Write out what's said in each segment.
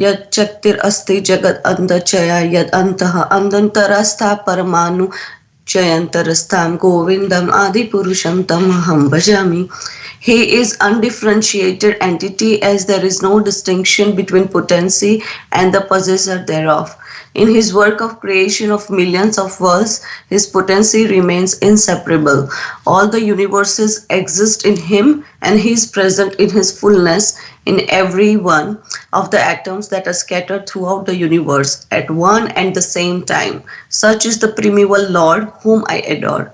यद चक्तिर अस्ति जगत अंधचया यद अंतः अंधंतरस्था परमाणु चयंतरस्थाम गोविंदम आदि पुरुषम तम हम भजामि. He is undifferentiated entity as there is no distinction between potency and the possessor thereof. In his work of creation of millions of worlds, his potency remains inseparable. All the universes exist in him and he is present in his fullness in every one of the atoms that are scattered throughout the universe at one and the same time. Such is the primeval Lord whom I adore.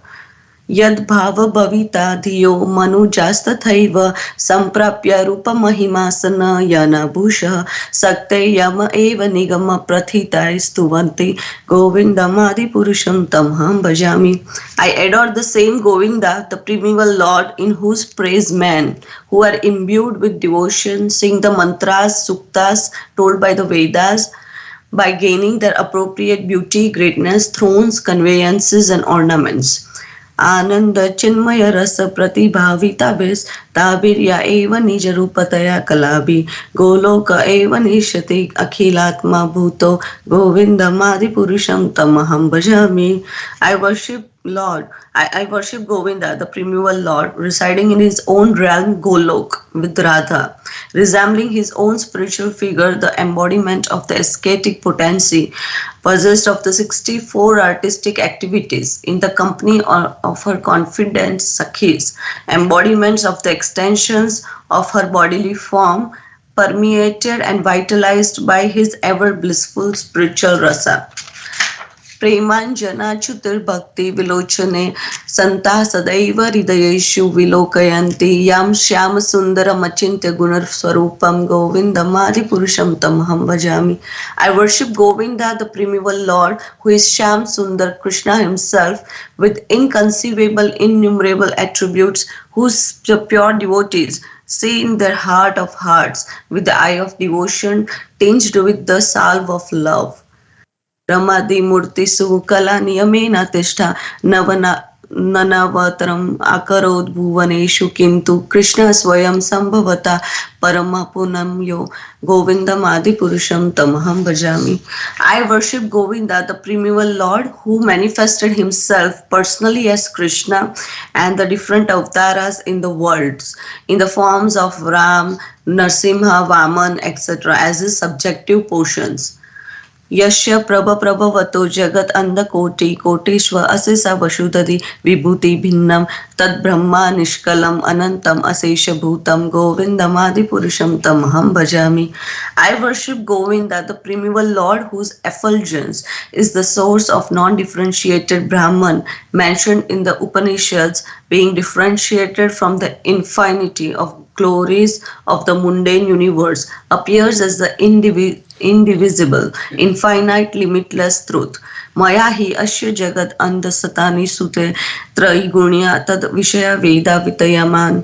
यद भाव भविता धियो मनुजास्तथैव संप्राप्य रूपमहिमासन यनभूषः सक्ते यम एव निगम प्रथिताय स्तुवन्ति गोविन्दमादिपुरुषं तमहं भजामि. I adore the same Govinda, the primeval Lord, in whose praise men who are imbued with devotion sing the mantras, suktas told by the Vedas, by gaining their appropriate beauty, greatness, thrones, conveyances and ornaments. आनंद चिन्मय रस प्रतिभाविताभिस् ताभिर्या एव निज रूपतया कलाभि गोलोक एव निश्यति अखिलात्मा भूतो गोविन्दमादिपुरुषं तमहं भजामि. I worship Lord, I worship Govinda, the primeval Lord, residing in his own realm Golok with Radha, resembling his own spiritual figure, the embodiment of the ascetic potency, possessed of the 64 artistic activities, in the company of her confident Sakhis, embodiments of the extensions of her bodily form, permeated and vitalized by his ever blissful spiritual rasa. प्रेमाञ्जनाच्युतिर्भक्ति विलोचने सन्ताः सदैव हृदयेषु विलोकयन्ति यं श्यामसुन्दरमचिन्त्य गुणस्वरूपं गोविन्दमादिपुरुषं तमहं भजामि. I worship Govinda, the primeval Lord, who is Shyam Sundar, Krishna himself, with inconceivable, innumerable attributes, whose pure devotees see in their heart of hearts with the eye of devotion tinged with the salve of love. रमादि मूर्तिषु कला नियमेन तिष्ठा नवनवतरम् अकरोत् भुवनेषु किन्तु कृष्ण स्वयं सम्भवता परमपुनं यो गोविन्दमादिपुरुषं तमहं भजामि. I worship Govinda, the primeval Lord, who manifested himself personally as Krishna and the different avatars in the worlds, in the forms of Ram, Narsimha, Vaman, etc. as his subjective portions. यस्य प्रभ प्रभवतो जगत अंधकोटि कोटिष्व अशेषा वसुधरि विभूति भिन्नम तद ब्रह्मा निष्कलम अनंतम अशेष भूतम गोविन्दमादिपुरुषं तमहं भजामि. I worship Govinda, the primeval Lord, whose effulgence is the source of non-differentiated Brahman mentioned in the Upanishads, being differentiated from the infinity of glories of the mundane universe, appears as the indivisible, infinite, limitless truth. मया हि अस्य जगद अंधसतानि सुते त्रैगुण्या तद विषय वेदा वितयमान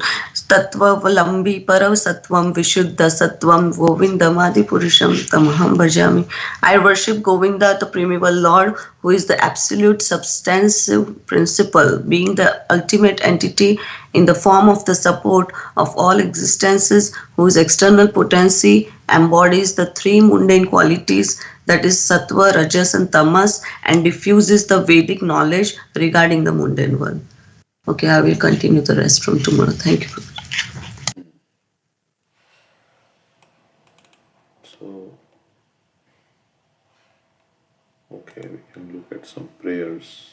तत्त्ववलंबी परव सत्वम विशुद्ध सत्वम गोविन्दमादिपुरुषं तमहं भजामि. I worship Govinda, the primeval Lord, who is the absolute substantive principle, being the ultimate entity in the form of the support of all existences, whose external potency embodies the three mundane qualities, that is sattva, rajas and tamas, and diffuses the Vedic knowledge regarding the mundane world. Okay, I will continue the rest from tomorrow. Thank you. So, okay, we can look at some prayers.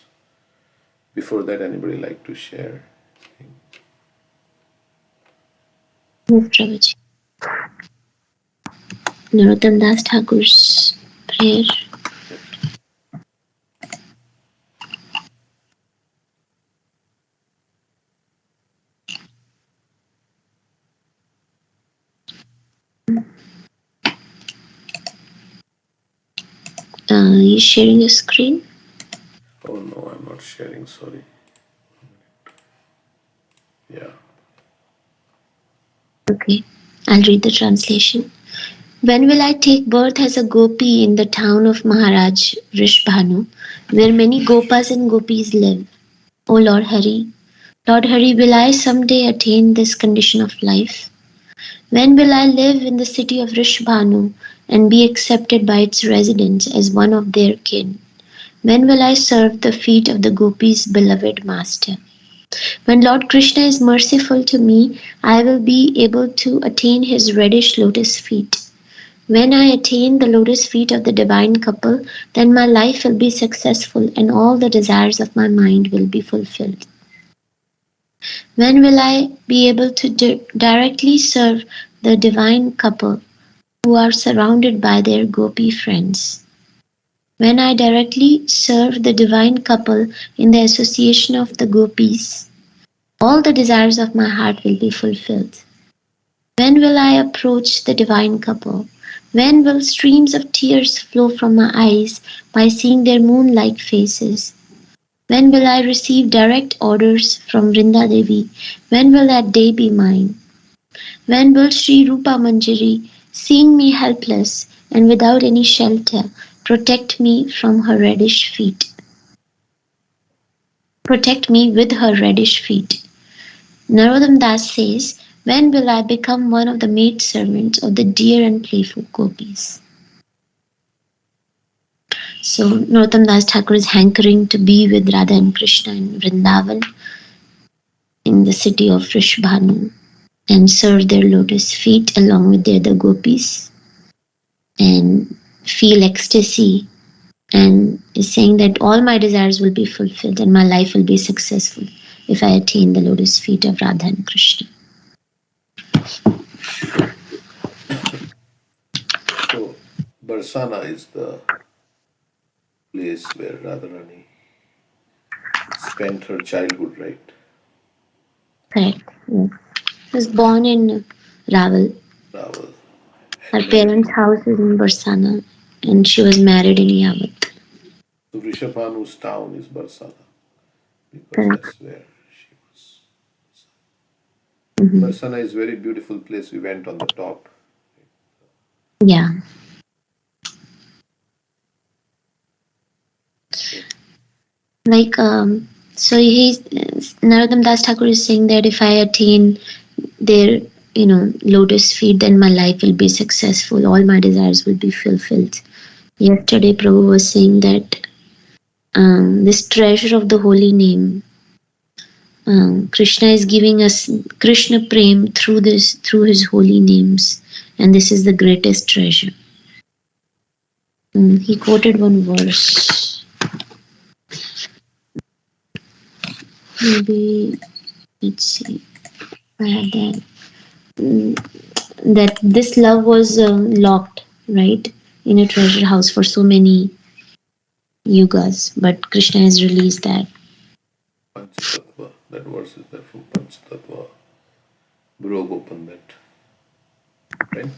Before that, anybody like to share? Yes, Prabhuji. Narottam Das Thakur's prayer. He's sharing his screen. Oh no, I'm not sharing, sorry. Yeah. Okay, I'll read the translation. When will I take birth as a gopi in the town of Maharaj Rishbhanu, where many gopas and gopis live? O Lord Hari, will I someday attain this condition of life? When will I live in the city of Rishbhanu, and be accepted by its residents as one of their kin? When will I serve the feet of the gopis' beloved master? When Lord Krishna is merciful to me, I will be able to attain his reddish lotus feet. When I attain the lotus feet of the divine couple, then my life will be successful and all the desires of my mind will be fulfilled. When will I be able to directly serve the divine couple who are surrounded by their gopi friends? When I directly serve the divine couple in the association of the gopis, all the desires of my heart will be fulfilled. When will I approach the divine couple? When will streams of tears flow from my eyes by seeing their moon-like faces? When will I receive direct orders from Vrinda Devi? When will that day be mine? When will Sri Rupa Manjari, seeing me helpless and without any shelter, protect me from her reddish feet? Protect me with her reddish feet. Narottam Das says, when will I become one of the maidservants of the dear and playful gopis? So Narottam Das Thakur is hankering to be with Radha and Krishna in Vrindavan, in the city of Rishbhanu, and serve their lotus feet along with the other gopis and feel ecstasy, and is saying that all my desires will be fulfilled and my life will be successful if I attain the lotus feet of Radha and Krishna. So, Barsana is the place where Radharani spent her childhood, right? Correct. Yes. She was born in Raval. Raval. Her And parents' house is in Barsana, and she was married in Yavat. so Rishabhanu's town is Barsana because Correct. that's where she was. Mhm. Barsana is a very beautiful place. We went on the top. Yeah. Like, so he's Narottam Das Thakur is saying that if I attain their, lotus feet, then my life will be successful. All my desires will be fulfilled. Yesterday, Prabhu was saying that this treasure of the holy name, Krishna is giving us Krishna Prem through his holy names, and this is the greatest treasure. He quoted one verse. Maybe, let's see, I have that. That this love was locked, right, in a treasure house for so many yugas, but Krishna has released that. Panchatattva. That verse is there from Panchatattva. Broke open that. Right?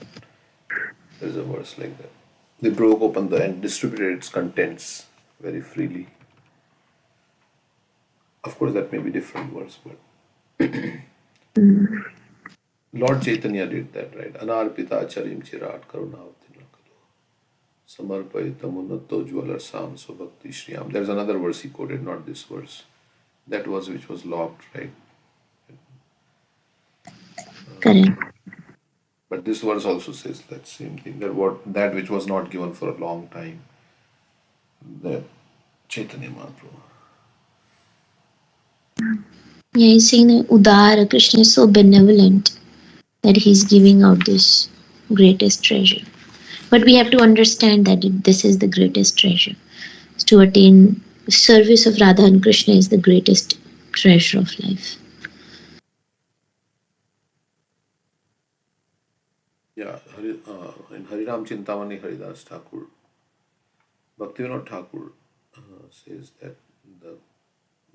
There's a verse like that. They broke open and distributed its contents very freely. Of course, that may be different verse, but Lord Chaitanya did that, right? Anarpita charim chirat karunavati nakalo samarpayita munatto jwalar sam subhakti shriyam. There's another verse he quoted, not this verse. That was which was locked, right? Correct. But this verse also says that same thing. That which was not given for a long time. That Chaitanya Mahaprabhu. Yeah, he's saying that Udara, Krishna is so benevolent that he's giving out this greatest treasure. But we have to understand that this is the greatest treasure. To attain service of Radha and Krishna is the greatest treasure of life. Yeah, in Hariram Chintamani Haridas Thakur, Bhaktivinoda Thakur says that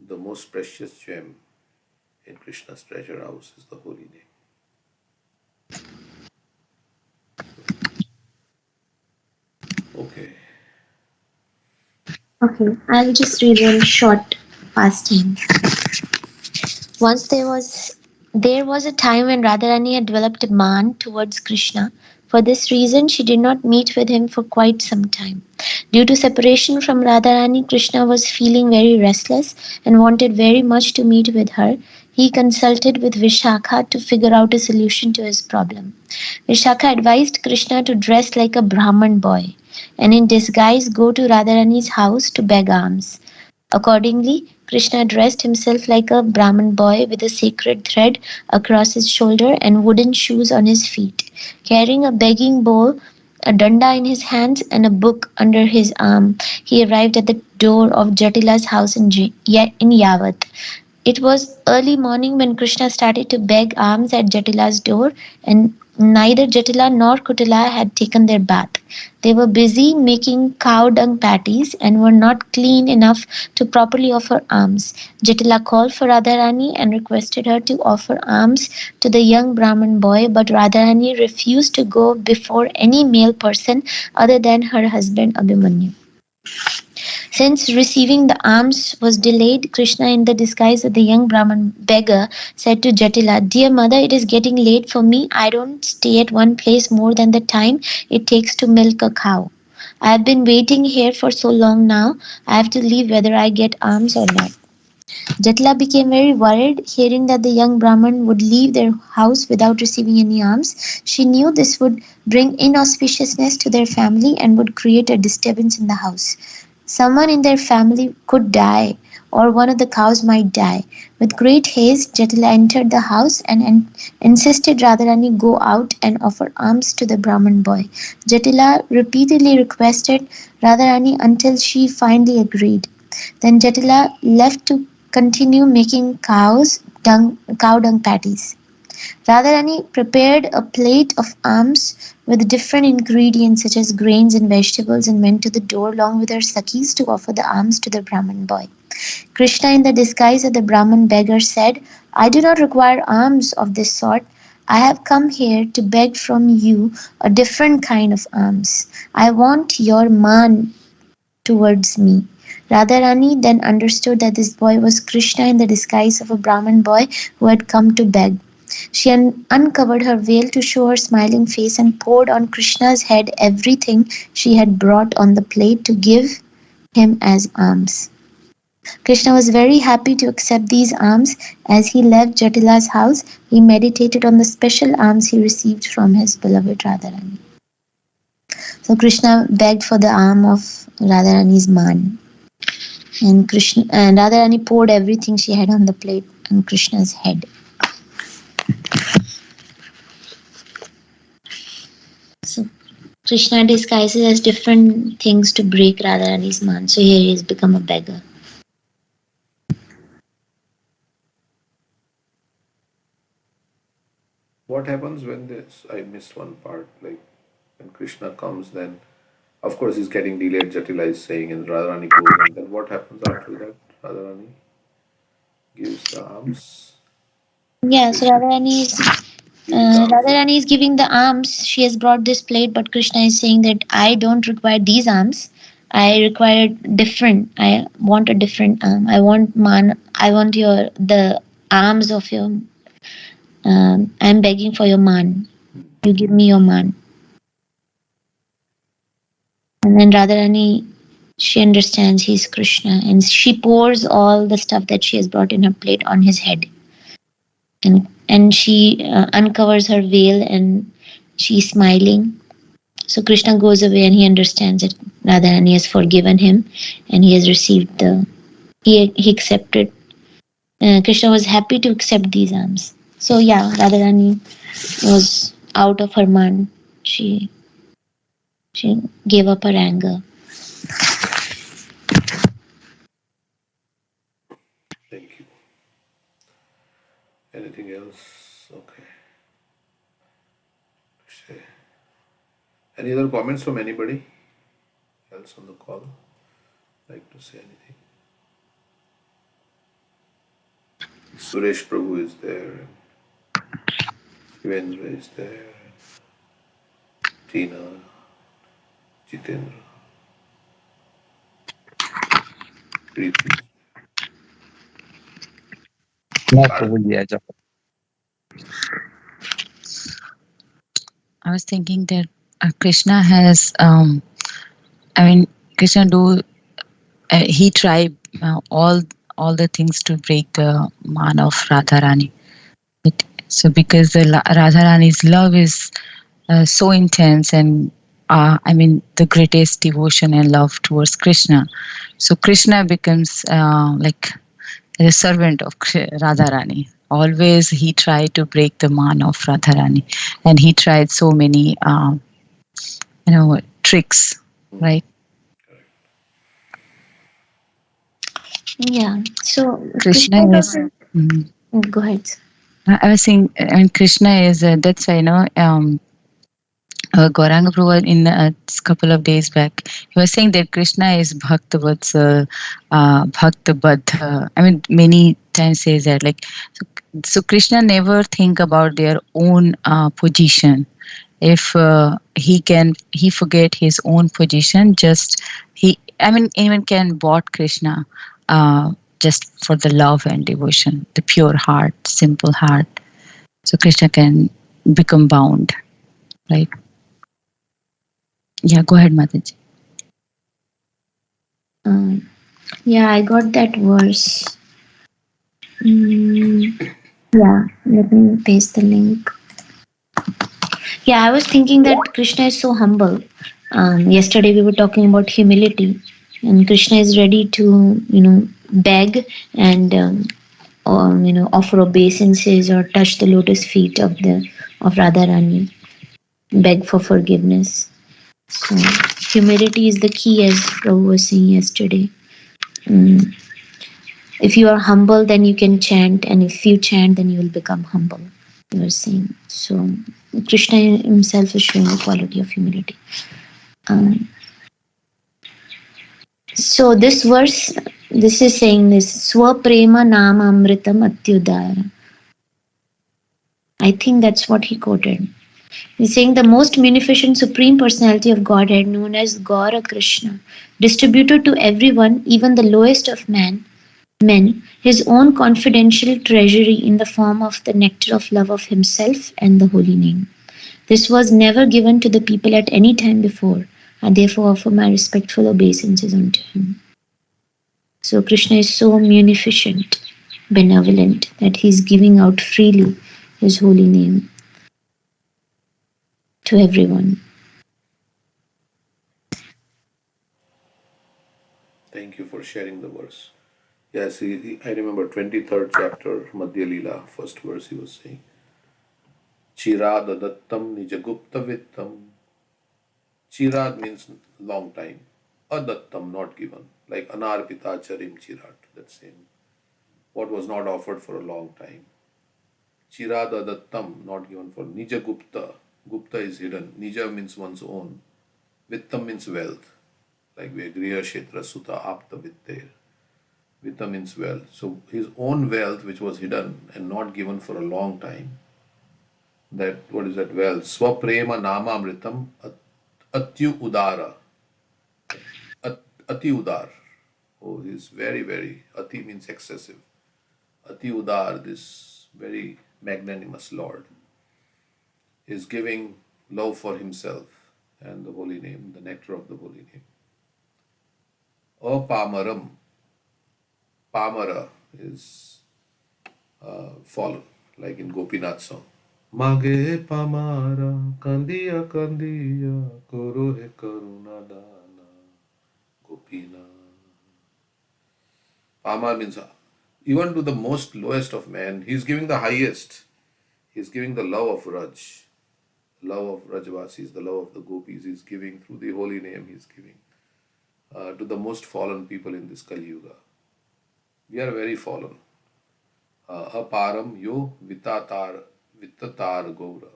the most precious gem in Krishna's treasure house is the holy name. Okay. Okay, I'll just read one short pastime. Once there was a time when Radharani had developed a man towards Krishna. For this reason, she did not meet with him for quite some time. Due to separation from Radharani, Krishna was feeling very restless and wanted very much to meet with her. he consulted with Vishakha to figure out a solution to his problem. Vishakha advised Krishna to dress like a Brahman boy and in disguise go to Radharani's house to beg alms. Accordingly, Krishna dressed himself like a Brahman boy with a sacred thread across his shoulder and wooden shoes on his feet. Carrying a begging bowl, a danda in his hands, and a book under his arm, he arrived at the door of Jatila's house in Yavat. It was early morning when Krishna started to beg alms at Jatila's door, and neither Jatila nor Kutila had taken their bath. They were busy making cow dung patties and were not clean enough to properly offer alms. Jatila called for Radharani and requested her to offer alms to the young Brahman boy, but Radharani refused to go before any male person other than her husband Abhimanyu. Since receiving the alms was delayed, Krishna, in the disguise of the young Brahman beggar, said to Jatila, "Dear mother, it is getting late for me. I don't stay at one place more than the time it takes to milk a cow. I have been waiting here for so long now. I have to leave whether I get alms or not." Jatila became very worried, hearing that the young Brahman would leave their house without receiving any alms. She knew this would bring inauspiciousness to their family and would create a disturbance in the house. Someone in their family could die, or one of the cows might die. With great haste, Jatila entered the house and insisted Radharani go out and offer alms to the Brahman boy. Jatila repeatedly requested Radharani until she finally agreed. Then Jatila left to continue making cow dung patties. Radharani prepared a plate of alms with different ingredients such as grains and vegetables and went to the door along with her Sakhis to offer the alms to the Brahman boy. Krishna, in the disguise of the Brahman beggar, said, "I do not require alms of this sort. I have come here to beg from you a different kind of alms. I want your man towards me." Radharani then understood that this boy was Krishna in the disguise of a Brahman boy who had come to beg. She uncovered her veil to show her smiling face and poured on Krishna's head everything she had brought on the plate to give him as alms. Krishna was very happy to accept these alms. As he left Jatila's house, he meditated on the special alms he received from his beloved Radharani. So Krishna begged for the alm of Radharani's man. And Radharani poured everything she had on the plate on Krishna's head. So Krishna disguises as different things to break Radharani's man. So here he has become a beggar. What happens when this? I missed one part. Like when Krishna comes, then of course he's getting delayed. Jatila is saying, and Radharani goes, and then what happens after that? Radharani gives the alms. Yeah, so Basically, Radharani is giving the alms. She has brought this plate, but Krishna is saying that I don't require these alms. I require different. I want a different alm. I want the alms of your. I'm begging for your man. You give me your man. And then Radharani, she understands he's Krishna, and she pours all the stuff that she has brought in her plate on his head. And she uncovers her veil and she's smiling. So Krishna goes away and he understands that Radharani has forgiven him and he has received he accepted. Krishna was happy to accept these alms. So yeah, Radharani was out of her mind. She gave up her anger. thank you. Anything else? Okay. Any other comments from anybody else on the call? Like to say anything? Suresh Prabhu is there. Shivendra is there. Tina, Jitendra, Preeti. Yeah, Bharat. Prabhu, yeah, I was thinking that Krishna has, Krishna he tried all the things to break the man of Radharani. So because the Radharani's love is so intense and the greatest devotion and love towards Krishna. So Krishna becomes like a servant of Radharani. Always he tried to break the man of Radharani, and he tried so many tricks, right? Yeah. So Krishna Krishna is. doesn't. Mhm. Go ahead. I was saying, Krishna is. That's why Gauranga Prabhu in a couple of days back, he was saying that Krishna is Bhakta Vatsal, Bhakta Badha. Many times says that so Krishna never think about their own position. If he forget his own position. Just anyone can bought Krishna just for the love and devotion, the pure heart, simple heart. So Krishna can become bound, right? Yeah, go ahead, Mataji. Yeah, I got that verse. Yeah, let me paste the link. Yeah, I was thinking that Krishna is so humble. Yesterday we were talking about humility, and Krishna is ready to, beg and offer obeisances or touch the lotus feet of Radharani, beg for forgiveness. So humility is the key, as Prabhu was saying yesterday. If you are humble, then you can chant, and if you chant, then you will become humble. You were saying. So Krishna himself is showing the quality of humility. So this verse, this is saying this Swaprema Nama Amritam Atyudara. I think that's what he quoted. He's saying the most munificent supreme personality of Godhead, known as Gaura Krishna, distributed to everyone, even the lowest of men, his own confidential treasury in the form of the nectar of love of himself and the holy name. This was never given to the people at any time before. I therefore offer my respectful obeisances unto him. So Krishna is so munificent, benevolent, that he is giving out freely his holy name to everyone. Thank you for sharing the verse. Yes, I remember 23rd chapter, Madhya Leela, first verse he was saying. Chirad adattam nijagupta vittam. Chirad means long time. Adattam, not given. Like anarpita charim chirat, that same. What was not offered for a long time. Chirad adattam, not given for nijagupta. Gupta is hidden. Nija means one's own. Vittam means wealth. Like we Griha Kshetra Sutta Apta Vitte. Vitta means wealth. So his own wealth, which was hidden and not given for a long time, that what is that wealth? Swaprema Nama Amritam Atyu Udara. Ati Udar. Oh, he's very, very, Ati means excessive. Ati Udar, this very magnanimous Lord, is giving love for himself and the holy name, the nectar of the holy name. Apamaram. Pamara is fallen, like in Gopinath song. Mage pamara kandiya kandiya koro he karuna dana Gopina. Pamar means even to the most lowest of men, he is giving the highest. He is giving the love of Raj, love of Rajvasis, the love of the gopis. He is giving through the holy name. He is giving to the most fallen people in this Kali Yuga. We are very fallen. Aparam yo vitatar gaura.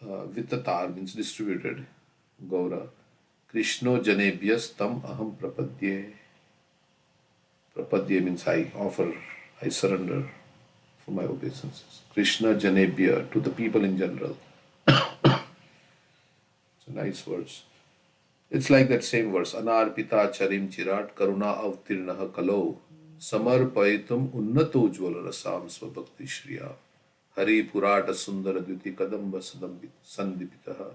Vitatar means distributed. Gaura. Krishno janebhyas tam aham prapadye. Prapadye means I offer, I surrender for my obeisances. Krishna janebhya, to the people in general. It's a nice verse. It's like that same verse. Anarpita charim chirat karuna avtirnaha kalo samarpaitum unnato ujvala rasam svabhakti shriya hari purata sundara dviti kadamba sandipitaha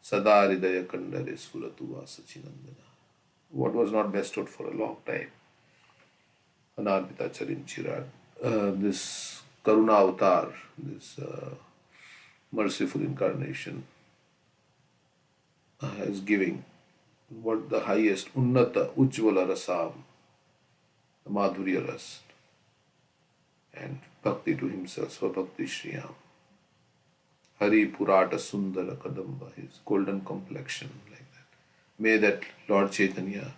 sadaridaya kandare suratu vasachinandana. What was not bestowed for a long time. Anarpita Charinchirat. This Karuna Avatar, this merciful incarnation, is giving what the highest Unnata Ujjvala Rasam, the Madhurya Ras, and Bhakti to himself, Swabhakti Shriyam. Hari Purata Sundara Kadamba, his golden complexion, like that. May that Lord Chaitanya,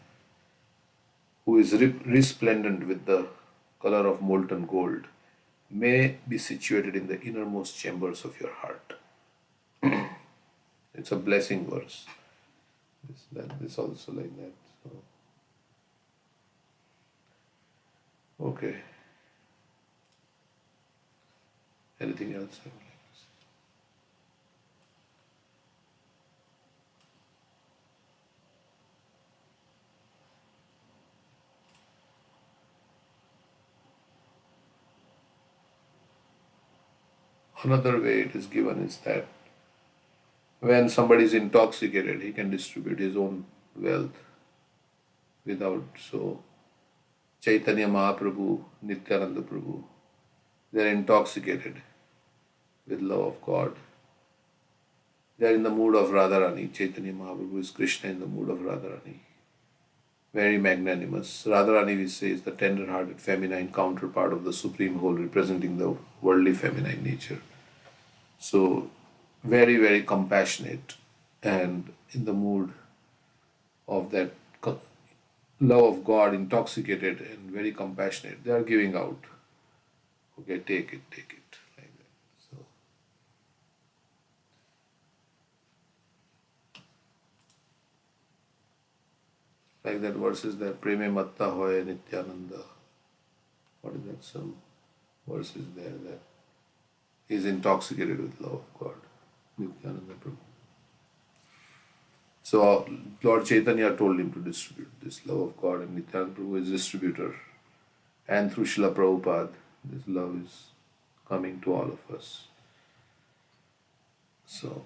who is resplendent with the color of molten gold, may be situated in the innermost chambers of your heart. It's a blessing verse. This also like that. So, okay. Anything else I would like to say? Another way it is given is that when somebody is intoxicated, he can distribute his own wealth without. So, Chaitanya Mahaprabhu, Nityananda Prabhu, they are intoxicated with love of God. They are in the mood of Radharani. Chaitanya Mahaprabhu is Krishna in the mood of Radharani. Very magnanimous. Radharani, we say, is the tender-hearted feminine counterpart of the Supreme Whole, representing the worldly feminine nature. So, very, very compassionate and in the mood of that love of God, intoxicated and very compassionate. They are giving out. Okay, take it, like that. So, like that verse is there, Preme Matta Hoye Nityananda. What is that? Some verse is there that he is intoxicated with love of God. Nityananda Prabhu. So Lord Chaitanya told him to distribute this love of God, and Nityananda Prabhu is distributor. And through Srila Prabhupada, this love is coming to all of us. So,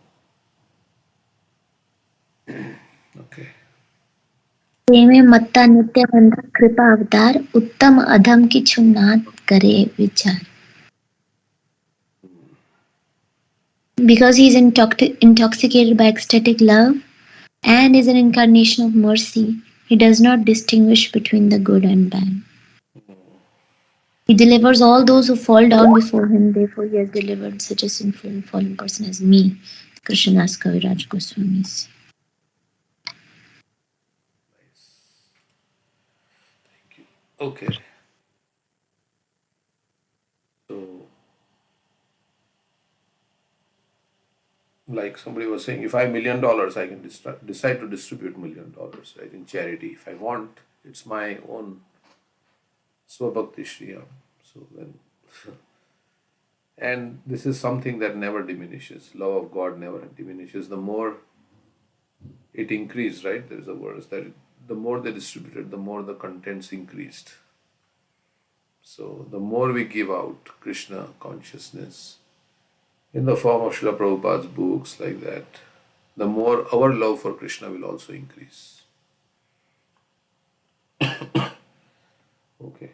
okay. प्रेमे मत्ता नित्यानंद कृपा अवतार उत्तम अधम की छुनात करे विचार. Because he is intoxicated by ecstatic love and is an incarnation of mercy, he does not distinguish between the good and bad. He delivers all those who fall down before him. Therefore, he has delivered such a sinful and fallen person as me, Krishnadas Kaviraj Goswami. Thank you. Okay. So, like somebody was saying, if I have $1 million, I can decide to distribute $1 million, right, in charity. If I want, it's my own Swabhakti Shriyam. So when and this is something that never diminishes. Love of God never diminishes. The more it increased, right? There is a verse that the more they distributed, the more the contents increased. So the more we give out Krishna consciousness in the form of Srila Prabhupada's books like that, the more our love for Krishna will also increase. Okay.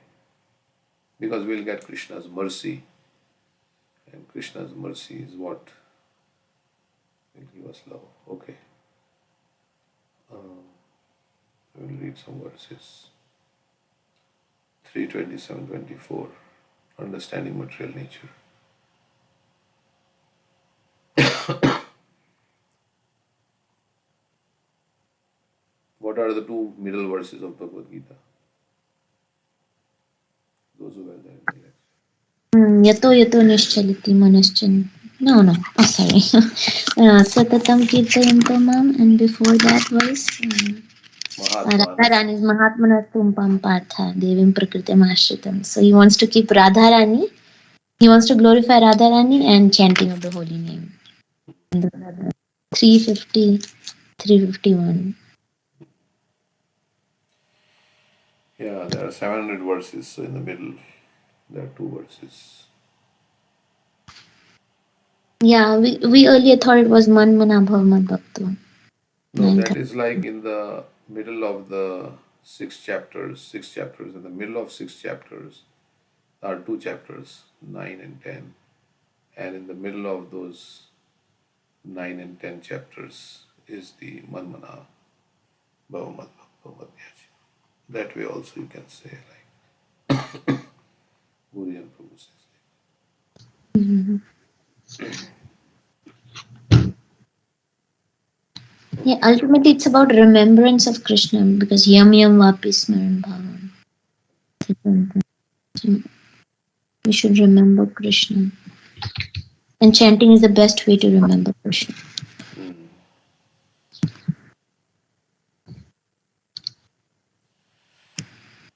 Because we'll get Krishna's mercy, and Krishna's mercy is what will give us love. Okay. I will read some verses. 3:27-24, understanding material nature. What are the two middle verses of Bhagavad Gita? Those who were there in the lecture. Yato yato nischaliti manaschan. No. Oh, sorry. Satatam kirtayanto mam. And before that was Radharani's Mahatmanatum Pampatha Devim Prakritam Ashritam. So he wants to keep Radharani. He wants to glorify Radharani and chanting of the holy name. 350, 351. Yeah, there are 700 verses, so in the middle there are two verses. Yeah, we earlier thought it was Man Mana Bhav Mad Bhakto. No, that is like in the middle of the 6 chapters. In the middle of 6 chapters are 2 chapters, 9 and 10. And in the middle of those 9 and 10 chapters is the Manmana Bhavamat Bhavamadhyaji. That way also you can say like Guru and Prabhu says. Mhm. Yeah, ultimately it's about remembrance of Krishna because yam yam vapi smaran bhavan. So we should remember Krishna. And chanting is the best way to remember Krishna. Mm.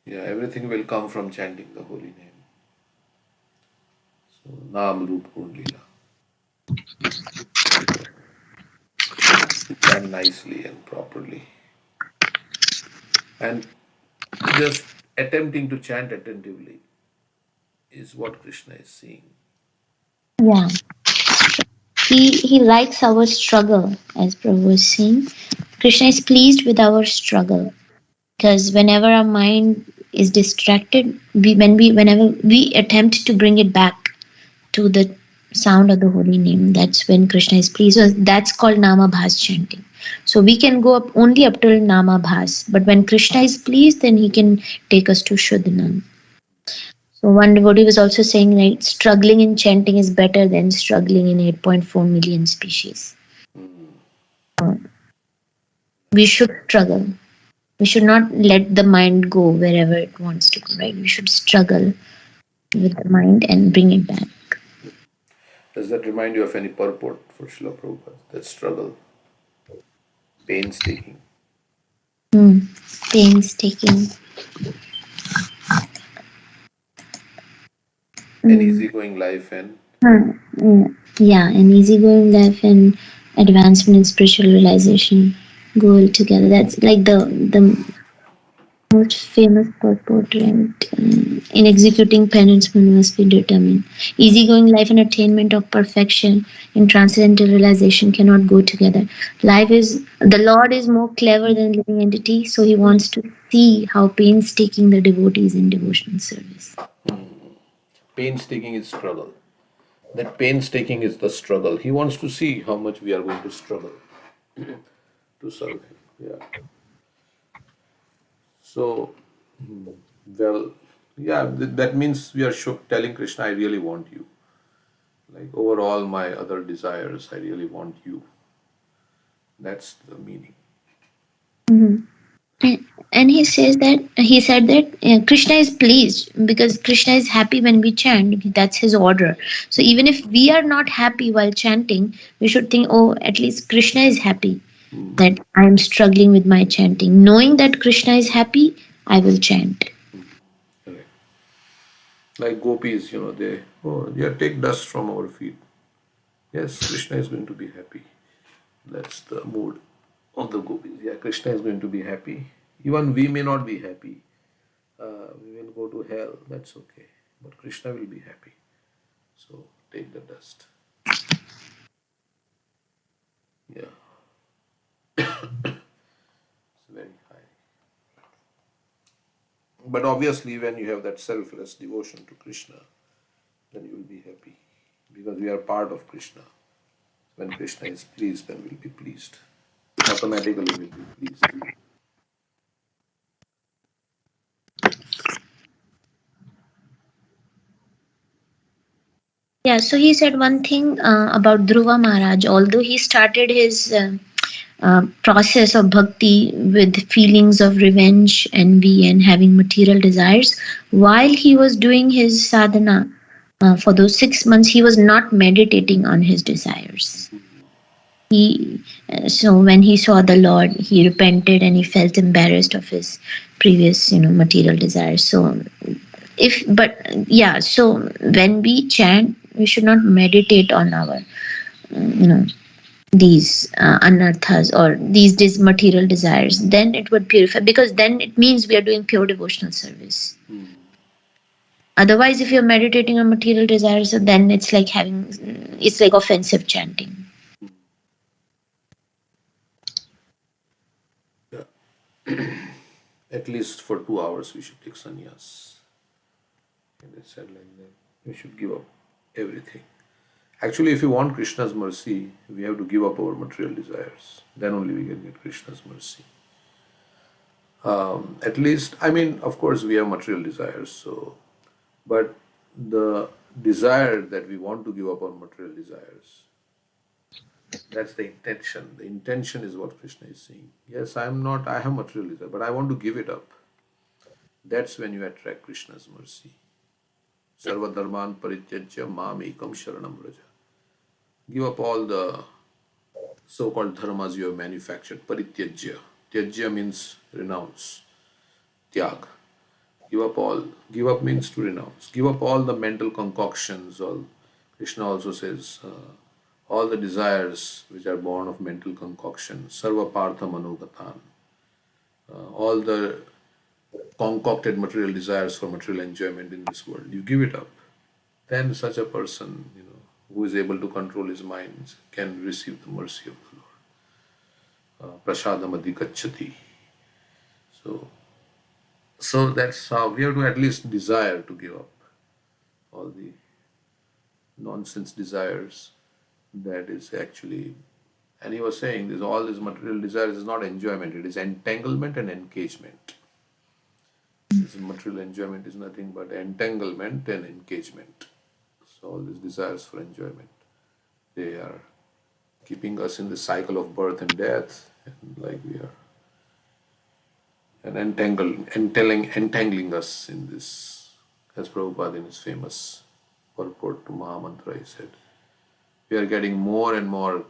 Yeah, everything will come from chanting the holy name. So Naam Roop Gun Leela. To chant nicely and properly. And just attempting to chant attentively is what Krishna is seeing. Yeah. He likes our struggle, as Prabhu was saying. Krishna is pleased with our struggle. Because whenever our mind is distracted, whenever we attempt to bring it back to the sound of the holy name, that's when Krishna is pleased. So that's called Nama Bhas chanting. So we can go up only up till Nama Bhas, but when Krishna is pleased, then he can take us to Shuddhanam. So one devotee was also saying that struggling in chanting is better than struggling in 8.4 million species. Mm. We should struggle. We should not let the mind go wherever it wants to go, right? We should struggle with the mind and bring it back. Does that remind you of any purport for Srila Prabhupada? That struggle, painstaking. Painstaking. An easygoing life and Yeah, an easygoing life and advancement in spiritual realization go all together. That's like the most famous purport, right? In executing penance, one must be determined. Easygoing life and attainment of perfection in transcendental realization cannot go together. The Lord is more clever than living entity, so He wants to see how painstaking the devotee is in devotional service. painstaking is struggle. That painstaking is the struggle. He wants to see how much we are going to struggle to serve Him. Yeah. So, well, yeah, that means we are telling Krishna, I really want you. Like over all my other desires, I really want you. That's the meaning. And he said that Krishna is pleased because Krishna is happy when we chant. That's his order. So even if we are not happy while chanting, we should think, oh, at least Krishna is happy that I am struggling with my chanting. Knowing that Krishna is happy, I will chant. Correct. Like gopis, yeah, take dust from our feet. Yes, Krishna is going to be happy. That's the mood of the gopis. Yeah, Krishna is going to be happy. Even we may not be happy. We will go to hell. That's okay. But Krishna will be happy. So take the dust. Yeah. It's very high. But obviously, when you have that selfless devotion to Krishna, then you will be happy. Because we are part of Krishna. When Krishna is pleased, then we'll be pleased. Automatically we'll be pleased. Yeah, so he said one thing about Dhruva Maharaj. Although he started his process of bhakti with feelings of revenge, envy, and having material desires, while he was doing his sadhana for those 6 months, he was not meditating on his desires. So when he saw the Lord, he repented and he felt embarrassed of his previous, material desires. So so when we chant, we should not meditate on our, these anarthas or these material desires. Then it would purify, because then it means we are doing pure devotional service. Otherwise, if you're meditating on material desires, so then it's like offensive chanting. at least for 2 hours we should take sannyas. And they said like that. We should give up everything. Actually, if you want Krishna's mercy, we have to give up our material desires. Then only we can get Krishna's mercy. At least, I mean, of course, we have material desires. So, but the desire that we want to give up our material desires, that's the intention. The intention is what Krishna is saying. Yes, I have material desire, but I want to give it up. That's when you attract Krishna's mercy. Sarva dharman parityajya mam ekam sharanam vraja. Give up all the so-called dharmas you have manufactured. Parityajya. Tyajya means renounce. Tyag. Give up means to renounce. Give up all the mental concoctions. Krishna also says, all the desires which are born of mental concoctions. Sarva partha manogatan. All the concocted material desires for material enjoyment in this world. You give it up. Then such a person, who is able to control his mind can receive the mercy of the Lord. Prasadam adhikachati. So that's how we have to at least desire to give up all the nonsense desires. That is actually, and he was saying this, all these material desires is not enjoyment, it is entanglement and engagement. This material enjoyment is nothing but entanglement and engagement. So all these desires for enjoyment, they are keeping us in the cycle of birth and death, and like we are, and entangling us in this. As Prabhupada in his famous purport to Mahamantra, he said, we are getting more and more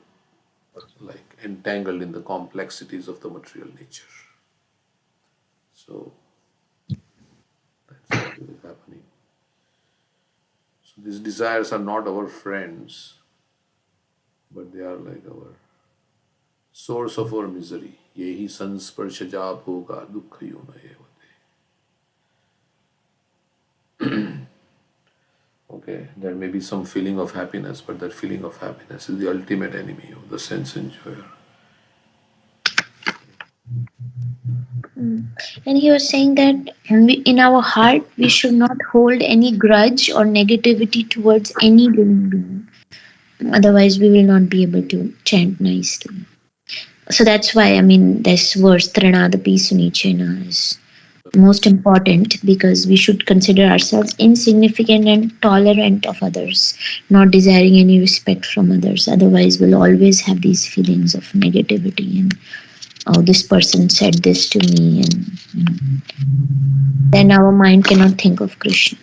like entangled in the complexities of the material nature. So that's what is happening. So these desires are not our friends, but they are like our source of our misery. Yehi sansparshaja bhoga dukkha yona evate. Okay, there may be some feeling of happiness, but that feeling of happiness is the ultimate enemy of the sense enjoyer. And he was saying that in our heart, we should not hold any grudge or negativity towards any living being. Otherwise, we will not be able to chant nicely. So that's why, this verse, Trinadapi Sunichena, is most important, because we should consider ourselves insignificant and tolerant of others, not desiring any respect from others. Otherwise, we'll always have these feelings of negativity and, oh, this person said this to me, and then our mind cannot think of Krishna.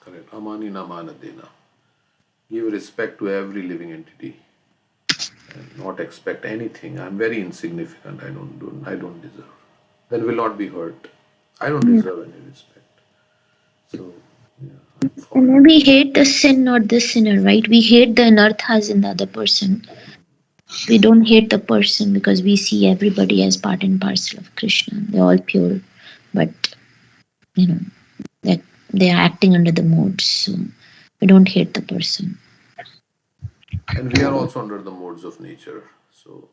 Correct. Amani namana dena. Give respect to every living entity and not expect anything. I'm very insignificant. I don't deserve. Then will not be hurt. I don't deserve any respect. So And then we hate the sin, not the sinner, right? We hate the anarthas in the other person. We don't hate the person because we see everybody as part and parcel of Krishna. They're all pure, but that they are acting under the modes. So we don't hate the person. and we are also under the modes of nature. So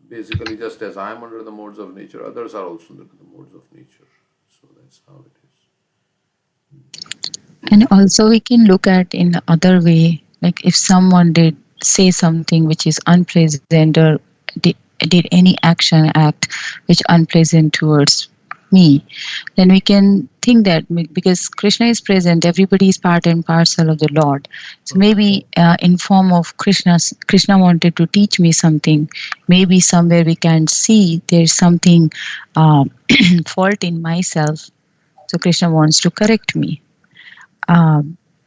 basically, just as I am under the modes of nature, others are also under the modes of nature. So that's how it is. And also we can look at in the other way, like if someone did say something which is unpleasant or did any act which unpleasant towards me, then we can think that because Krishna is present, everybody is part and parcel of the Lord. So maybe in form of Krishna wanted to teach me something. Maybe somewhere we can see there's something fault in myself. So Krishna wants to correct me.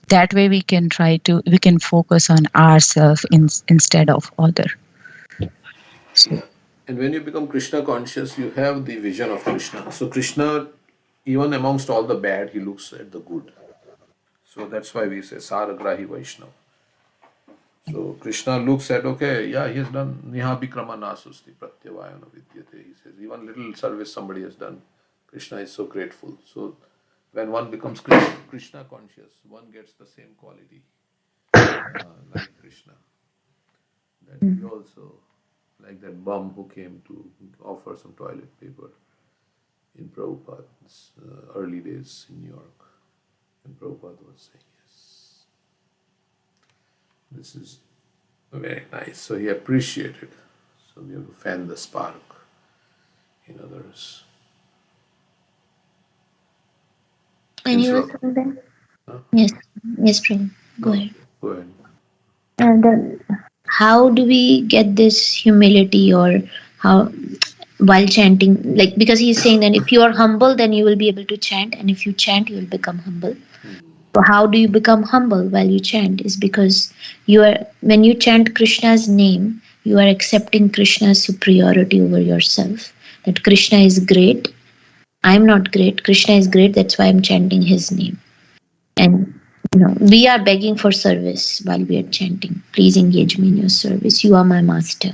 That way we can focus on ourselves instead of other. So, And when you become Krishna conscious, you have the vision of Krishna. So Krishna, even amongst all the bad, he looks at the good. So that's why we say Saragrahi Vaishnava. So Krishna looks at, okay, yeah, he has done Niha Bikrama Nasusti Pratyavayana Vidyate. He says, even little service somebody has done, Krishna is so grateful. So when one becomes Krishna conscious, one gets the same quality like Krishna. That we also like that bum who came to offer some toilet paper in Prabhupada's early days in New York. And Prabhupada was saying, yes, this is very nice. So he appreciated. So we have to fan the spark in others. And you were Instead of, saying that? huh? Yes, yes, Prabhu. Go No, ahead. go ahead. And how do we get this humility, or how, while chanting, like, because he's saying that if you are humble, then you will be able to chant, and if you chant, you will become humble. So how do you become humble while you chant? Is because you are, when you chant Krishna's name, you are accepting Krishna's superiority over yourself. That Krishna is great. I'm not great. Krishna is great. That's why I'm chanting his name. And we are begging for service while we are chanting. Please engage me in your service. You are my master.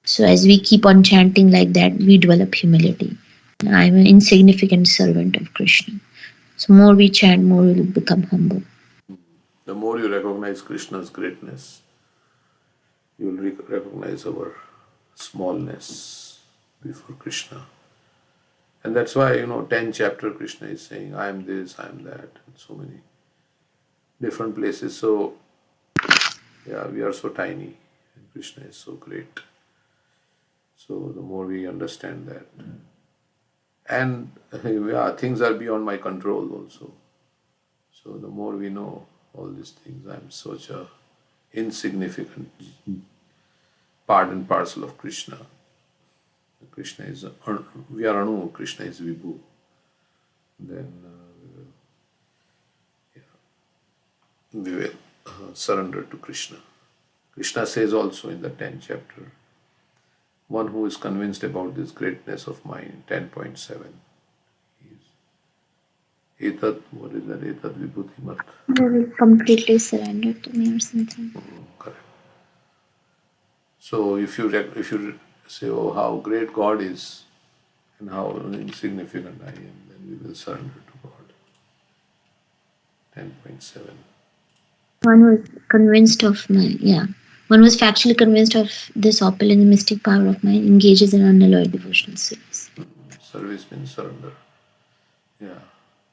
So as we keep on chanting like that, we develop humility. I'm an insignificant servant of Krishna. So more we chant, more we will become humble. The more you recognize Krishna's greatness, you will recognize our smallness before Krishna. And that's why, 10th chapter Krishna is saying, I am this, I am that, in so many different places. So, yeah, we are so tiny and Krishna is so great. So, the more we understand that. And, yeah, things are beyond my control also. So, the more we know all these things, I'm such a insignificant part and parcel of Krishna. Krishna is, we are Anu, Krishna is Vibhu. Then we will surrender to Krishna. Krishna says also in the 10th chapter, one who is convinced about this greatness of mine, 10.7, is Etat, what is that? Etat Vibhutimat. They will completely surrender to me or something. Correct. So if you say, oh, how great God is and how insignificant I am, then we will surrender to God. 10.7. One was convinced of one was factually convinced of this opulent mystic power of mine, engages in unalloyed devotional service. Service means surrender. Yeah.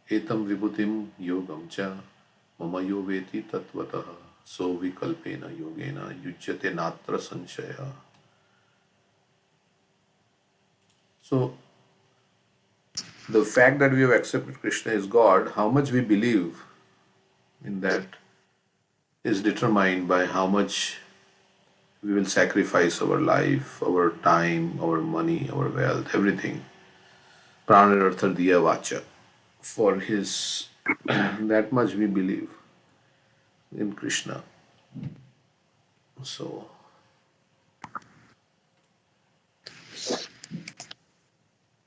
Etam vibhutim yogam cha mama yoveti tatvatah so vikalpena yogena yujyate natra sanshaya. So, the fact that we have accepted Krishna as God, how much we believe in that is determined by how much we will sacrifice our life, our time, our money, our wealth, everything. Pranarartha diya vacha. For his, that much we believe in Krishna. So,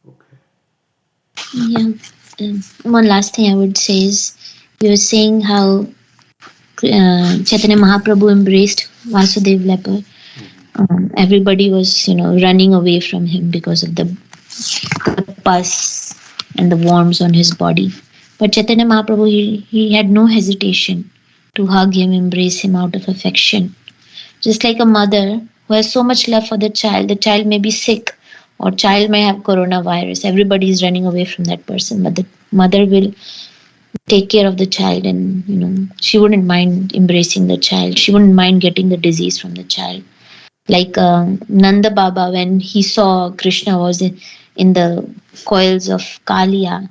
okay. Yeah. One last thing I would say is, you were saying how Chaitanya Mahaprabhu embraced Vasudev leper. Everybody was, running away from him because of the pus and the worms on his body. But Chaitanya Mahaprabhu, he had no hesitation to hug him, embrace him out of affection. Just like a mother who has so much love for the child may be sick, or child may have coronavirus. Everybody is running away from that person, but the mother will take care of the child, and she wouldn't mind embracing the child. She wouldn't mind getting the disease from the child. Like Nanda Baba, when he saw Krishna was in the coils of Kalia,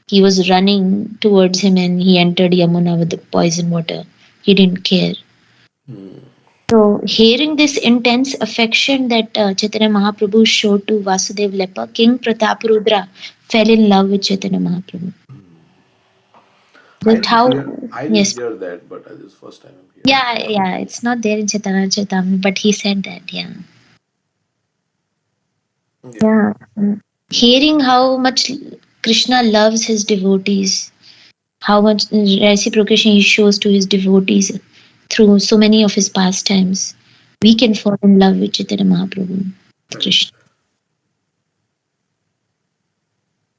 he was running towards him and he entered Yamuna with the poison water. He didn't care. So, hearing this intense affection that Chaitanya Mahaprabhu showed to Vasudev leper, King Prataparudra fell in love with Chaitanya Mahaprabhu. I Just how, didn't yes, hear that, but this is first time I'm hearing. yeah, it's not there in Chaitanya Charitamrita, but he said that, yeah. Yeah. Hearing how much Krishna loves his devotees, how much reciprocation he shows to his devotees through so many of his pastimes, we can fall in love with Chaitanya Mahaprabhu, Krishna.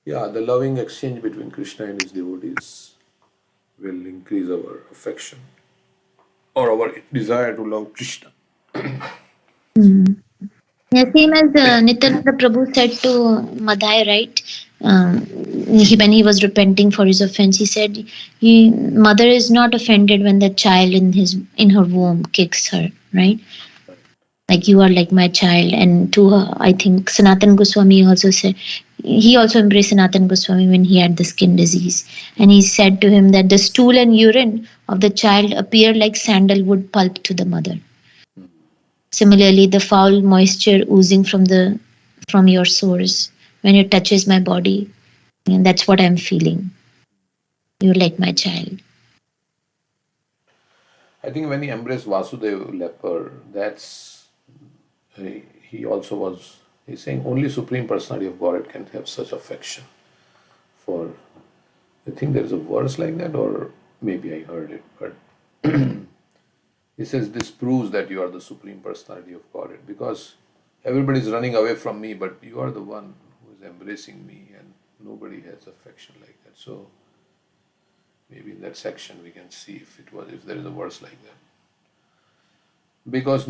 Yeah, the loving exchange between Krishna and his devotees will increase our affection or our desire to love Krishna. Mm. Yeah, same as Nityananda Prabhu said to Madhai, right? When he was repenting for his offense, he said, "Mother is not offended when the child in her womb kicks her, right? Right. Like you are like my child." And to her, I think Sanatan Goswami also said he also embraced Sanatan Goswami when he had the skin disease, and he said to him that the stool and urine of the child appear like sandalwood pulp to the mother. Mm. Similarly, the foul moisture oozing from your sores when it touches my body, and that's what I'm feeling. You're like my child. I think when he embraced Vasudev leper, that's he also was. He's saying only Supreme Personality of Godhead can have such affection for. I think there is a verse like that, or maybe I heard it, but he says this proves that you are the Supreme Personality of Godhead because everybody is running away from me, but you are the one who is embracing me, and nobody has affection like that. So maybe in that section we can see if there is a verse like that. Because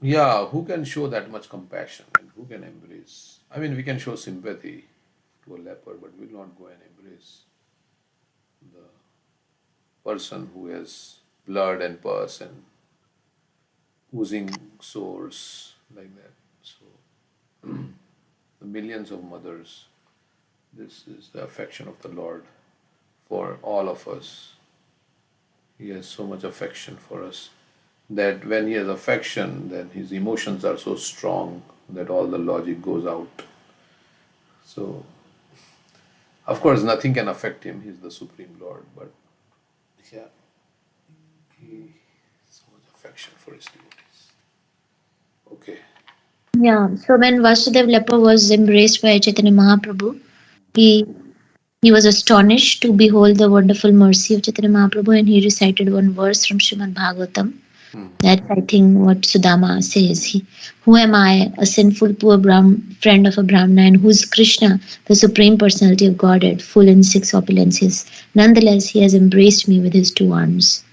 yeah, who can show that much compassion and who can embrace? I mean, we can show sympathy to a leper, but we'll not go and embrace the person who has blood and pus and oozing sores like that. So the millions of mothers, this is the affection of the Lord for all of us. He has so much affection for us that when he has affection, then his emotions are so strong that all the logic goes out. So, of course, nothing can affect him. He's the Supreme Lord, but yeah, he so much affection for his devotees. Okay. Yeah. So when Vasudev leper was embraced by Chaitanya Mahaprabhu, he he was astonished to behold the wonderful mercy of Chaitanya Mahaprabhu, and he recited one verse from Srimad Bhagavatam. Hmm. That's, I think, what Sudama says. Who am I, a sinful poor friend of a Brahmana, and who's Krishna, the Supreme Personality of Godhead, full in six opulences? Nonetheless, he has embraced me with his two arms.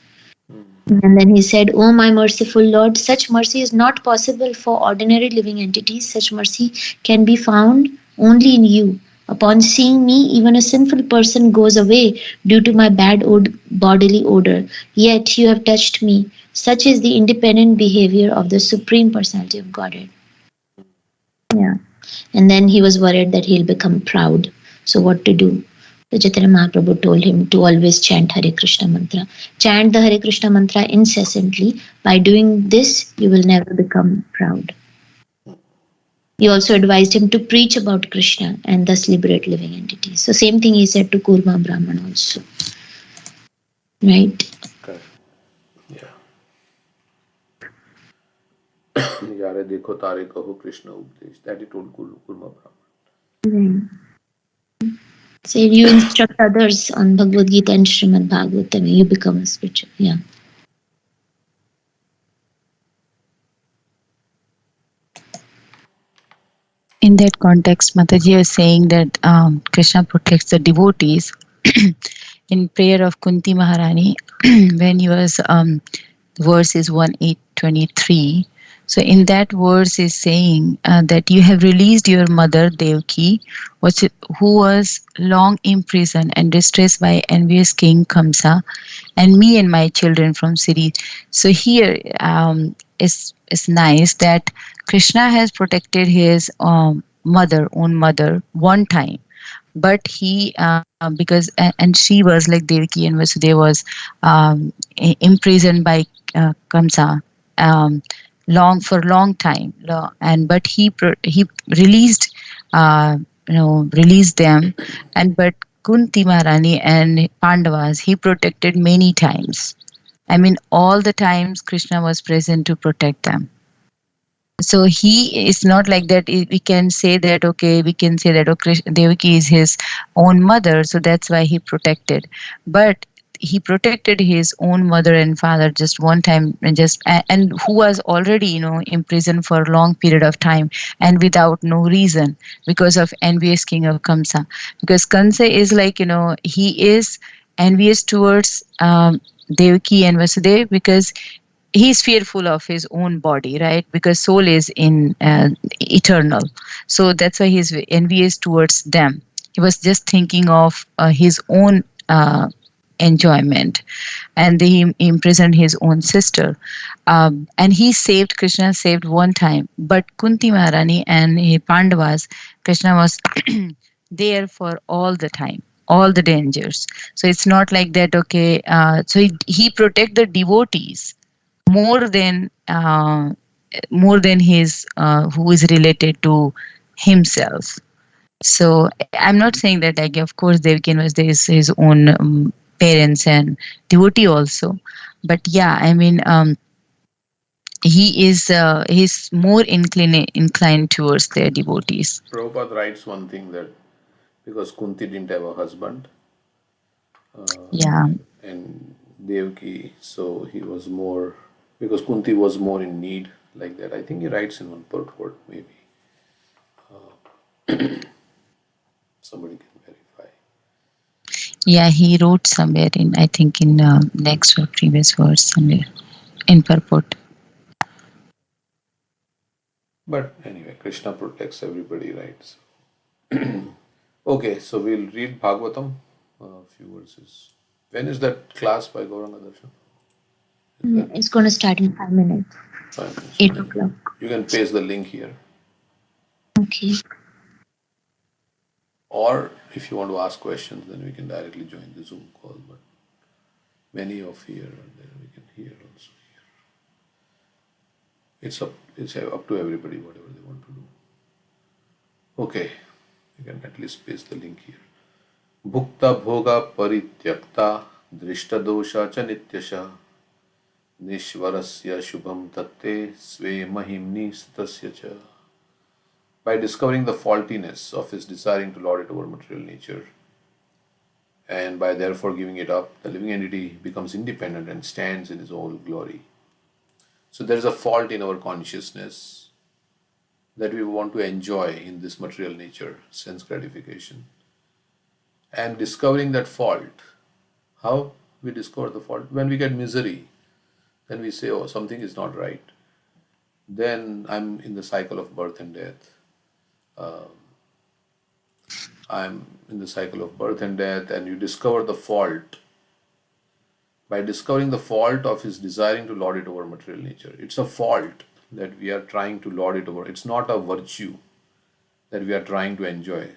And then he said, "Oh, my merciful Lord, such mercy is not possible for ordinary living entities. Such mercy can be found only in you. Upon seeing me, even a sinful person goes away due to my bad bodily odor. Yet you have touched me. Such is the independent behavior of the Supreme Personality of Godhead." Yeah. And then he was worried that he'll become proud. So what to do? So Chaitanya Mahaprabhu told him to always chant Hare Krishna mantra. Chant the Hare Krishna mantra incessantly. By doing this, you will never become proud. He also advised him to preach about Krishna and thus liberate living entities. So same thing he said to Kurma Brahman also. Right? Okay. Yeah. यारे देखो तारे कहो कृष्ण उपदेश. That he told Kurma Brahman. So you instruct others on Bhagavad Gita and Srimad Bhagavatam, you become a spiritual. Yeah. In that context, Mataji is saying that Krishna protects the devotees. In prayer of Kunti Maharani, when he was, verse is 1823. So in that verse is saying that you have released your mother Devaki, who was long imprisoned and distressed by envious King Kamsa, and me and my children from city. So here is nice that Krishna has protected his own mother one time, but he because and she was like Devaki and Vasudeva was imprisoned by Kamsa long time, and but he released released them, and but Kunti Maharani and Pandavas he protected many times. I mean, all the times Krishna was present to protect them. So he is not like that. We can say that, okay, we can say that, okay, Devaki is his own mother, so that's why he protected. But he protected his own mother and father just one time, and who was already imprisoned for a long period of time and without no reason because of envious king of Kamsa. Because Kamsa is like, he is envious towards Devaki and Vasudeva because he's fearful of his own body, right? Because soul is in eternal, so that's why he's envious towards them. He was just thinking of his own enjoyment, and he imprisoned his own sister. And he saved Krishna, saved one time, but Kunti Maharani and Pandavas, Krishna was there for all the time, all the dangers. So it's not like that. Okay, so he protect the devotees more than his who is related to himself. So I'm not saying that, like, of course Devkin was there is his own parents and devotee also, but yeah, I mean, he's more inclined towards their devotees. Prabhupada writes one thing that because Kunti didn't have a husband, Yeah, and Devki, so he was more, because Kunti was more in need, like that. I think he writes in one purport, maybe. Somebody can verify. yeah, he wrote somewhere in, I think, in next or previous verse somewhere in purport. But anyway, Krishna protects everybody, right? So, okay, so we'll read Bhagavatam, a few verses. When is that class by Gauranga Darshan? It's going to start in 5 minutes. 5 minutes. 8 o'clock. You can paste the link here. Okay. Or if you want to ask questions, then we can directly join the Zoom call. But many of here are there, we can hear also here. It's up to everybody, whatever they want to do. Okay, you can at least paste the link here. Bhukta bhoga parityakta drishta dosha cha nityasha nishvarasya shubham tatte sve mahimni stasya cha. By discovering the faultiness of his desiring to lord it over material nature, and by therefore giving it up, the living entity becomes independent and stands in his own glory. So there is a fault in our consciousness that we want to enjoy in this material nature, sense gratification. And discovering that fault, how we discover the fault? When we get misery, then we say, oh, something is not right. Then I'm in the cycle of birth and death. I'm in the cycle of birth and death, and you discover the fault. By discovering the fault of his desiring to lord it over material nature. It's a fault that we are trying to lord it over. It's not a virtue that we are trying to enjoy.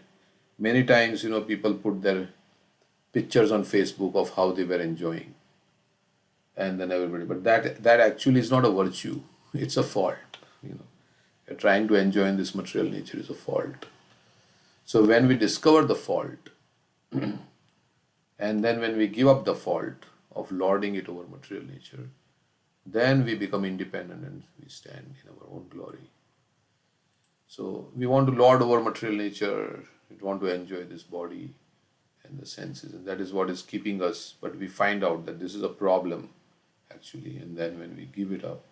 Many times, people put their pictures on Facebook of how they were enjoying. And then everybody, but that actually is not a virtue. It's a fault. You're trying to enjoy in this material nature is a fault. So when we discover the fault, and then when we give up the fault of lording it over material nature, then we become independent and we stand in our own glory. So we want to lord over material nature, we want to enjoy this body and the senses, and that is what is keeping us. But we find out that this is a problem actually, and then when we give it up,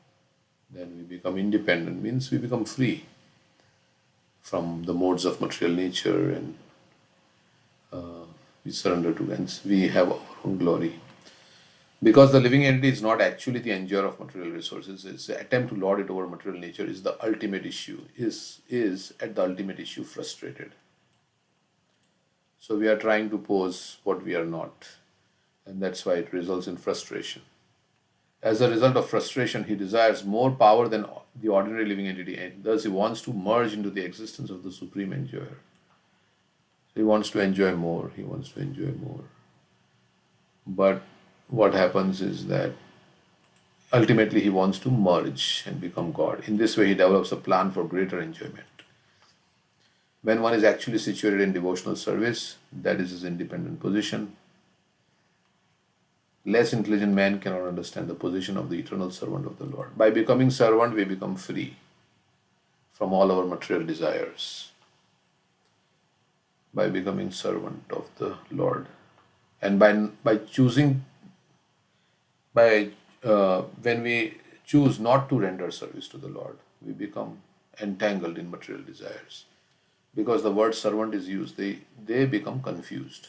then we become independent, means we become free from the modes of material nature, and we surrender to, and we have our own glory. Because the living entity is not actually the enjoyer of material resources, its attempt to lord it over material nature is the ultimate issue, is at the ultimate issue frustrated. So we are trying to pose what we are not, and that's why it results in frustration. As a result of frustration, he desires more power than the ordinary living entity, and thus he wants to merge into the existence of the supreme enjoyer. He wants to enjoy more, he wants to enjoy more. But what happens is that ultimately he wants to merge and become God. In this way, he develops a plan for greater enjoyment. When one is actually situated in devotional service, that is his independent position. Less intelligent man cannot understand the position of the eternal servant of the Lord. By becoming servant, we become free from all our material desires. By becoming servant of the Lord. And by choosing, when we choose not to render service to the Lord, we become entangled in material desires. Because the word servant is used, they become confused.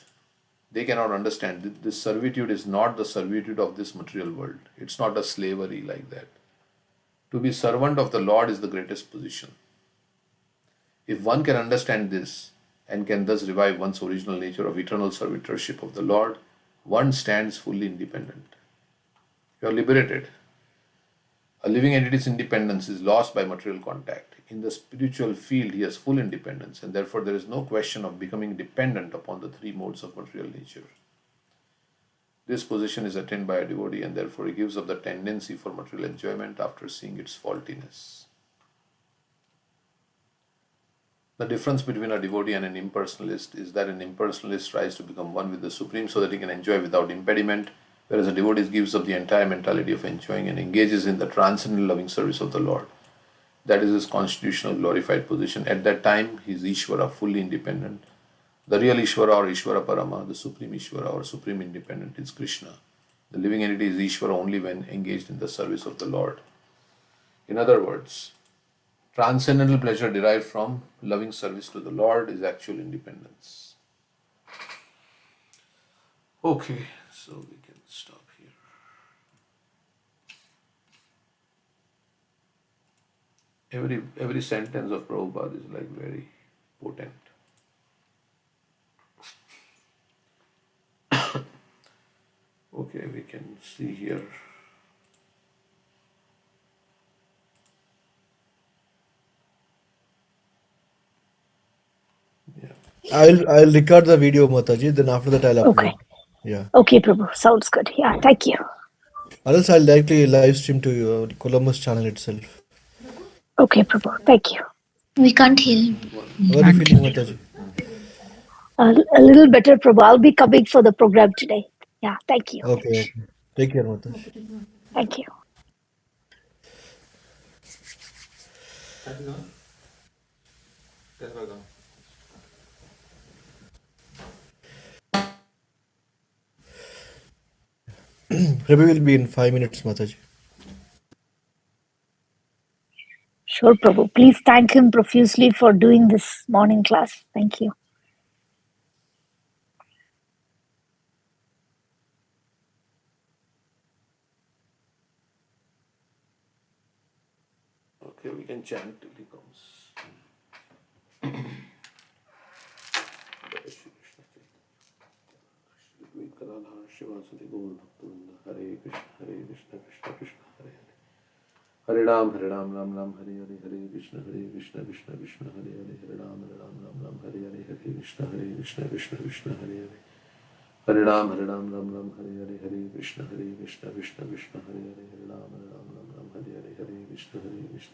They cannot understand this servitude is not the servitude of this material world. It's not a slavery like that. To be servant of the Lord is the greatest position. If one can understand this and can thus revive one's original nature of eternal servitorship of the Lord, one stands fully independent. You are liberated. A living entity's independence is lost by material contact. In the spiritual field, he has full independence, and therefore there is no question of becoming dependent upon the three modes of material nature. This position is attained by a devotee, and therefore he gives up the tendency for material enjoyment after seeing its faultiness. The difference between a devotee and an impersonalist is that an impersonalist tries to become one with the Supreme so that he can enjoy without impediment, whereas a devotee gives up the entire mentality of enjoying and engages in the transcendental loving service of the Lord. That is his constitutional glorified position. At that time, he is Ishvara, fully independent. The real Ishvara or Ishvara Parama, the Supreme Ishvara or Supreme Independent, is Krishna. The living entity is Ishvara only when engaged in the service of the Lord. In other words, transcendental pleasure derived from loving service to the Lord is actual independence. Okay, so we can stop here. Every sentence of Prabhupada is like very potent. Okay, we can see here. Yeah. I'll record the video, Mataji. Then after that, I'll upload. Okay. Yeah. Okay, Prabhu. Sounds good. Yeah, thank you. Or else I'll directly live stream to your Columbus channel itself. Okay, Prabhu. Thank you. We can't hear him. How are you feeling, Mataji? A little better, Prabhu. I'll be coming for the program today. Yeah, thank you. Okay. Take care, Mataji. Thank you. Ravi will be in 5 minutes, Mataji. Sure, Prabhu. Please thank him profusely for doing this morning class. Thank you. Okay, we can chant till he comes. Hare Krishna, Krishna Krishna, Hare Hare. Hare Ram, Ram Ram, Hare Hare, Hare Krishna, Krishna Krishna, Hare Hare, Hare Ram, Ram, Hare Hare, Hare Krishna, Krishna, Hare Hare. Hare Ram, Ram, Hare Hare, Hare Krishna, Krishna, Hare Hare, Hare Ram, Hare Hare, Hare Krishna, Krishna Krishna, Hare Hare, Hare Ram, Hare Hare, Hare Krishna, Krishna, Hare Hare.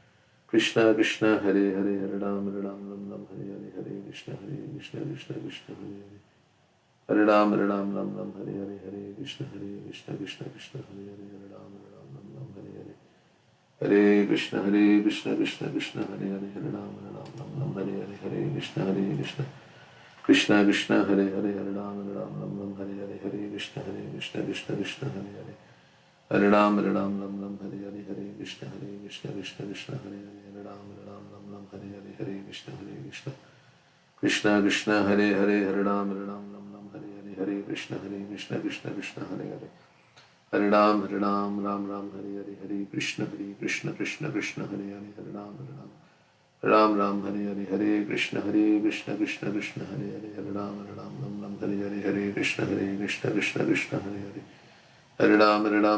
Hare Ram, Hare Hare, Hare Krishna, Krishna, Hare Hare, Hare Ram, Hare Hare. Hare Krishna, Krishna, Hare Hare, Hare Ram, Hare Hare, Hare Krishna, Krishna Krishna, Hare Hare, Hare Ram, Hare Hare, Hare Krishna, Krishna, Hare Hare. Hare Ram, Hare Hare, Hare Krishna, Krishna, Hare Hare, Hare Ram, Hare Hare, Hare Krishna, Krishna Krishna, Hare Hare, Hare Ram, Hare Hare, Hare Krishna, Krishna, Hare Hare. Hare Ram, Ram, Hare Hare, Hare Krishna, Krishna, Hare Hare, Hare Ram, Ram, Hare Hare, Hare Krishna, Krishna, Hare Hare, Hare Ram, Hare Hare, Hare Krishna, Krishna, Hare Hare. Hare Ram, Hare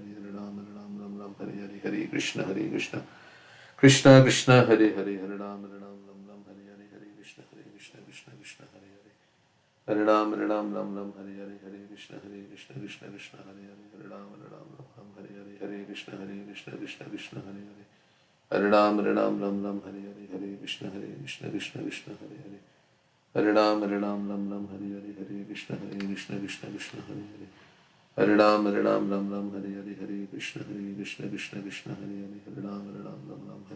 Hare, Hare Krishna, Krishna, Hare Hare, Hare Ram, Hare Hare, Hare Krishna, Krishna, Hare Hare, Hare Ram, Hare Hare, Hare Krishna, Krishna, Hare Hare. Hare Ram, Hare Hare, Hare Krishna, Krishna, Hare Hare, Hare Ram, Hare Hare, Hare Krishna, Krishna, Hare Hare. Hare Ram, Hare Hare, Hare Krishna, Krishna, Hare Hare. Hare Ram, Hare Hare, Hare Krishna, Krishna, Hare Hare. Hare Ram, Hare Hare, Hare Krishna, Krishna, Hare Hare. Hare Ram,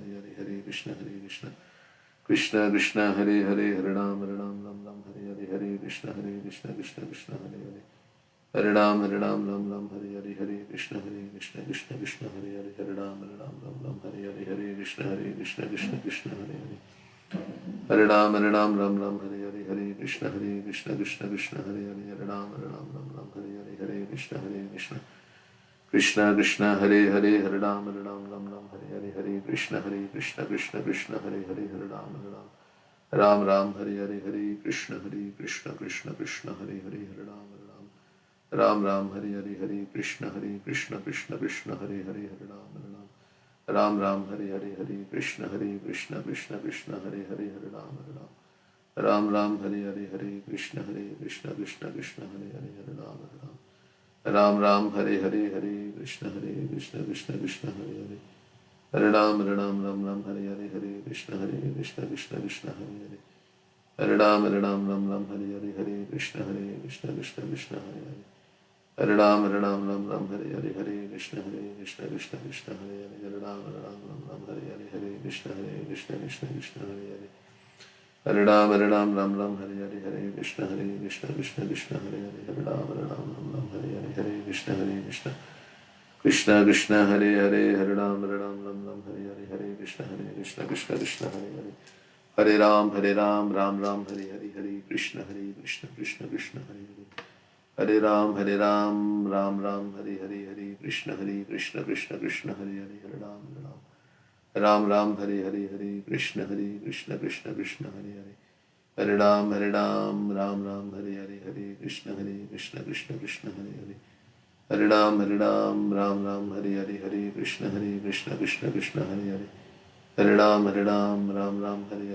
Hare Hare, Hare Krishna, Krishna, Hare Hare. Hare Ram, Hare Hare, Hare Krishna, Krishna, Hare Hare. Hare Ram, Hare Hare, Hare Krishna, Krishna, Hare Hare. Hare Ram, Hare Hare, Hare Krishna, Krishna, Hare Hare. Hare Ram Ram Ram Hare Hare Hare Krishna Krishna Krishna Hare Hare Hare Ram Ram Hare Hare Hare Krishna Krishna Krishna Hare Hare Hare Ram Ram Hare Hare Hare Krishna Krishna Krishna Hare Hare Hare Ram Hare Hare Hare Krishna Krishna Krishna Hare Hare Hare Ram Hare Hare Hare Krishna Krishna Krishna Hare Hare Hare Ram Hare Hare Hare Krishna Krishna Krishna Hare Hare Hare Ram Hare Hare Hare Krishna Krishna Krishna Hare Hare Hare Ram Hare Hare Hare Krishna Krishna Krishna Hare Hare Hare Ram Hare Hare Hare Krishna Krishna Krishna Hare Hare Hare Ram Hare Hare Hare Krishna Krishna Krishna Hare Hare Hare Ram Hare Hare Hare Krishna Krishna Krishna Hare Hare Hare Ram Hare Hare Hare Krishna Krishna Krishna Hare Hare Hare Ram Hare Hare Hare Krishna Krishna Krishna Hare Hare Hare Ram Hare Hare Hare Krishna Krishna Krishna Hare Hare Hare Ram Hare Hare Hare Krishna Krishna Krishna Hare Hare Hare Ram Ram Hare Hare Hare Krishna Krishna Krishna Hare Hare Hare Ram Ram Hare Hare Hare Krishna Krishna Krishna Hare Hare Hare Ram Hare Hare Hare Krishna Krishna Krishna Hare Hare Hare Ram Ram Hare Hare Hare Krishna Krishna Krishna Hare Hare Hare Ram Hare Hare Hare Krishna Krishna Krishna Hare Hare Hare Ram Hare Hare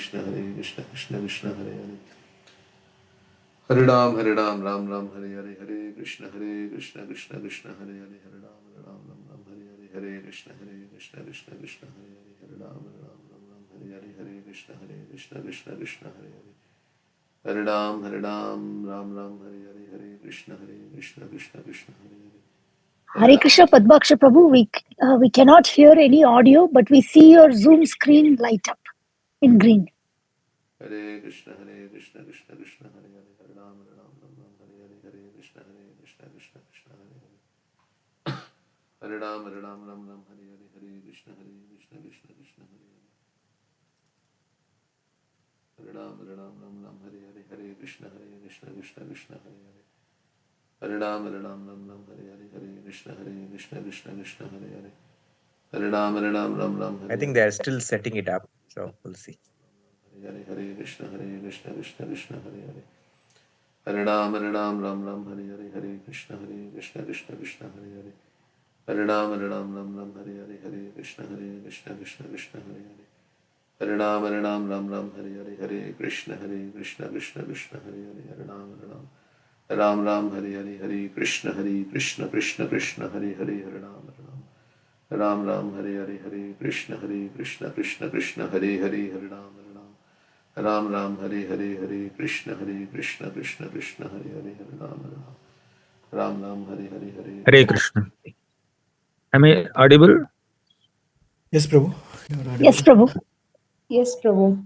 Hare Krishna Krishna Krishna Hare Hare Hare Ram Hare Hare Hare Krishna Krishna Krishna Hare Hare Hare Ram Hare Hare Krishna Krishna Krishna Hare Hare Hare Ram Hare Hare Hare Krishna Krishna Krishna Hare Hare Hare Ram Hare Hare Hare Krishna Krishna Krishna Hare Hare Hare Krishna Padmaksha Prabhu, we cannot hear any audio, but we see your Zoom screen light up in green. Hare Krishna Krishna Krishna Hare Hare Hare Ram Hare Hare Hare Krishna Krishna Krishna Hare Hare Hare Ram Hare Hare Hare Krishna Krishna Krishna Hare Hare Hare Ram Hare Hare Krishna Krishna Krishna Hare Hare Hare Ram Hare Hare Krishna Krishna Hare Hare Hare Ram Hare I think they are still setting it up, so we'll see. Hare Krishna Krishna Krishna Hare Hare Hare Ram Hare Hare Krishna Krishna Krishna Hare Hare Hare Ram Hare Hare Krishna Krishna Krishna Hare Hare Hare Ram Hare Hare Krishna Krishna Krishna Hare Hare Hare Ram Hare Hare Krishna Krishna Krishna Hare Hare Hare Ram Hare Hare Krishna Krishna Krishna Hare Hare Hare Ram Hare Hare Krishna Krishna Krishna Hare Hare Hare Ram Hare Hare Hare Krishna. Am I audible? Yes, Prabhu. You are audible. Yes, Prabhu. Yes, Prabhu.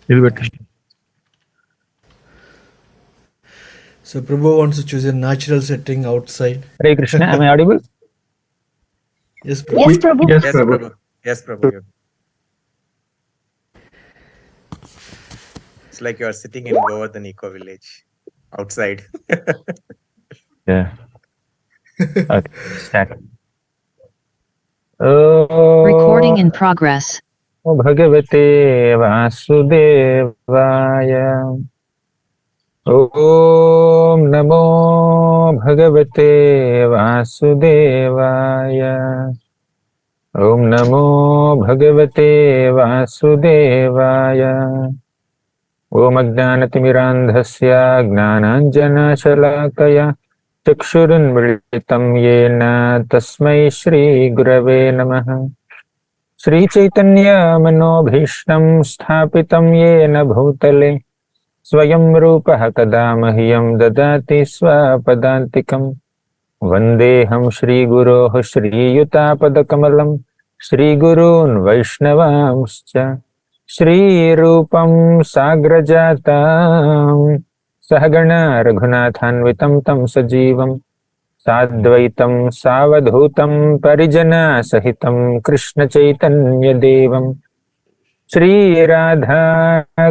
Little bit. So Prabhu wants to choose a natural setting outside. Hare Krishna. Am I audible? Yes, Prabhu. Yes, Prabhu. Yes, Yes, Prabhu. Prabhu. Yes, Prabhu. It's like you are sitting in Govardhan Eco Village outside. Yeah. Okay. Start. Recording in progress. Bhagavate Vasudevaya. Om Namo Bhagavate Vasudevaya. Om Namo Bhagavate Vasudevaya. Om Ajnanatimmirandhasya Gnananjanashalakaya Chakshurunmilitam Yena Tasmai Shri Gurave Namaha. Shri Chaitanya Manobhishtam Sthapitam Yena Bhutale Swayam Rupaha Kada Mahyam Dadati Swapadantikam Vandeham Shri Guroh Shri Yutapadakamalam Shri Gurun Vaishnavamscha Shri Rupam Sagrajatam Sahagana Raghunathanvitam Tam Sajivam साद्वैतं सावधूतं परिजनसहितं कृष्णचैतन्यदेवं Shri Radha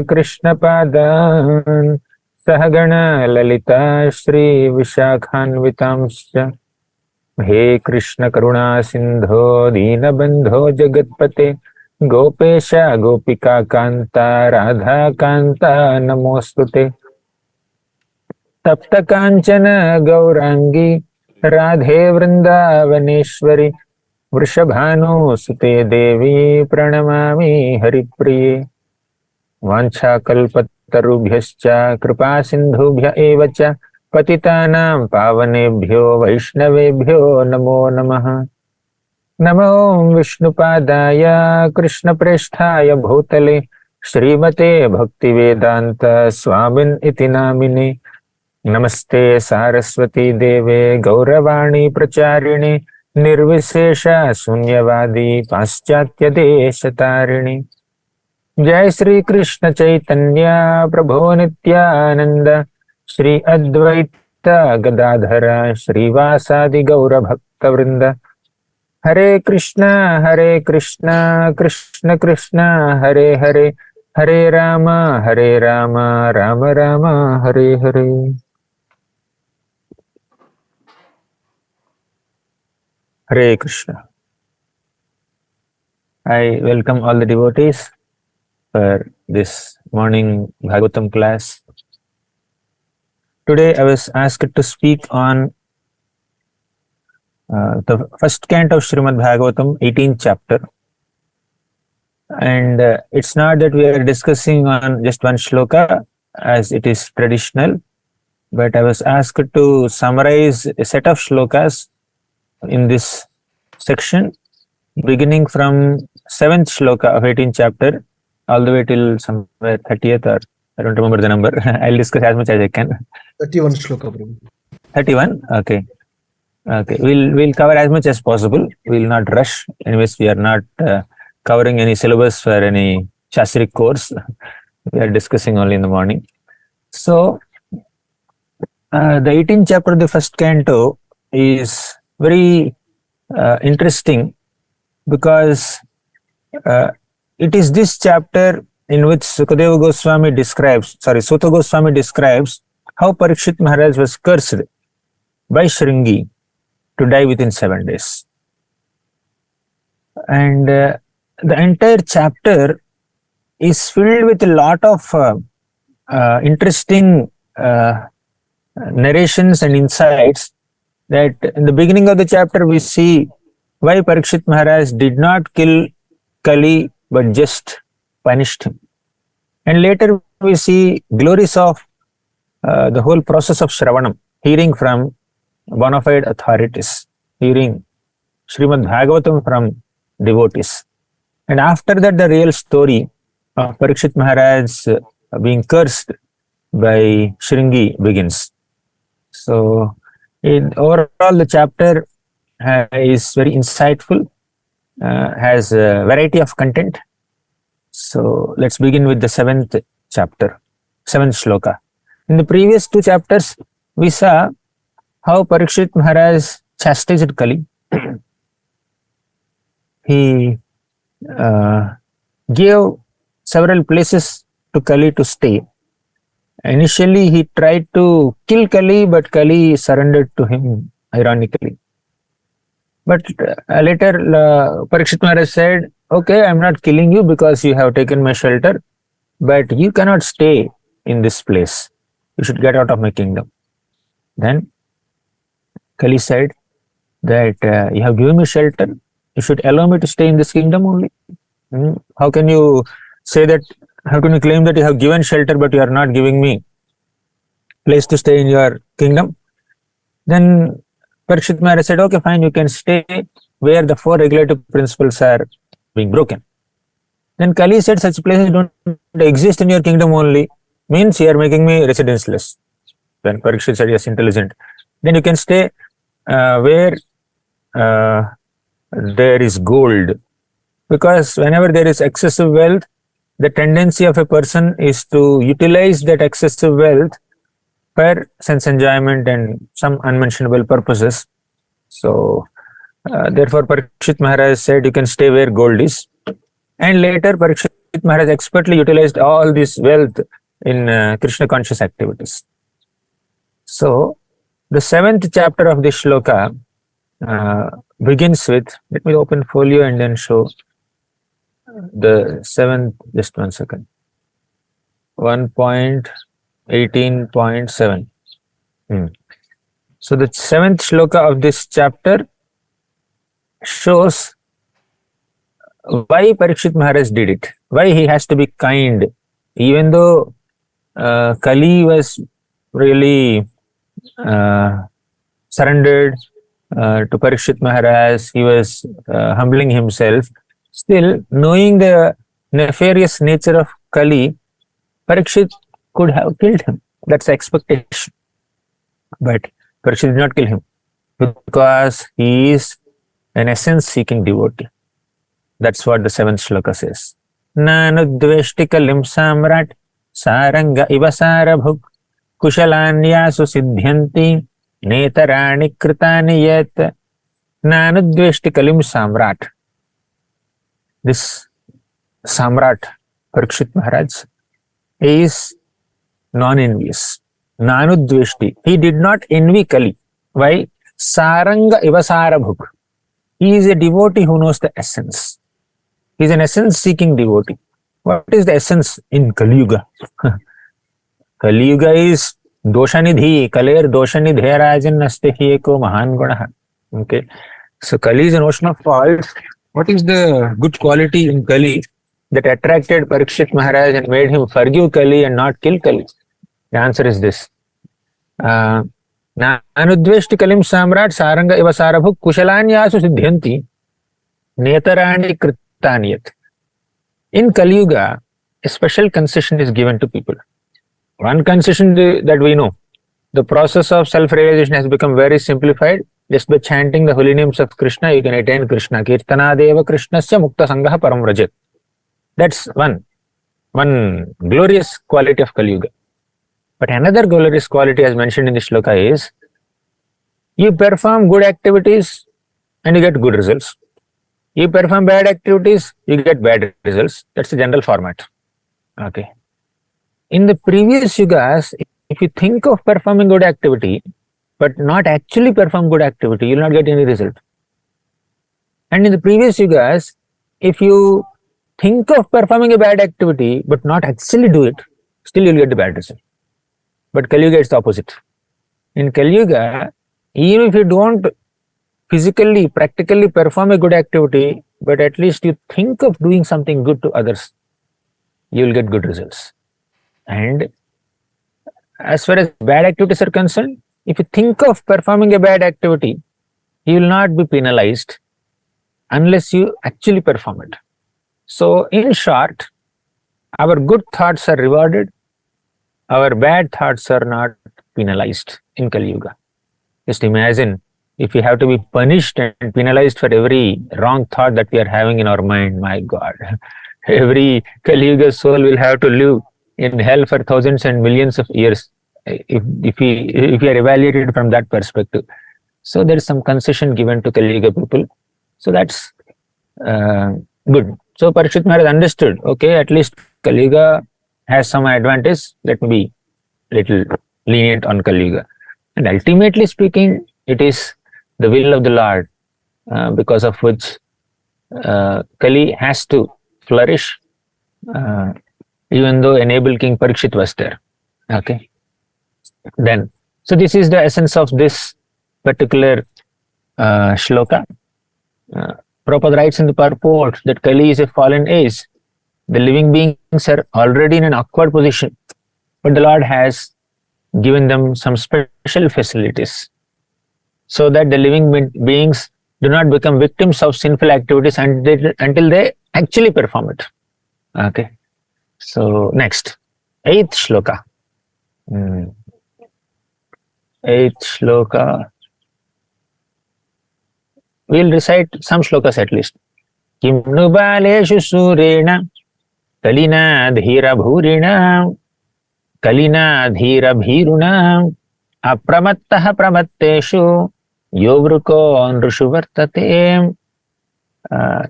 कृष्णपादान् सहगण Lalita श्रीविशाखान्वितांश्च हे कृष्ण करुणा सिंधो दीनबंधो जगत्पते गोपेश गोपिका कांता राधा कांता नमोस्तुते तप्त कांचन गौरांगी राधे वृंदावनेश्वरी वृषभानुसुते देवी प्रणमामि हरिप्रिये वाञ्छाकल्पतरुभ्यश्च कृपा सिन्धुभ्य एव च पतितानां पावनेभ्यो वैष्णवेभ्यो नमो नमः। नमो विष्णुपादाय कृष्णप्रेष्ठाय भूतले श्रीमते भक्तिवेदान्त स्वामिन् इति नामिने नमस्ते सारस्वती देवे गौरवाणी प्रचारिणे निर्विशेष शून्यवादी पाश्चात्य देशतारिणी जय श्री कृष्ण चैतन्य प्रभो नित्यानंद श्री अद्वैत गदाधर श्रीवासादि गौर भक्त वृंद हरे Krishna Krishna Krishna Hare Hare Hare Ram Ram Ram Hare Hare. Hare Krishna. I welcome all the devotees for this morning Bhagavatam class. Today I was asked to speak on the first canto of Srimad Bhagavatam, 18th chapter. And it's not that we are discussing on just one shloka as it is traditional, but I was asked to summarize a set of shlokas in this section, beginning from 7th shloka of 18th chapter all the way till somewhere 30th, or I don't remember the number. I'll discuss as much as I can. 31 shloka, Prabhu. 31? Okay. We'll cover as much as possible. We'll not rush. Anyways, we are not covering any syllabus for any Shastric course. We are discussing only in the morning. So, the 18th chapter of the first canto is very interesting because it is this chapter in which Suta Goswami describes how Parikshit Maharaj was cursed by Shringi to die within 7 days. And the entire chapter is filled with a lot of interesting narrations and insights. That in the beginning of the chapter we see why Parikshit Maharaj did not kill Kali but just punished him. And later we see glories of the whole process of Shravanam, hearing from bona fide authorities, hearing Srimad Bhagavatam from devotees. And after that the real story of Parikshit Maharaj being cursed by Shringi begins. So overall, the chapter is very insightful, has a variety of content. So let's begin with the 7th chapter, 7th shloka. In the previous 2 chapters, we saw how Parikshit Maharaj chastised Kali. He gave several places to Kali to stay. Initially, he tried to kill Kali, but Kali surrendered to him, ironically. But later, Parikshit Maharaj said, okay, I'm not killing you because you have taken my shelter, but you cannot stay in this place. You should get out of my kingdom. Then Kali said that you have given me shelter. You should allow me to stay in this kingdom only. How can you say that? How can you claim that you have given shelter but you are not giving me place to stay in your kingdom? Then Parikshit Maharaj said, okay, fine, you can stay where the 4 regulative principles are being broken. Then Kali said, such places don't exist in your kingdom only, means you are making me residenceless. Then Parikshit said, yes, intelligent. Then you can stay where there is gold. Because whenever there is excessive wealth, the tendency of a person is to utilize that excessive wealth for sense enjoyment and some unmentionable purposes. So, therefore, Parikshit Maharaj said, you can stay where gold is. And later, Parikshit Maharaj expertly utilized all this wealth in Krishna conscious activities. So, the 7th chapter of this shloka begins with, let me open folio and then show the 7th, just one second, 1.18.7. So, the 7th shloka of this chapter shows why Parikshit Maharaj did it, why he has to be kind, even though Kali was really surrendered to Parikshit Maharaj, he was humbling himself. Still, knowing the nefarious nature of Kali, Parikshit could have killed him. That's the expectation. But Parikshit did not kill him because he is an essence-seeking devotee. That's what the 7th shloka says. Nanudveshti kalim samrat saranga ivasara bhuk kushalanyasu siddhyanti netarani kritani yet. Nanudveshti kalim samrat. This samrat, Parikshit Maharaj, is non-envious. Nanudveshti. He did not envy Kali. Why? Saranga ivasara bhuk. He is a devotee who knows the essence. He is an essence-seeking devotee. What is the essence in Kali Yuga? Kali Yuga is doshanidhi, kaler doshanidhe rajan nastehi eko mahan gunaha. Okay. So Kali is an ocean of faults. What is the good quality in Kali that attracted Parikshit Maharaj and made him forgive Kali and not kill Kali? The answer is this. Anudveshti kalim samrat saranga ivasarabhuk kushalanyasu siddhyanti netarani kritaniyat. In Kali Yuga, a special concession is given to people. One concession that we know, the process of self-realization has become very simplified. Just by chanting the holy names of Krishna, you can attain Krishna. Kirtanadeva Krishnasya mukta sangaha param rajat. That's one glorious quality of Kali Yuga. But another glorious quality as mentioned in the shloka is, you perform good activities and you get good results. You perform bad activities, you get bad results. That's the general format. Okay. In the previous yugas, if you think of performing good activity, but not actually perform good activity, you will not get any result. And in the previous yugas, if you think of performing a bad activity, but not actually do it, still you will get the bad result. But Kali Yuga is the opposite. In Kali Yuga, even if you don't physically, practically perform a good activity, but at least you think of doing something good to others, you will get good results. And as far as bad activities are concerned, if you think of performing a bad activity, you will not be penalized unless you actually perform it. So, in short, our good thoughts are rewarded, our bad thoughts are not penalized in Kali Yuga. Just imagine if we have to be punished and penalized for every wrong thought that we are having in our mind. My God, every Kali Yuga soul will have to live in hell for thousands and millions of years if we are evaluated from that perspective. So there is some concession given to Kali Yuga people. So that's good. So Parikshit Maharaj understood, okay, at least Kali Yuga has some advantage, let me be little lenient on Kali Yuga. And ultimately speaking, it is the will of the Lord because of which Kali has to flourish, even though an able King Parikshit was there. Okay. Then, so this is the essence of this particular shloka. Prabhupada writes in the purport that Kali is a fallen age. The living beings are already in an awkward position, but the Lord has given them some special facilities so that the living beings do not become victims of sinful activities until they actually perform it. Okay. So next, 8th shloka. 8th shloka. We'll recite some shlokas at least. Kim nu baleshu surena kalina dhira bhurina kalina dhira bhiruna apramattah pramatteshu yovruko nrushu vartate.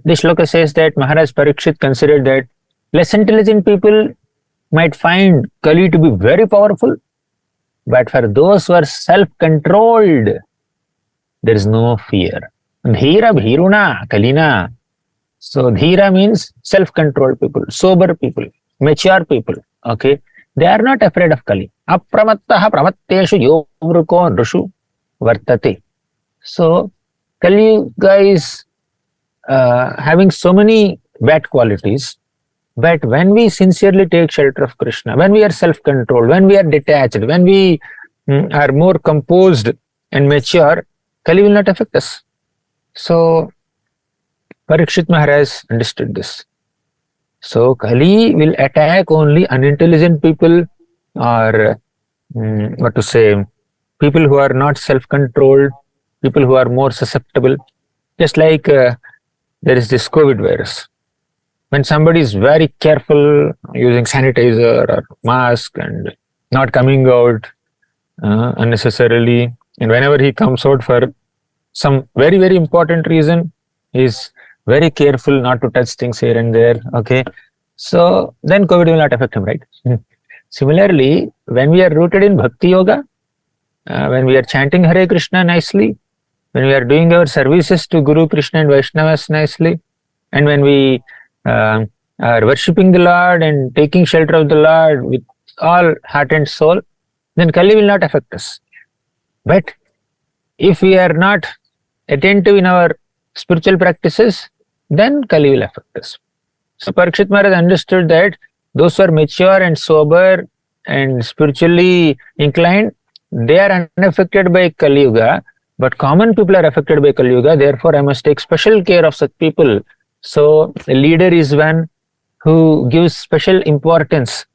This shloka says that Maharaj Parikshit considered that less intelligent people might find Kali to be very powerful, but for those who are self-controlled, there is no fear. Dhira bhiruna kalina. So dhira means self-controlled people, sober people, mature people. Okay, they are not afraid of Kali. Apramattaha pramatteshu yovruko nrushu vartate. So Kali is having so many bad qualities, but when we sincerely take shelter of Krishna, when we are self-controlled, when we are detached, when we are more composed and mature, Kali will not affect us. So Parikshit Maharaj understood this. So Kali will attack only unintelligent people, or people who are not self-controlled, people who are more susceptible. Just like there is this COVID virus. When somebody is very careful using sanitizer or mask and not coming out unnecessarily, and whenever he comes out for some very, very important reason, he is very careful not to touch things here and there. Okay, so then COVID will not affect him, right? Similarly, when we are rooted in Bhakti Yoga, when we are chanting Hare Krishna nicely, when we are doing our services to Guru, Krishna and Vaishnavas nicely, and when we are worshipping the Lord and taking shelter of the Lord with all heart and soul, then Kali will not affect us. But if we are not attentive in our spiritual practices, then Kali will affect us. So Parikshit Maharaj understood that those who are mature and sober and spiritually inclined, they are unaffected by Kali Yuga, but common people are affected by Kali Yuga. Therefore, I must take special care of such people. So a leader is one who gives special importance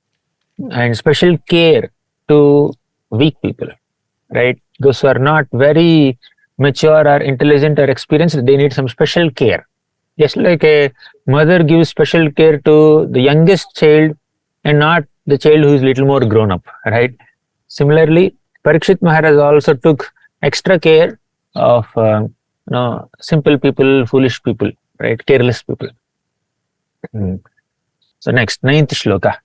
and special care to weak people, right? Those who are not very mature or intelligent or experienced, they need some special care. Just like a mother gives special care to the youngest child and not the child who is little more grown up, right? Similarly, Parikshit Maharaj also took extra care of simple people, foolish people, right? Careless people. So next, 9th shloka.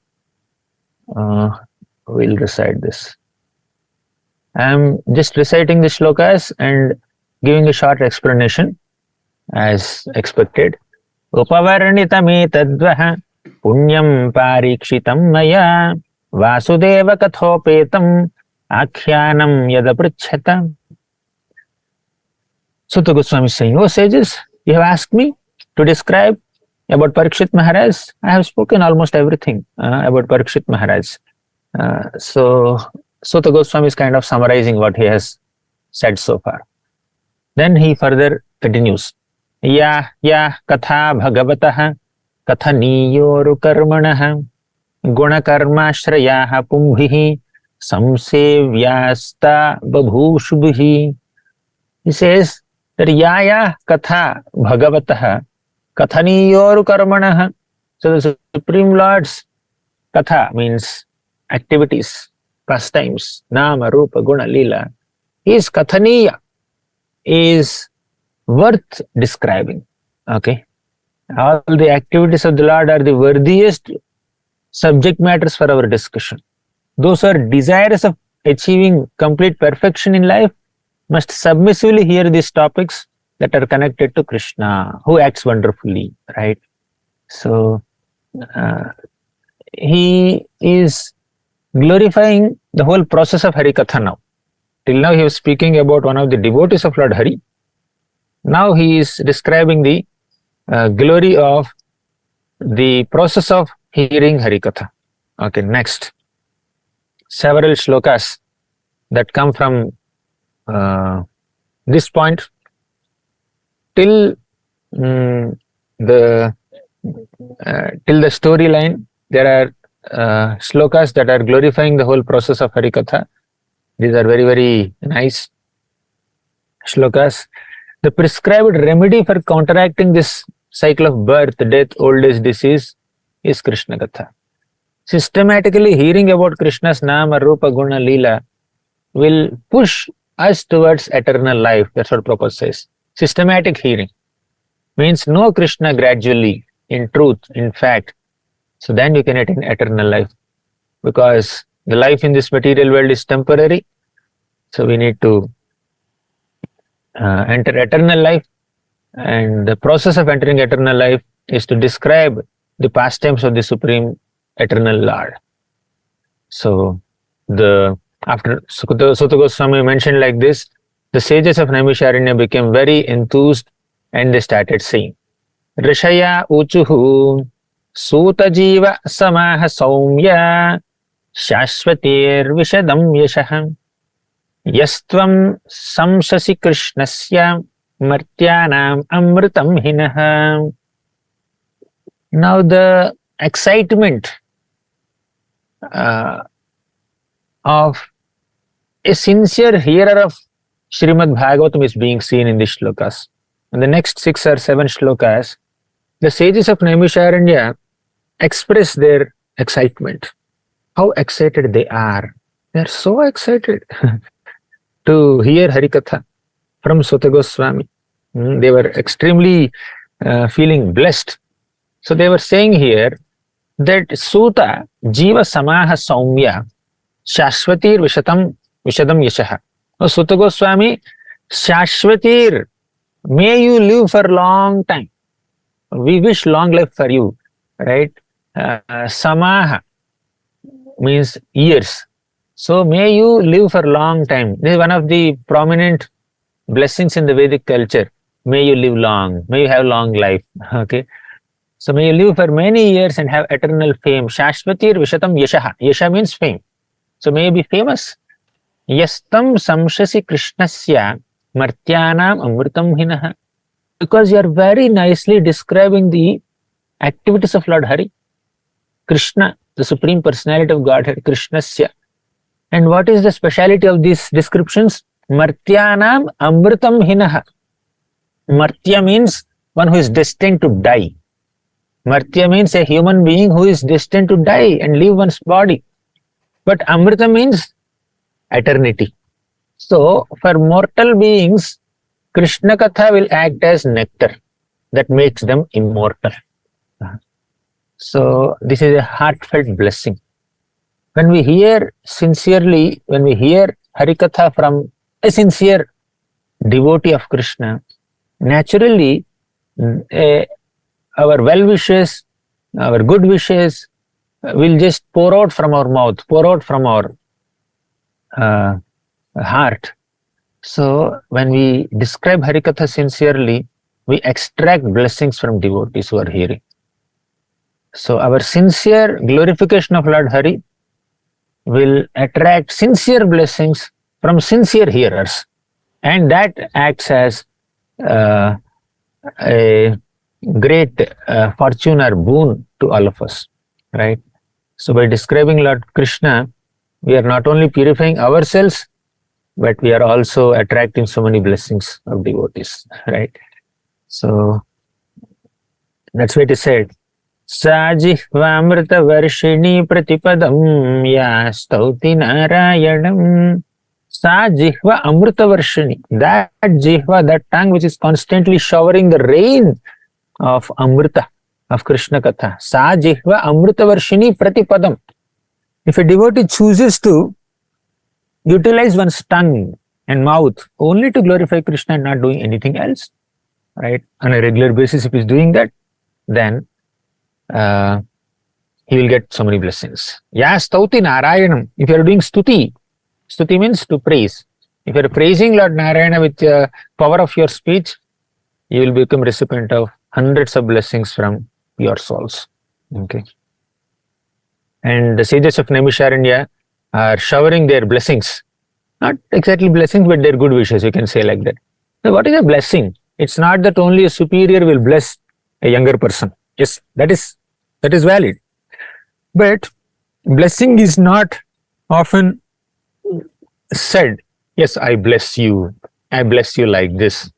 We'll recite this. I'm just reciting the shlokas and giving a short explanation as expected. Upavarnitame tadvaha punyam parikshitam maya vasudeva kathopetam akhyanam yadapritchata. Sutta Goswami is saying, "O sages, you have asked me to describe about Parikshit Maharaj. I have spoken almost everything about Parikshit Maharaj." So Sutta Goswami is kind of summarizing what he has said so far. Then he further continues. Ya katha bhagavatah kathaniyoru karmanah gunakarmashrayah pumbhihi samsevyasta babhushubhihi. He says that ya katha bhagavatah kathaniyoru karmanah. So the Supreme Lord's katha means activities, pastimes, nama, rupa, guna, lila. His kathaniya is worth describing. Okay, all the activities of the Lord are the worthiest subject matters for our discussion. Those who are desirous of achieving complete perfection in life must submissively hear these topics that are connected to Krishna, who acts wonderfully, right? So he is glorifying the whole process of Harikatha now. Till now he was speaking about one of the devotees of Lord Hari. Now he is describing the glory of the process of hearing Harikatha. Okay, next. Several shlokas that come from this point till the storyline. There are shlokas that are glorifying the whole process of Harikatha. These are very, very nice shlokas. The prescribed remedy for counteracting this cycle of birth, death, old age, disease is Krishna Katha. systematically hearing about Krishna's Nama, Rupa, Guna, Leela will push us towards eternal life. That's what Prabhupada says. Systematic hearing means know Krishna gradually, in truth, in fact. So then you can attain eternal life. Because the life in this material world is temporary. So we need to enter eternal life. And the process of entering eternal life is to describe the pastimes of the Supreme Eternal Lord. So after Sutta Goswami mentioned like this, the sages of Naimisharanya became very enthused and they started saying, Rishaya uchuhu Suta Jiva Samaha Saumya Shashvatir Vishadam Yashaham Yastvam Samsasi Krishnasya Martyanam Amritam Hinaha. Now the excitement of a sincere hearer of Srimad Bhagavatam is being seen in these shlokas. In the next 6 or 7 shlokas, the sages of Naimisharanya express their excitement. How excited they are. They are so excited to hear Harikatha from Sutta Goswami. They were extremely feeling blessed. So they were saying here that Suta Jiva Samaha Saumya Shashvatir Vishadam Yashaha. Oh, Sutta Goswami, Shashvatir, may you live for a long time. We wish long life for you, right? Samaha means years. So may you live for a long time. This is one of the prominent blessings in the Vedic culture. May you live long. May you have long life. Okay. So may you live for many years and have eternal fame. Shashvatir Vishatam Yashaha. Yasha means fame. So may you be famous. Yastam Samshasi Krishnasya Martyanam Amritam Hinaha. Because you are very nicely describing the activities of Lord Hari. Krishna, the Supreme Personality of Godhead, Krishnasya. And what is the speciality of these descriptions? Martyanam Amritam Hinaha. Martya means one who is destined to die. Martya means a human being who is destined to die and leave one's body. But Amrita means eternity. So, for mortal beings, Krishna Katha will act as nectar that makes them immortal. So, this is a heartfelt blessing. When we hear sincerely, when we hear Harikatha from a sincere devotee of Krishna, naturally, our well wishes, our good wishes will just pour out from our mouth, pour out from our heart. So, when we describe Harikatha sincerely, we extract blessings from devotees who are hearing. So, our sincere glorification of Lord Hari will attract sincere blessings from sincere hearers. And that acts as a great fortune or boon to all of us, right? So by describing Lord Krishna, we are not only purifying ourselves, but we are also attracting so many blessings of devotees, right? So that's what it is said. Sajihvamrita varshini pratipadam ya stauti narayanam. Sajihva amrita varshini. That jihva, that tongue which is constantly showering the rain of amrita, of Krishna Katha. Sajihva amrita varshini pratipadam. If a devotee chooses to utilize one's tongue and mouth only to glorify Krishna and not doing anything else, right? On a regular basis, if he's doing that, then he will get so many blessings. Ya stauti narayanam. If you are doing stuti, stuti means to praise. If you are praising Lord Narayana with the power of your speech, you will become recipient of hundreds of blessings from your souls. Okay. And the sages of Naimisharanya are showering their blessings. Not exactly blessings, but their good wishes, you can say like that. Now, what is a blessing? It's not that only a superior will bless a younger person. Yes, that is valid. But blessing is not often said, yes, I bless you like this.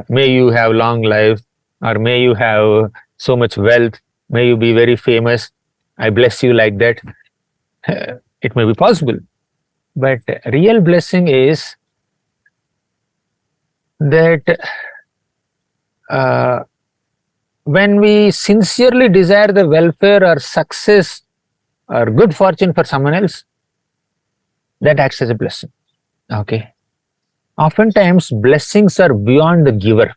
May you have long life, or may you have so much wealth, may you be very famous. I bless you like that. It may be possible. But real blessing is that when we sincerely desire the welfare or success or good fortune for someone else, that acts as a blessing. Okay. Oftentimes, blessings are beyond the giver.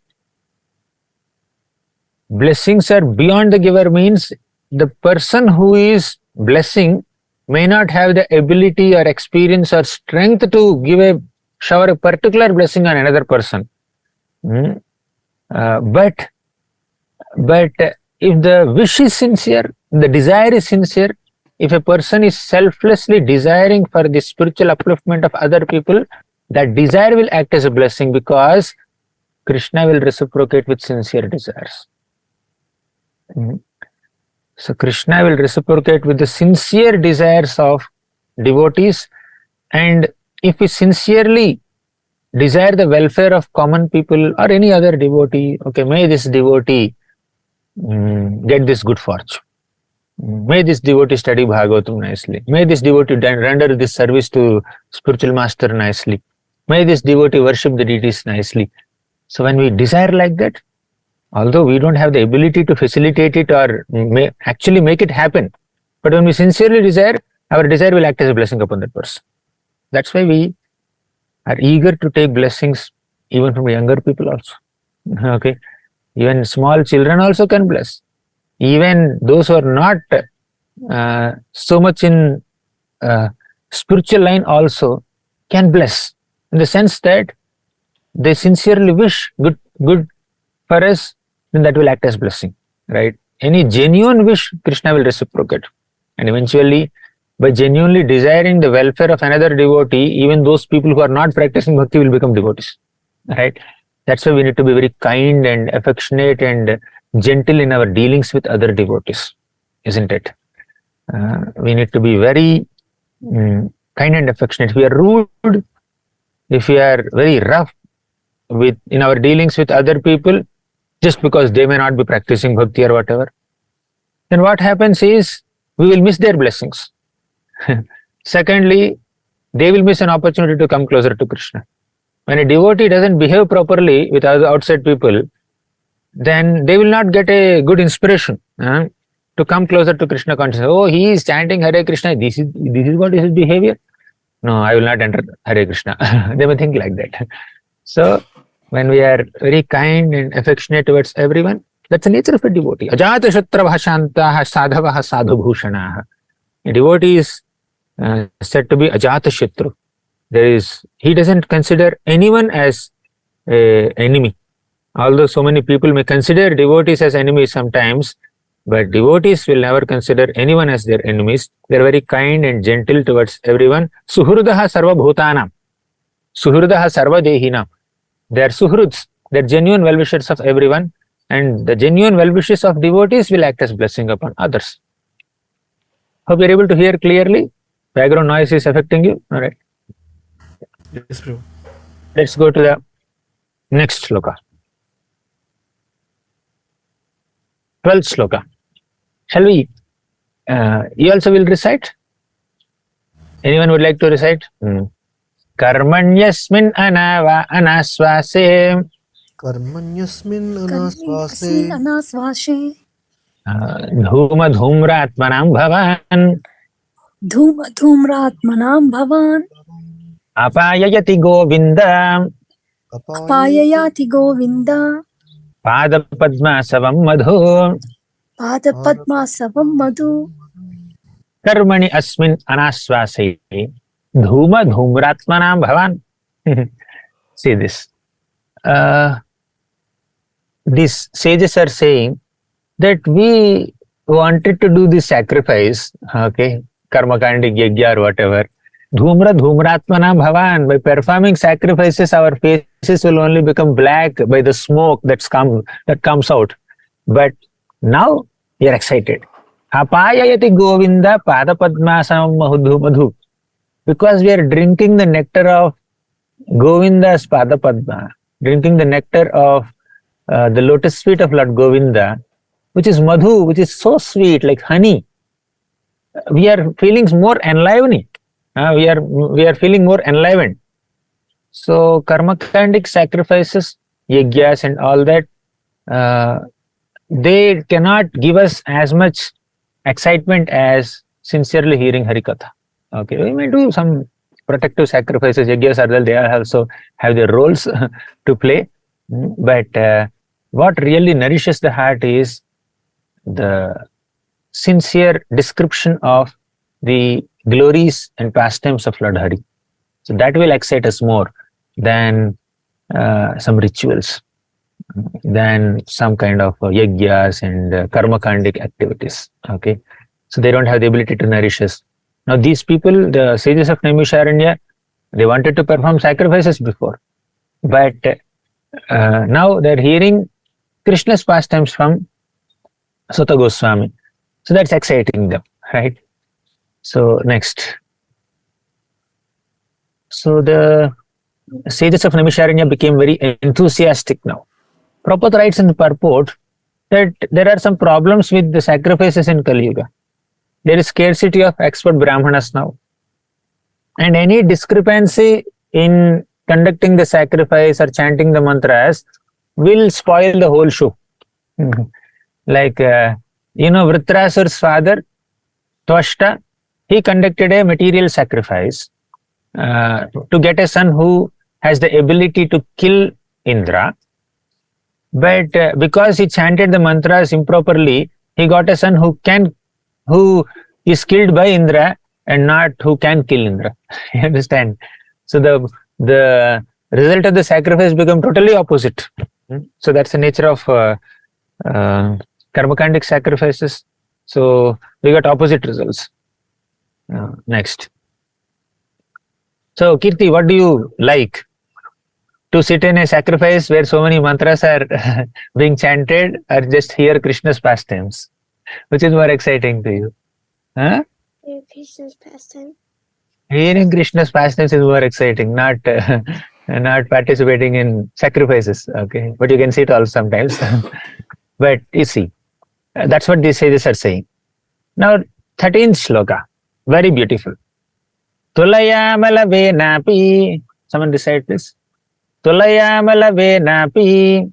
Blessings are beyond the giver means the person who is blessing may not have the ability or experience or strength to shower a particular blessing on another person. But if the wish is sincere, the desire is sincere, if a person is selflessly desiring for the spiritual upliftment of other people, that desire will act as a blessing because Krishna will reciprocate with sincere desires. So Krishna will reciprocate with the sincere desires of devotees, and if we sincerely desire the welfare of common people or any other devotee, okay, may this devotee get this good fortune. May this devotee study Bhagavatam nicely. May this devotee render this service to spiritual master nicely. May this devotee worship the deities nicely. So when we desire like that, although we don't have the ability to facilitate it or actually make it happen, but when we sincerely desire, our desire will act as a blessing upon that person. That's why we are eager to take blessings even from younger people also. Okay, even small children also can bless. Even those who are not so much in spiritual line also can bless, in the sense that they sincerely wish good for us, then that will act as blessing, right? Any genuine wish, Krishna will reciprocate. And eventually, by genuinely desiring the welfare of another devotee, even those people who are not practicing bhakti will become devotees, right? That's why we need to be very kind and affectionate and gentle in our dealings with other devotees, isn't it? We need to be very kind and affectionate. If we are rude, if we are very rough in our dealings with other people, just because they may not be practicing bhakti or whatever, then what happens is we will miss their blessings. Secondly, they will miss an opportunity to come closer to Krishna. When a devotee doesn't behave properly with other outside people, then they will not get a good inspiration to come closer to Krishna consciousness. Oh, he is chanting Hare Krishna. This is what is his behavior. No, I will not enter Hare Krishna. They may think like that. So, when we are very kind and affectionate towards everyone, that's the nature of a devotee. Ajata shatravaha shantaha sadhavaha sadhu bhushanaha. A devotee is said to be Ajata Shatru. He doesn't consider anyone as an enemy. Although so many people may consider devotees as enemies sometimes, but devotees will never consider anyone as their enemies. They are very kind and gentle towards everyone. Suhrudaha sarva bhutanam. Suhrudaha sarva dehinam. They are suhruds. They are genuine well-wishers of everyone. And the genuine well-wishes of devotees will act as blessing upon others. Hope you are able to hear clearly. Background noise is affecting you. All right. Yes, bro. Let's go to the next shloka. 12th shloka. Shall we? You also will recite? Anyone would like to recite? Karmanyasmin anasvase. Karmanyasmin Karmanyasmin anasvase. anasvashe. Dhuma dhumratmanam bhavan. Dhuma dhumratmanam bhavan. Apayayati govinda. Apayayati govinda. Pada padma savam madhu. Pada padma savam madhu. Karmani asmin anasvase. Dhuma dhumratmanam bhavan. See this. These sages are saying that we wanted to do this sacrifice, okay, karma kandi yajna or whatever. Dhumratmanam bhavan. By performing sacrifices, our faces will only become black by the smoke that comes out. But now we are excited. Apayayati govinda pada padmasam madhu. Because we are drinking the nectar of Govinda's pada padma, drinking the nectar of the lotus feet of Lord Govinda, which is madhu, which is so sweet, like honey. we are feeling more enlivening. We are feeling more enlivened. So karmakandic sacrifices, yagyas and all that, they cannot give us as much excitement as sincerely hearing Harikatha. Okay, we may do some protective sacrifices, yagyas are there, they also have their roles to play. But what really nourishes the heart is the sincere description of the glories and pastimes of Lord Hari. So that will excite us more than some rituals, than some kind of yagyas and karmakandic activities. Okay, so they don't have the ability to nourish us. Now these people, the sages of Naimisharanya, they wanted to perform sacrifices before, but now they're hearing Krishna's pastimes from Sutta Goswami. So that's exciting them, right? So next. So the sages of Naimisharanya became very enthusiastic now. Prabhupada writes in the purport that there are some problems with the sacrifices in Kali Yuga. There is scarcity of expert Brahmanas now. And any discrepancy in conducting the sacrifice or chanting the mantras will spoil the whole show. Like, Vritrasur's father, Twashta, he conducted a material sacrifice to get a son who has the ability to kill Indra. But because he chanted the mantras improperly, he got a son who is killed by Indra and not who can kill Indra. You understand? So the result of the sacrifice become totally opposite. So that's the nature of karmakandic sacrifices. So we got opposite results. Next. So Kirti, what do you like? To sit in a sacrifice where so many mantras are being chanted, or just hear Krishna's pastimes? Which is more exciting to you? Huh? Krishna's pastime. Hearing Krishna's pastimes is more exciting, not participating in sacrifices. Okay, but you can see it all sometimes. But you see, that's what these sages are saying. Now, 13th shloka, very beautiful. Tulayamala venapi. Someone recite this. Tulayamala venapi.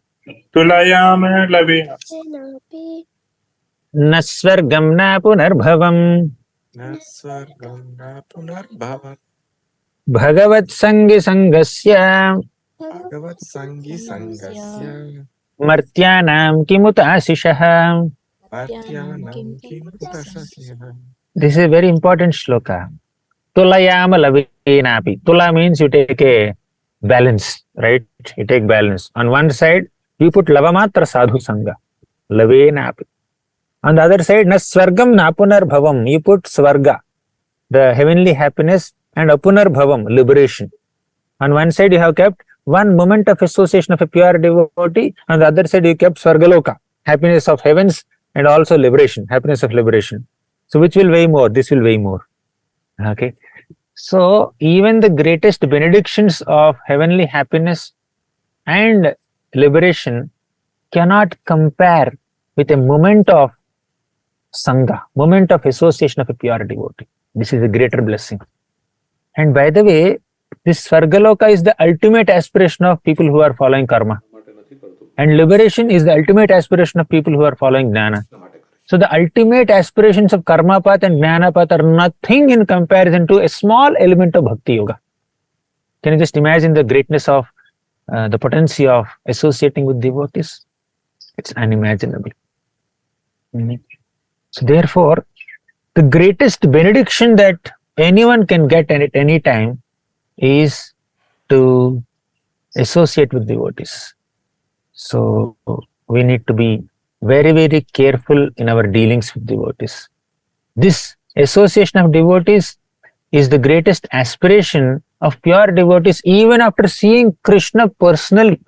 Tulayama lavena. Nasvargam na punarbhavam. Nasvargam na punarbhavam. Bhagavat sangi sangasya. Bhagavat sangi sangasya. Martyanam kimutasishah. Martyanam kimutasasya. This is a very important shloka. Tulayama lavenapi. Tula means you take a balance, right? You take balance. On one side, you put lavamatra sadhu sangha. Lavenapi. On the other side, nasvargam napunar bhavam. You put svarga, the heavenly happiness, and apunar bhavam, liberation. On one side, you have kept one moment of association of a pure devotee. On the other side, you kept svargaloka, happiness of heavens, and also liberation, happiness of liberation. So which will weigh more? This will weigh more. Okay. So even the greatest benedictions of heavenly happiness and liberation cannot compare with a moment of sangha, moment of association of a pure devotee. This is a greater blessing. And by the way, this Svargaloka is the ultimate aspiration of people who are following karma. And liberation is the ultimate aspiration of people who are following jnana. So the ultimate aspirations of karma path and jnana path are nothing in comparison to a small element of bhakti yoga. Can you just imagine the greatness of the potency of associating with devotees? It's unimaginable. So therefore, the greatest benediction that anyone can get at any time is to associate with devotees. So we need to be very, very careful in our dealings with devotees. This association of devotees is the greatest aspiration of pure devotees, even after seeing Krishna personally.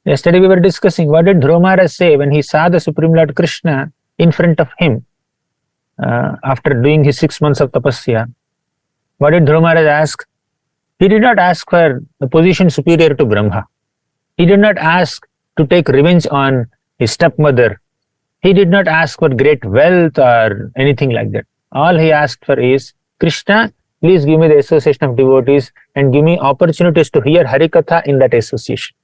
Yesterday we were discussing, what did Dhruva Maharaj say when he saw the Supreme Lord Krishna in front of him after doing his 6 months of tapasya? What did Dhruva Maharaj ask? He did not ask for the position superior to Brahma. He did not ask to take revenge on his stepmother. He did not ask for great wealth or anything like that. All he asked for is, Krishna, please give me the association of devotees and give me opportunities to hear Harikatha in that association.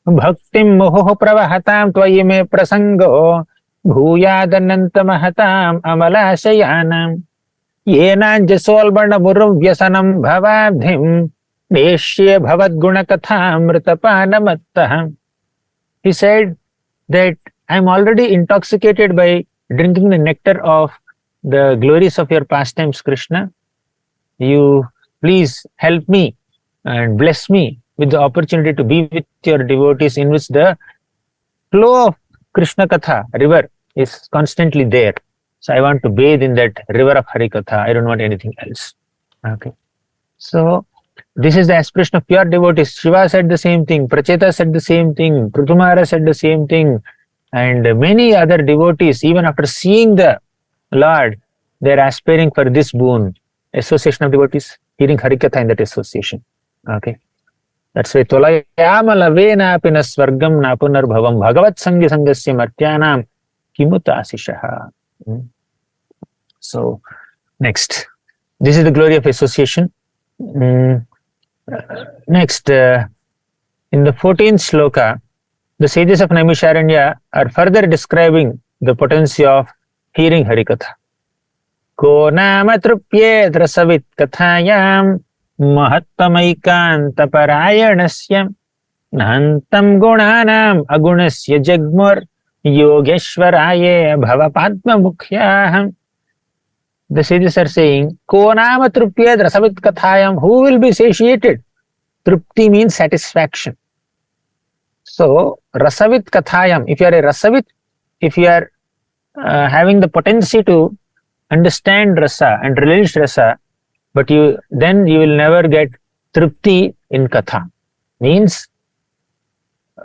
Bhaktim moho pravahatam tvayi me prasango bhuyadananta mahatam amalasayanam yenanjasolbana murum vyasanam bhavabhim neshye bhavad gunakatham. He said that I am already intoxicated by drinking the nectar of the glories of your pastimes, Krishna. You please help me and bless me with the opportunity to be with your devotees, in which the flow of Krishna Katha river is constantly there. So I want to bathe in that river of Harikatha. I don't want anything else. Okay. So this is the aspiration of pure devotees. Shiva said the same thing. Pracheta said the same thing. Pruthumara said the same thing. And many other devotees, even after seeing the Lord, they are aspiring for this boon. Association of devotees, hearing Harikatha in that association. Okay. That's why Tolayama lavena apina swargam na punarbhavam bhagavat sangya sangasya martyanam kimuta asishaha. So, next. This is the glory of association. Next, in the 14th sloka, the sages of Naimisharanya are further describing the potency of hearing Harikatha. Ko nama trupye drasavit kathayam mahattamaikanta parayanasya nahantam gunanam agunasya jagmur yogeshwaraye bhavapadma mukhyaham. The sages are saying, Ko nama trupye drasavit kathayam, who will be satiated? Trupti means satisfaction. So, rasavit kathayam, if you are a rasavit, if you are having the potency to understand rasa and relish rasa, but then you will never get trupti in katha. Means,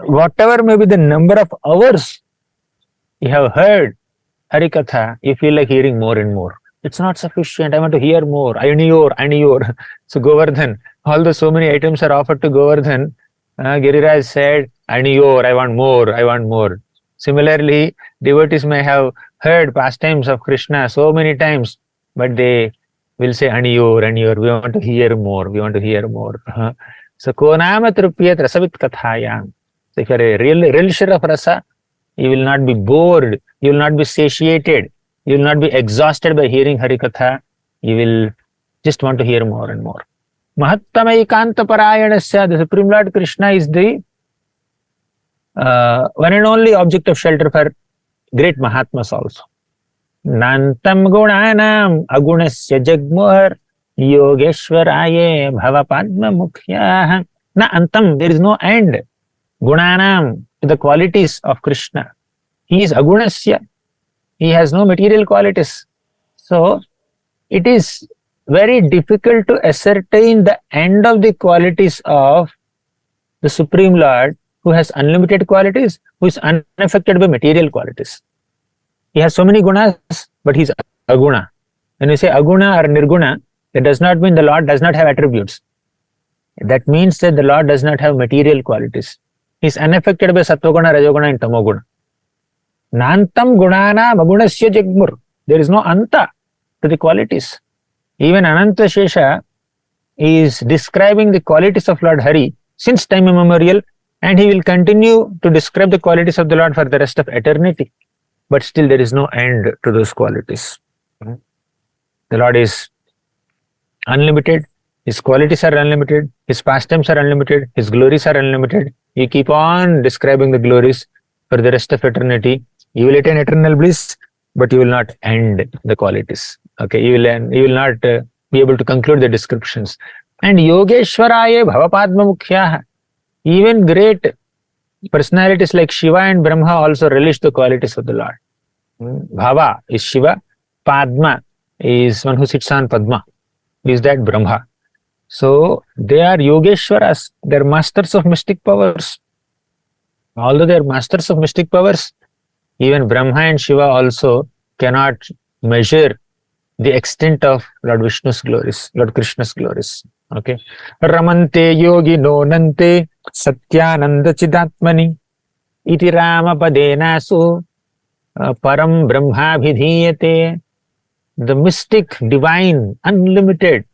whatever may be the number of hours you have heard Harikatha, you feel like hearing more and more. It's not sufficient. I want to hear more. Aniyor. So Govardhan, although so many items are offered to Govardhan, Giriraj said, Aniyor, I want more. Similarly, devotees may have heard pastimes of Krishna so many times, but they will say, Aniyor, we want to hear more. So, Konama Trupyat Rasavit Kathayam. So, if you are a real relisher of rasa, you will not be bored, you will not be satiated, you will not be exhausted by hearing Harikatha, you will just want to hear more and more. Mahattamaikanta Parayanasya, the Supreme Lord Krishna is the one and only object of shelter for great Mahatmas also. Nantam gunanam agunasya jagmur yogeshwaraye bhavapadma mukhyah. Na antam, there is no end. Gunanam, to the qualities of Krishna. He is agunasya. He has no material qualities. So, it is very difficult to ascertain the end of the qualities of the Supreme Lord, who has unlimited qualities, who is unaffected by material qualities. He has so many gunas, but he is aguna. When we say aguna or nirguna, that does not mean the Lord does not have attributes. That means that the Lord does not have material qualities. He is unaffected by sattva-guna, rajoguna and tamoguna. Nantam gunana magunasya jagmur. There is no anta to the qualities. Even Ananta Shesha is describing the qualities of Lord Hari since time immemorial, and he will continue to describe the qualities of the Lord for the rest of eternity. But still there is no end to those qualities. The Lord is unlimited, His qualities are unlimited, His pastimes are unlimited, His glories are unlimited. You keep on describing the glories for the rest of eternity. You will attain eternal bliss, but you will not end the qualities. Okay, you will not be able to conclude the descriptions. And Yogeshwaraye Bhavapadma Mukhyah, even great personalities like Shiva and Brahma also relish the qualities of the Lord. Bhava is Shiva, Padma is one who sits on Padma. Is that Brahma? So they are Yogeshwaras, they are masters of mystic powers. Although they are masters of mystic powers, even Brahma and Shiva also cannot measure the extent of Lord Vishnu's glories, Lord Krishna's glories. Okay. Ramante yogi no nante satyananda chidatmani iti rama padena su param brahma bhidhiyate. the mystic, divine, unlimited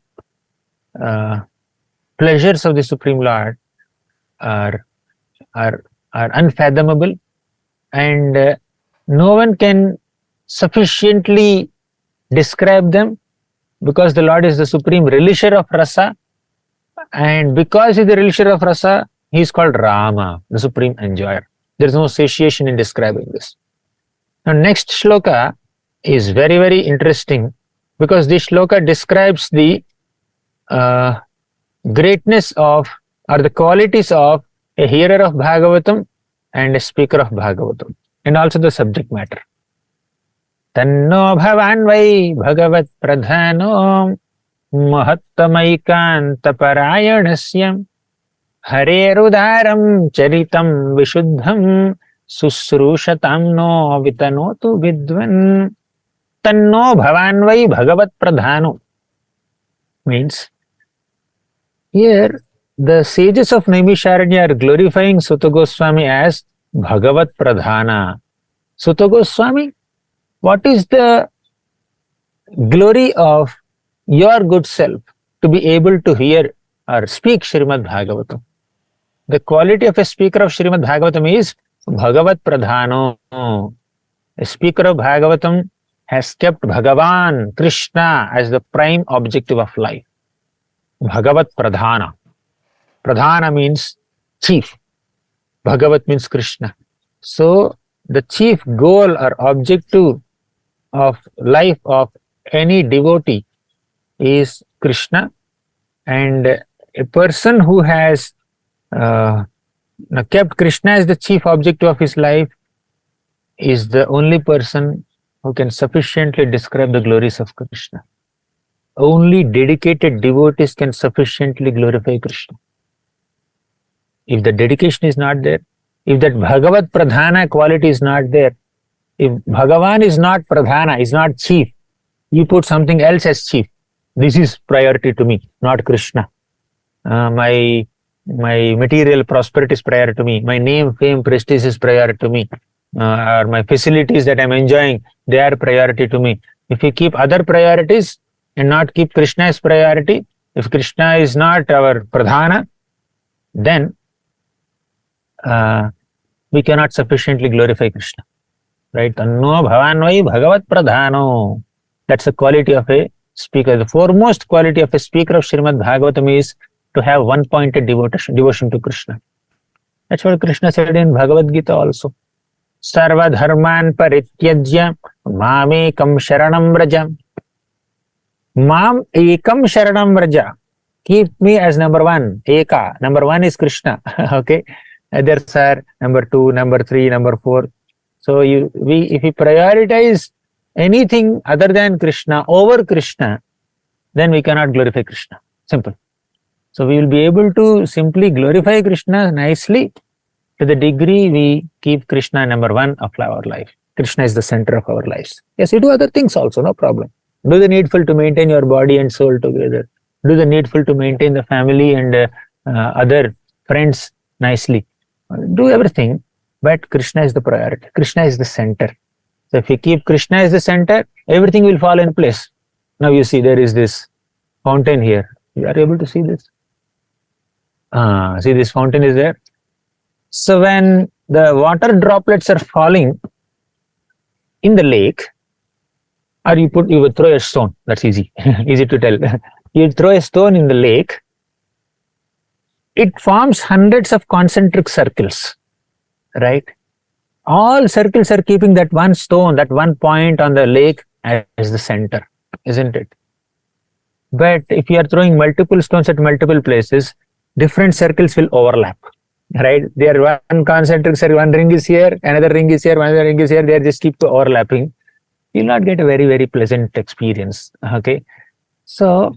pleasures of the Supreme Lord are unfathomable, and no one can sufficiently describe them, because the Lord is the supreme relisher of rasa, and because he is the relisher of rasa, he is called Rama, the supreme enjoyer. There is no satiation in describing this. Now, next shloka is very, very interesting, because this shloka describes the greatness of, or the qualities of, a hearer of Bhagavatam and a speaker of Bhagavatam, and also the subject matter. Tanno bhavan vai bhagavat pradhano mahattamaikanta parayanasya harerudaram charitam vishuddham susrushatam no vitanotu vidvan. Tanno bhavan vai bhagavat pradhano means, here the sages of Naimisharanya are glorifying Sutta Goswami as Bhagavat Pradhana. Sutta Goswami, what is the glory of your good self to be able to hear or speak Srimad Bhagavatam? The quality of a speaker of Srimad Bhagavatam is Bhagavat Pradhano. A speaker of Bhagavatam has kept Bhagavan, Krishna, as the prime objective of life. Bhagavat Pradhana. Pradhana means chief. Bhagavat means Krishna. So, the chief goal or objective of life of any devotee is Krishna, and a person who has kept Krishna as the chief objective of his life is the only person who can sufficiently describe the glories of Krishna. Only dedicated devotees can sufficiently glorify Krishna. If the dedication is not there, if that Bhagavat Pradhana quality is not there, if Bhagavan is not Pradhana, is not chief, you put something else as chief. This is priority to me, not Krishna. My material prosperity is prior to me. My name, fame, prestige is prior to me. Or my facilities that I'm enjoying, they are priority to me. If we keep other priorities and not keep Krishna as priority, if Krishna is not our Pradhana, then we cannot sufficiently glorify Krishna. Right? Tanno bhavanvai bhagavat pradhano. That's the quality of a speaker. The foremost quality of a speaker of Srimad Bhagavatam is to have one-pointed devotion to Krishna. That's what Krishna said in Bhagavad Gita also. Sarva dharman parityajya mamekam sharanam vraja. Mam ekam sharanam vraja. Keep me as number one. Eka. Number one is Krishna. Okay. Others are number two, number three, number four. So if we prioritize anything other than Krishna over Krishna, then we cannot glorify Krishna. Simple. So we will be able to simply glorify Krishna nicely to the degree we keep Krishna number one of our life. Krishna is the center of our lives. Yes, you do other things also, no problem. Do the needful to maintain your body and soul together. Do the needful to maintain the family and other friends nicely. Do everything, but Krishna is the priority. Krishna is the center. So if you keep Krishna as the center, everything will fall in place. Now you see there is this fountain here. You are able to see this? See, this fountain is there. So when the water droplets are falling in the lake, or you would throw a stone. That's easy. Easy to tell. You throw a stone in the lake, it forms hundreds of concentric circles, right? All circles are keeping that one stone, that one point on the lake as the center, isn't it? But if you are throwing multiple stones at multiple places, different circles will overlap, right? They are one concentric circle, one ring is here, another ring is here, another ring is here, they just keep overlapping. You'll not get a very, very pleasant experience, okay? So,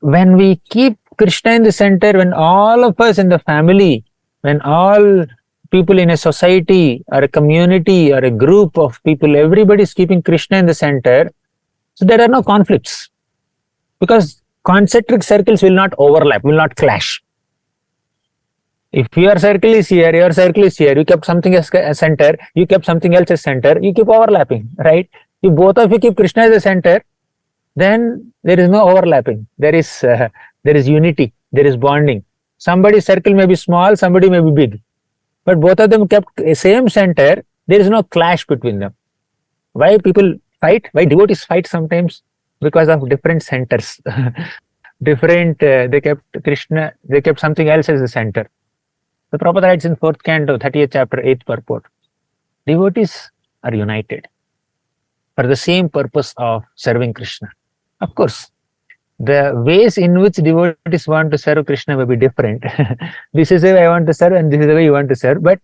when we keep Krishna in the center, when all of us in the family, when all people in a society or a community or a group of people, everybody is keeping Krishna in the center, so there are no conflicts. Because concentric circles will not overlap, will not clash. If your circle is here, your circle is here, you kept something as a center, you kept something else as center, you keep overlapping, right? If both of you keep Krishna as a center, then there is no overlapping. There is unity. There is bonding. Somebody's circle may be small, somebody may be big, but both of them kept a same center. There is no clash between them. Why people fight? Why devotees fight sometimes? Because of different centers. They kept Krishna, they kept something else as the center. The Prabhupada writes in 4th canto, 30th chapter, 8th purport. Devotees are united for the same purpose of serving Krishna. Of course, the ways in which devotees want to serve Krishna may be different. This is the way I want to serve and this is the way you want to serve, but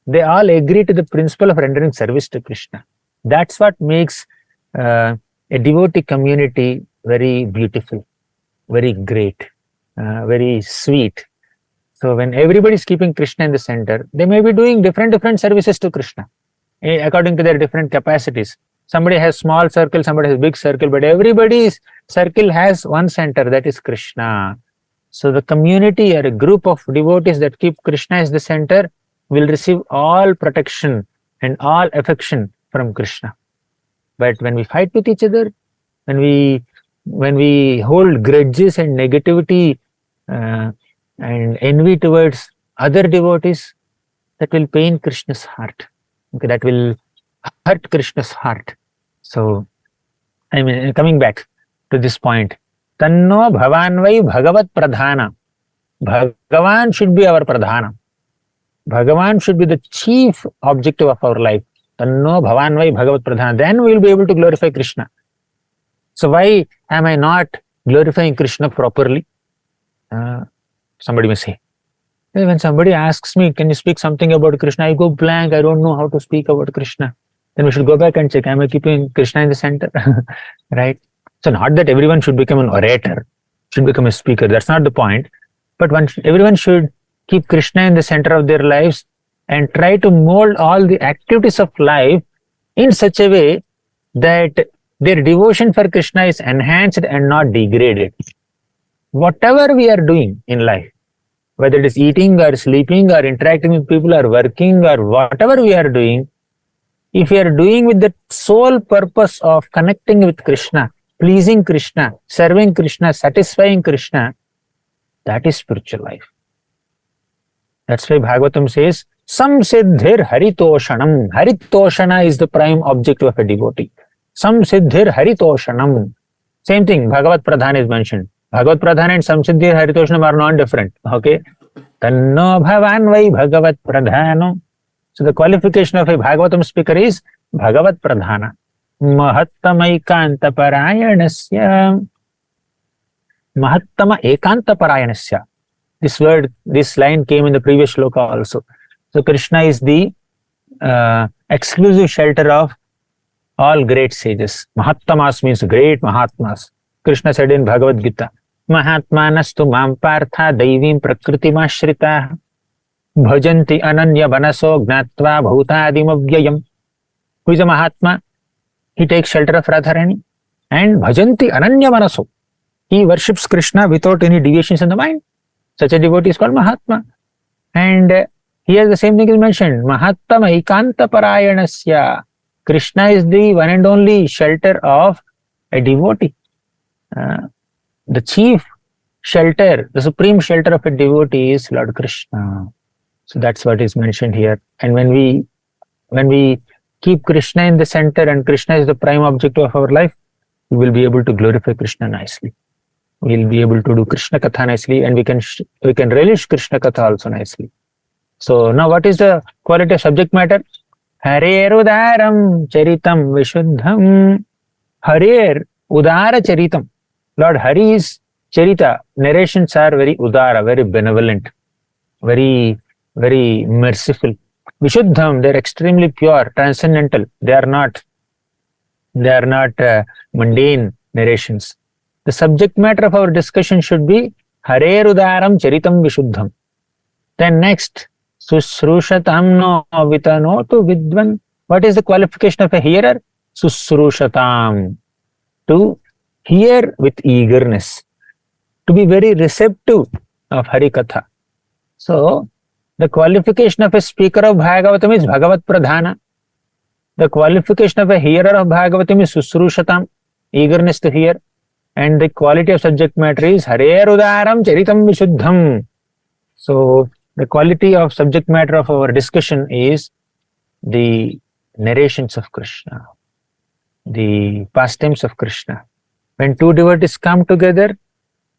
they all agree to the principle of rendering service to Krishna. That's what makes a devotee community very beautiful, very great, very sweet. So when everybody is keeping Krishna in the center, they may be doing different services to Krishna according to their different capacities. Somebody has small circle, somebody has big circle, but everybody's circle has one center, that is Krishna. So the community or a group of devotees that keep Krishna as the center will receive all protection and all affection from Krishna. But when we fight with each other, when we hold grudges and negativity and envy towards other devotees, that will pain Krishna's heart. Okay, that will hurt Krishna's heart. So, I mean, coming back to this point, Tanno Bhavanvai Bhagavat Pradhana. Bhagavan should be our Pradhana. Bhagavan should be the chief objective of our life. Tanno Bhavanvai Bhagavat Pradhana. Then we will be able to glorify Krishna. So why am I not glorifying Krishna properly? Somebody may say. When somebody asks me, can you speak something about Krishna? I go blank. I don't know how to speak about Krishna. Then we should go back and check, am I keeping Krishna in the center? Right? So not that everyone should become an orator, should become a speaker. That's not the point. But everyone should keep Krishna in the center of their lives and try to mold all the activities of life in such a way that their devotion for Krishna is enhanced and not degraded. Whatever we are doing in life, whether it is eating or sleeping or interacting with people or working or whatever we are doing, if we are doing with the sole purpose of connecting with Krishna, pleasing Krishna, serving Krishna, satisfying Krishna, that is spiritual life. That's why Bhagavatam says, Samsiddhir Haritoshanam. Haritoshana is the prime objective of a devotee. Samsiddhir Haritoshanam. Same thing, Bhagavat Pradhan is mentioned. Bhagavat Pradhan and Samsiddhir Haritoshanam are non-different. Okay? Tanno Bhavanvai Bhagavat Pradhano. So the qualification of a Bhagavatam speaker is Bhagavat Pradhana. Mahattama ekanta parayanasya. Mahattama ekanta parayanasya. This line came in the previous shloka also. So Krishna is the exclusive shelter of all great sages. Mahattamas means great Mahatmas. Krishna said in Bhagavad Gita, Mahatmanastu mam partha daivim prakritimashritah bhajanti ananya vanaso gnatva bhutadimavyayam. Who is a Mahatma? He takes shelter of Radharani and bhajanti ananya vanaso. He worships Krishna without any deviations in the mind. Such a devotee is called Mahatma. And here the same thing is mentioned. Mahattama ekanta parayanasya. Krishna is the one and only shelter of a devotee. The chief shelter, the supreme shelter of a devotee is Lord Krishna. So that's what is mentioned here. And when we keep Krishna in the center and Krishna is the prime objective of our life, we will be able to glorify Krishna nicely. We will be able to do Krishna Katha nicely, and we can relish Krishna Katha also nicely. So now what is the quality of subject matter? Harer Udaram Charitam Vishuddham. Harer Udara Charitam. Lord Hari's Charita narrations are very Udara, very benevolent, very, very merciful. Vishuddham, they are extremely pure, transcendental. They are not mundane narrations. The subject matter of our discussion should be Harer Udaram Charitam Vishuddham. Then next, Susrushatam no vitanotu vidvan. What is the qualification of a hearer? Susrushatam. To hear with eagerness. To be very receptive of Harikatha. So, the qualification of a speaker of Bhagavatam is Bhagavat Pradhana. The qualification of a hearer of Bhagavatam is Susrushatam. Eagerness to hear. and the quality of subject matter is Harer Udaram Charitam Vishuddham. So the quality of subject matter of our discussion is the narrations of Krishna, the pastimes of Krishna. When two devotees come together,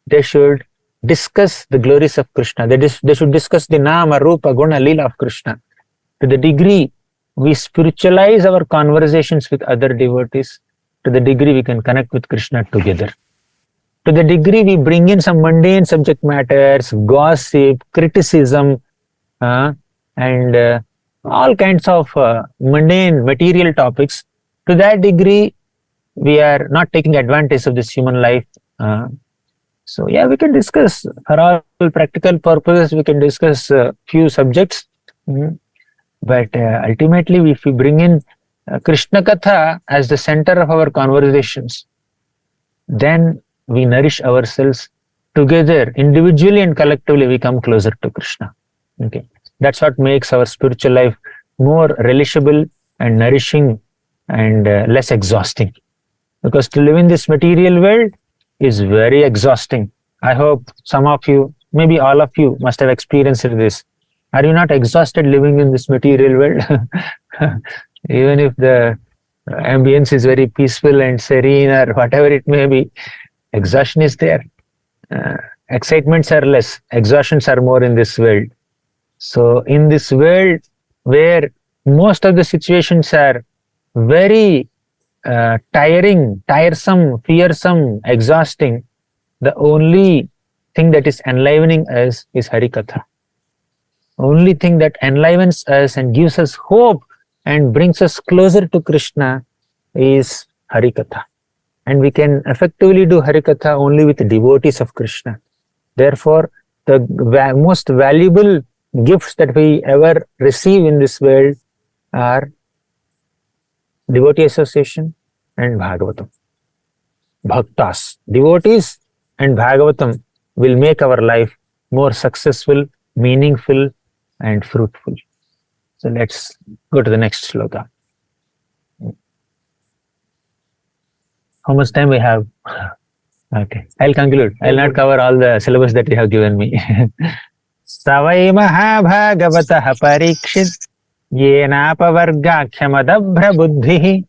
they should discuss the glories of Krishna. They should discuss the Nama, Rupa, Guna, Leela of Krishna. To the degree we spiritualize our conversations with other devotees, to the degree we can connect with Krishna together. To the degree we bring in some mundane subject matters, gossip, criticism, and all kinds of mundane material topics, to that degree we are not taking advantage of this human life. So yeah, we can discuss for all practical purposes, we can discuss few subjects. But ultimately, if we bring in Krishna Katha as the center of our conversations, then we nourish ourselves together, individually and collectively, we come closer to Krishna. Okay, that's what makes our spiritual life more relishable and nourishing and less exhausting. Because to live in this material world is very exhausting. I hope some of you, maybe all of you, must have experienced this. Are you not exhausted living in this material world? Even if the ambience is very peaceful and serene or whatever it may be, exhaustion is there. Excitements are less, exhaustions are more in this world. So in this world where most of the situations are very tiring, tiresome, fearsome, exhausting, the only thing that is enlivening us is Harikatha. Only thing that enlivens us and gives us hope and brings us closer to Krishna is Harikatha. And we can effectively do Harikatha only with devotees of Krishna. Therefore, the most valuable gifts that we ever receive in this world are devotee association and Bhagavatam. Bhaktas, devotees and Bhagavatam will make our life more successful, meaningful, and fruitful. So let's go to the next sloka. How much time we have? Okay, I'll conclude. I'll not cover all the syllabus that you have given me. Savai Mahabhagavatah Parikshit Yenapavargakhyamadabrha buddhihi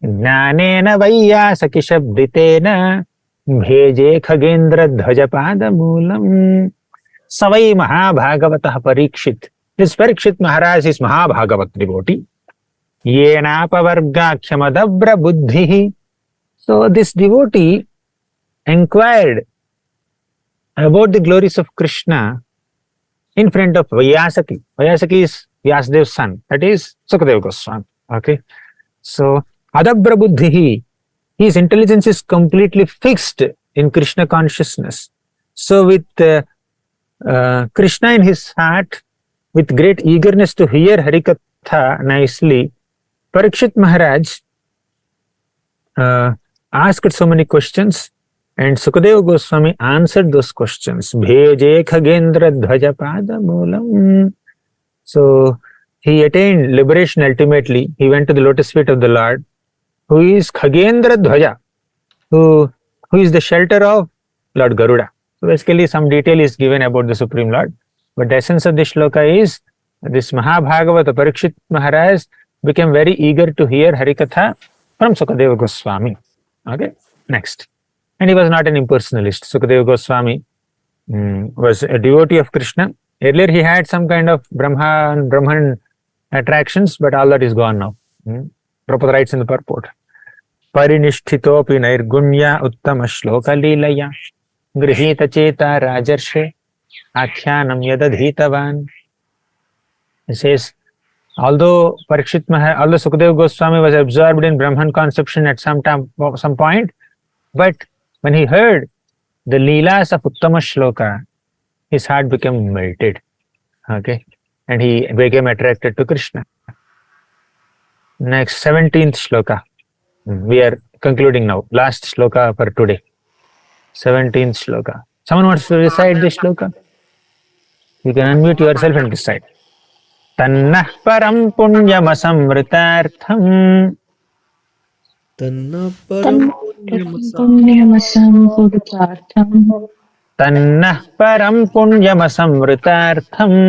Jnanena Vaiyasaki Shabditena Bheje Khagendra Dhvajapada Moolam. Savai Mahabhagavatah Parikshit. This Parikshit Maharaj is Mahabhagavat devotee. Yenapavargakhyamadabrha buddhihi. So this devotee inquired about the glories of Krishna in front of Vaiyasaki. Vaiyasaki is Vyasadev's son, that is Sukadeva Goswami. Okay, so Adabra Buddhihi, his intelligence is completely fixed in Krishna consciousness. So with Krishna in his heart, with great eagerness to hear Harikatha nicely, Parikshit Maharaj asked so many questions, and Sukadeva Goswami answered those questions. Bheje Khagendra Dhvajapada Moolam. So he attained liberation ultimately. He went to the lotus feet of the Lord, who is Khagendra Dhvaja, who is the shelter of Lord Garuda. So basically some detail is given about the Supreme Lord. But the essence of this shloka is, this Mahabhagavata Parikshit Maharaj became very eager to hear Harikatha from Sukadeva Goswami. Okay, next. And he was not an impersonalist. Sukadeva Goswami was a devotee of Krishna. Earlier he had some kind of Brahman attractions, but all that is gone now. Prabhupada writes in the purport. Parinishthitopi nairgunya uttama shloka leelaya grihita cheta rajarshe akyanam yadadhitavan. He says, although Sukadeva Goswami was absorbed in Brahman conception at some point, but when he heard the Leelas of Uttama Shloka, his heart became melted. Okay, and he became attracted to Krishna. Next, 17th shloka. We are concluding now. Last shloka for today. 17th shloka. Someone wants to recite this shloka? You can unmute yourself and recite. Tannah param punyam asamritartham. Tanna param पुण्यमसम्पुरुषार्थम् तन्नः परं पुण्यमसंवृतार्थम्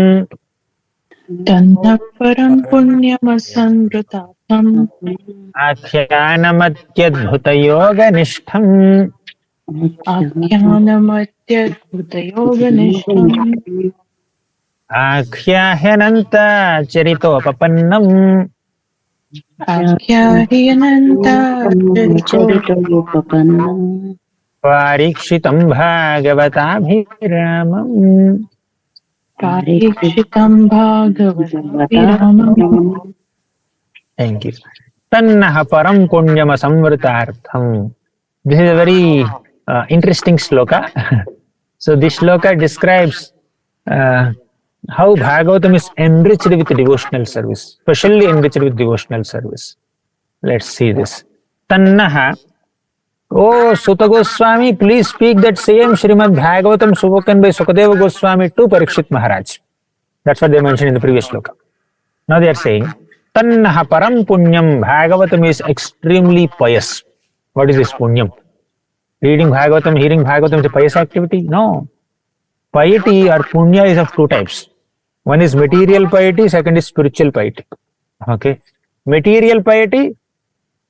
तन्नः परं पुण्यमसंवृतार्थम् आख्यानमत्यद्भुतयोगनिष्ठम् आख्यानमत्यद्भुतयोगनिष्ठम् आख्याह्यनन्त चरितोपपन्नम् आख्याह्यनन्ताचरितोपपन्नम् पारीक्षितं भागवताभिरामम् पारीक्षितं भागवताभिरामम् Thank you. Tannah param punyamasamvrtartham. This is a very interesting sloka. So this sloka describes how Bhagavatam is enriched with devotional service, specially enriched with devotional service. Let's see this. Tannah. Oh, Sutta Goswami, please speak that same Srimad Bhagavatam spoken by Sukadeva Goswami to Parikshit Maharaj. That's what they mentioned in the previous sloka. Now they are saying, Tannaha param punyam. Bhagavatam is extremely pious. What is this punyam? Reading Bhagavatam, hearing Bhagavatam is a pious activity? No. Piety or punya is of two types. One is material piety, second is spiritual piety. Okay. Material piety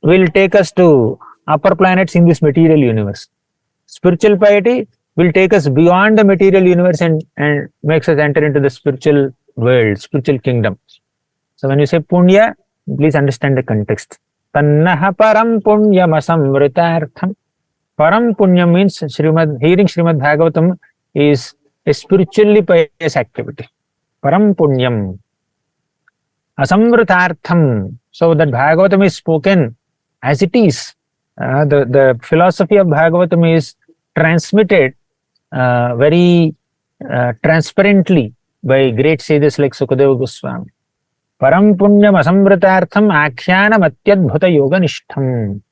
will take us to upper planets in this material universe. Spiritual piety will take us beyond the material universe and makes us enter into the spiritual world, spiritual kingdom. So when you say punya, please understand the context. Tannaha param punyam asamvritartham. Param punyam means hearing Srimad Bhagavatam is a spiritually pious activity. Param punyam asamvritartham. So that Bhagavatam is spoken as it is. The philosophy of Bhagavatam is transmitted very transparently by great sages like Sukadeva Goswami. Param punyam asamvritartham akhyanam atyadbhuta yoganishtham.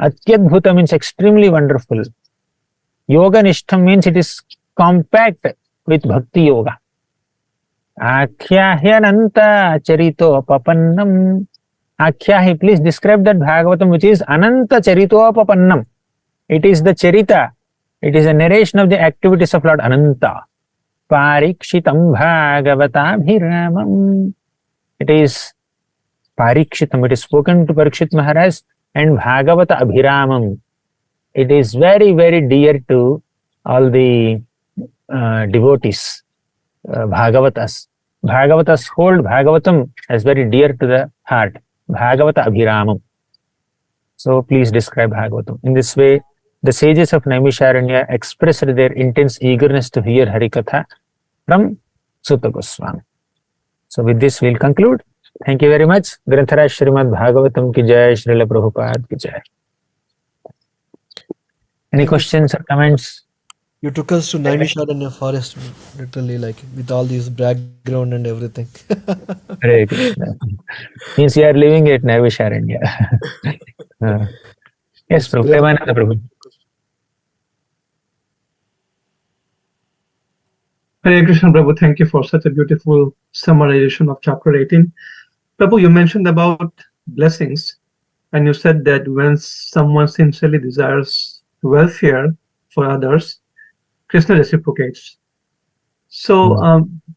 Atyadbhuta means extremely wonderful. Yoganishtham means it is compact with bhakti yoga. Akhyahyananta charitoopapannam. Akhyahi, please describe that Bhagavatam which is Ananta Charitoopapannam. It is the Charita. It is a narration of the activities of Lord Ananta. Parikshitam Bhagavatabhiramam. It is Parikshitam. It is spoken to Parikshit Maharaj and Bhagavata Abhiramam. It is very, very dear to all the devotees, Bhagavatas. Bhagavatas hold Bhagavatam as very dear to the heart. Bhagavata Abhiramam. So please describe Bhagavatam. In this way, the sages of Naimisharanya expressed their intense eagerness to hear Harikatha from Sutta Goswami. So with this we'll conclude. Thank you very much. Granthara Srimad Bhagavatam ki jai, Srila Prabhupada ki jai. Any questions or comments? You took us to Naimisharanya forest, literally, like with all these background and everything. Hare Krishna. Means you are living at Naimisharanya. Yes, Prabhu. Premananda Prabhu. Hare Krishna, Prabhu. Thank you for such a beautiful summarization of chapter 18. Prabhu, you mentioned about blessings, and you said that when someone sincerely desires welfare for others, Krishna reciprocates. So,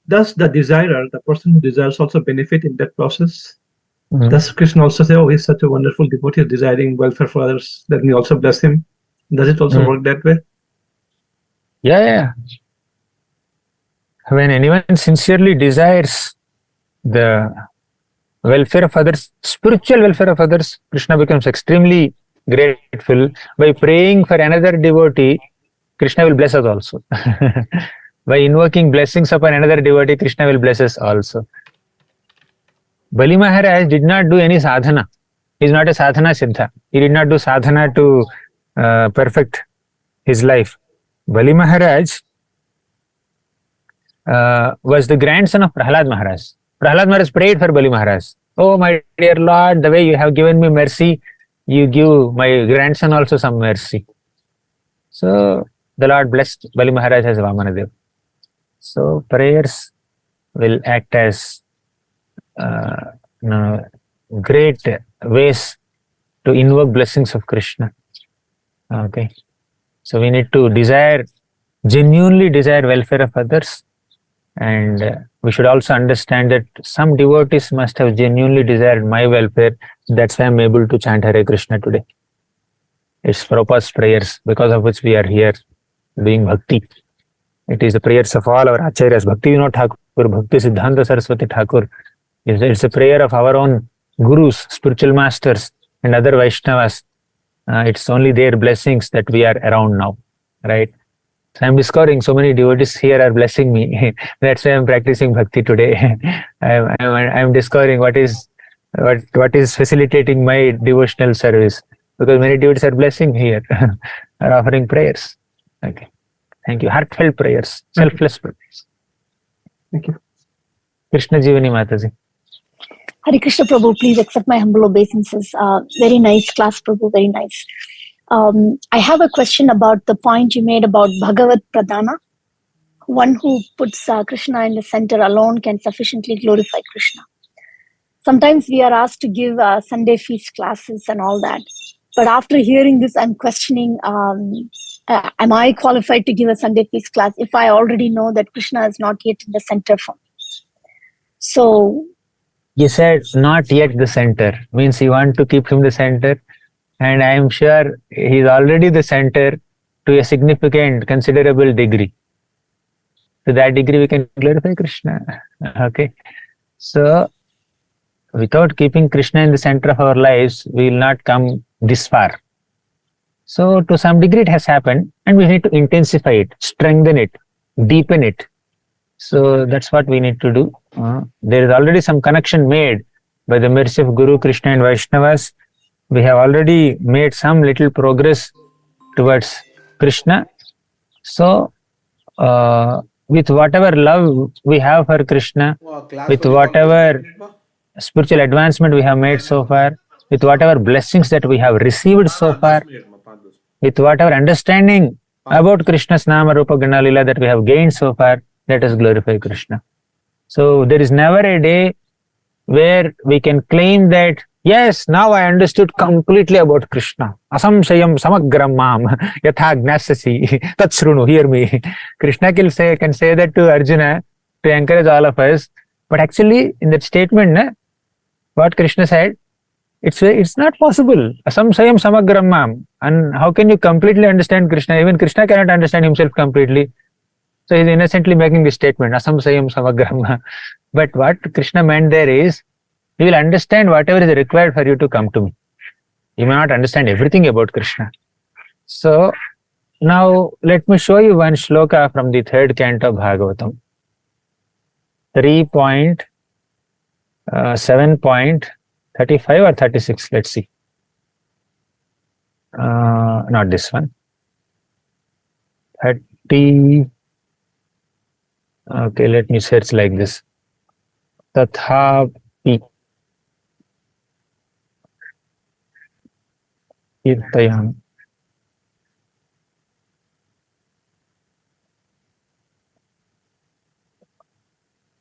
does the desirer, the person who desires, also benefit in that process? Does Krishna also say, oh, he's such a wonderful devotee, desiring welfare for others, let me also bless him? Does it also work that way? Yeah. When anyone sincerely desires the welfare of others, spiritual welfare of others, Krishna becomes extremely grateful. By praying for another devotee, Krishna will bless us also. By invoking blessings upon another devotee, Krishna will bless us also. Bali Maharaj did not do any sadhana. He is not a sadhana siddha. He did not do sadhana to perfect his life. Bali Maharaj was the grandson of Prahlad Maharaj. Prahlad Maharaj prayed for Bali Maharaj. Oh, my dear Lord, the way you have given me mercy, you give my grandson also some mercy. So the Lord blessed Bali Maharaj as Vamanadev. So prayers will act as great ways to invoke blessings of Krishna. Okay. So we need to genuinely desire welfare of others. And we should also understand that some devotees must have genuinely desired my welfare. That's why I'm able to chant Hare Krishna today. It's Prabhupada's prayers because of which we are here doing bhakti. It is the prayers of all our acharyas, Bhakti Vinod Thakur, Bhakti Siddhanta Saraswati Thakur. It's a prayer of our own gurus, spiritual masters, and other Vaishnavas. It's only their blessings that we are around now, right? So I'm discovering so many devotees here are blessing me. That's why I'm practicing bhakti today. I'm discovering what is facilitating my devotional service, because many devotees are blessing here, are offering prayers. Okay, thank you. Heartfelt prayers, selfless prayers. Thank you. Krishna Jivani Mataji. Hare Krishna Prabhu, please accept my humble obeisances. Very nice class, Prabhu, very nice. I have a question about the point you made about Bhagavat Pradhana. One who puts Krishna in the center alone can sufficiently glorify Krishna. Sometimes we are asked to give Sunday feast classes and all that. But after hearing this, I'm questioning, am I qualified to give a Sunday feast class if I already know that Krishna is not yet in the center for me? So... You said not yet the center, means you want to keep him the center. And I am sure he is already the center to a significant, considerable degree. To that degree, we can glorify Krishna. Okay. So, without keeping Krishna in the center of our lives, we will not come this far. So, to some degree, it has happened, and we need to intensify it, strengthen it, deepen it. So, that's what we need to do. There is already some connection made by the mercy of Guru, Krishna, and Vaishnavas. We have already made some little progress towards Krishna. So, with whatever love we have for Krishna, with whatever spiritual advancement we have made so far, with whatever blessings that we have received so far, with whatever understanding about Krishna's Nama Rupa Gana Lila that we have gained so far, let us glorify Krishna. So, there is never a day where we can claim that, yes, now I understood completely about Krishna. Asamshayam samagram mam yatha gnasasi tat shrunu, hear me. Krishna can say that to Arjuna to encourage all of us. But actually, in that statement, what Krishna said, it's not possible. Asamshayam samagram mam. And how can you completely understand Krishna? Even Krishna cannot understand himself completely. So he's innocently making this statement, Asamshayam samagram. But what Krishna meant there is, you will understand whatever is required for you to come to me. You may not understand everything about Krishna. So, now let me show you one shloka from the third canto of Bhagavatam. 7.35 or 36, let's see. Not this one. 30. Okay, let me search like this. Tathapi Kirtayam.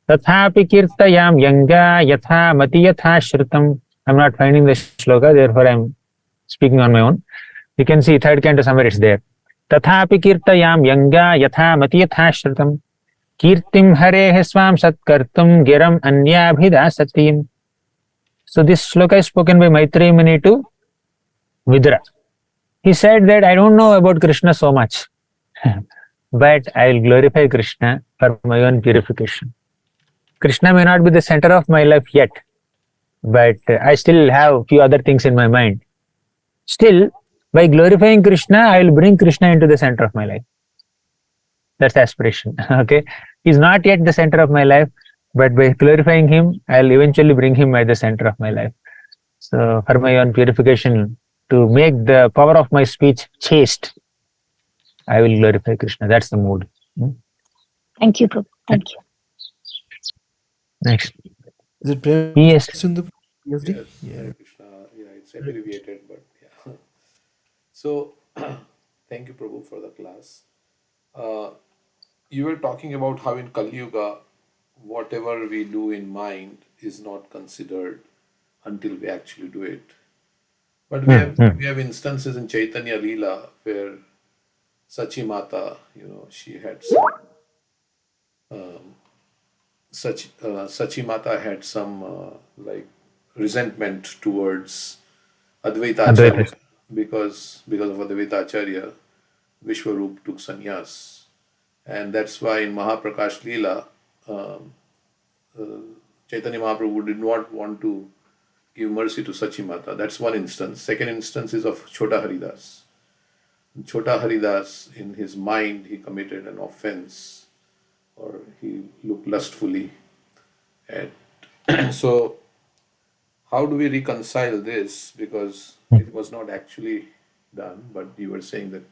Tathapi Kirtayam Yanga Yatha Mati Yatha Shrutam. I'm not finding the shloka, therefore I'm speaking on my own. You can see third canto somewhere it's there. Tathapi Kirtayam Yanga Yatha Mati Yatha Shrutam. Kirtim Hare Swam Satkartum Giram Anyabhida Satim. So this shloka is spoken by Maitreya Muni to Vidra. He said that I don't know about Krishna so much, but I will glorify Krishna for my own purification. Krishna may not be the center of my life yet, but I still have a few other things in my mind. Still, by glorifying Krishna, I will bring Krishna into the center of my life. That's aspiration. Okay, he's not yet the center of my life, but by glorifying him, I'll eventually bring him at the center of my life. So, for my own purification, to make the power of my speech chaste, I will glorify Krishna. That's the mood. Thank you, Prabhu. Thank you. Next. Is it Prem Yes. in the PhD? Yes, Hare Krishna. Yeah, it's abbreviated, but yeah. So, thank you, Prabhu, for the class. You were talking about how in Kali Yuga, whatever we do in mind is not considered until we actually do it. But we have instances in Chaitanya Leela where Sachi Mata, she had Sachi Mata had some like resentment towards Advaita Acharya because of Advaita Acharya, Vishwarup took sannyas, and that's why in Mahaprakash Leela, Chaitanya Mahaprabhu did not want to give mercy to Sachi Mata. That's one instance. Second instance is of Chota Haridas. Chota Haridas, in his mind, he committed an offense, or he looked lustfully at. So, how do we reconcile this? Because it was not actually done, but you were saying that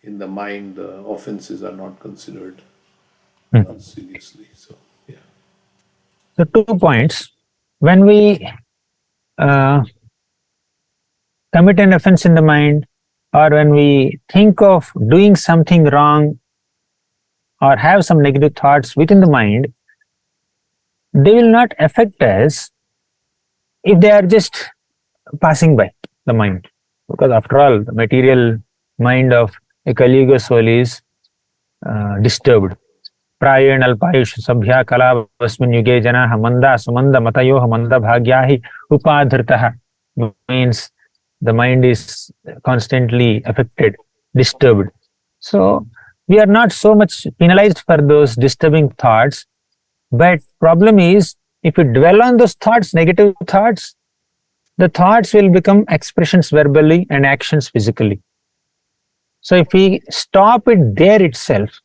in the mind, the offenses are not considered seriously. So, yeah. So 2 points. When we commit an offense in the mind, or when we think of doing something wrong or have some negative thoughts within the mind, they will not affect us if they are just passing by the mind. Because after all, the material mind of a Kali Yuga soul is disturbed. Prayen alpayush sabhya kalavasmin yuge janaha manda sumanda matayoha manda bhagyahi upadhritaha, means the mind is constantly affected, disturbed. So we are not so much penalized for those disturbing thoughts, but problem is, if we dwell on those thoughts, negative thoughts, the thoughts will become expressions verbally and actions physically. So if we stop it there itself,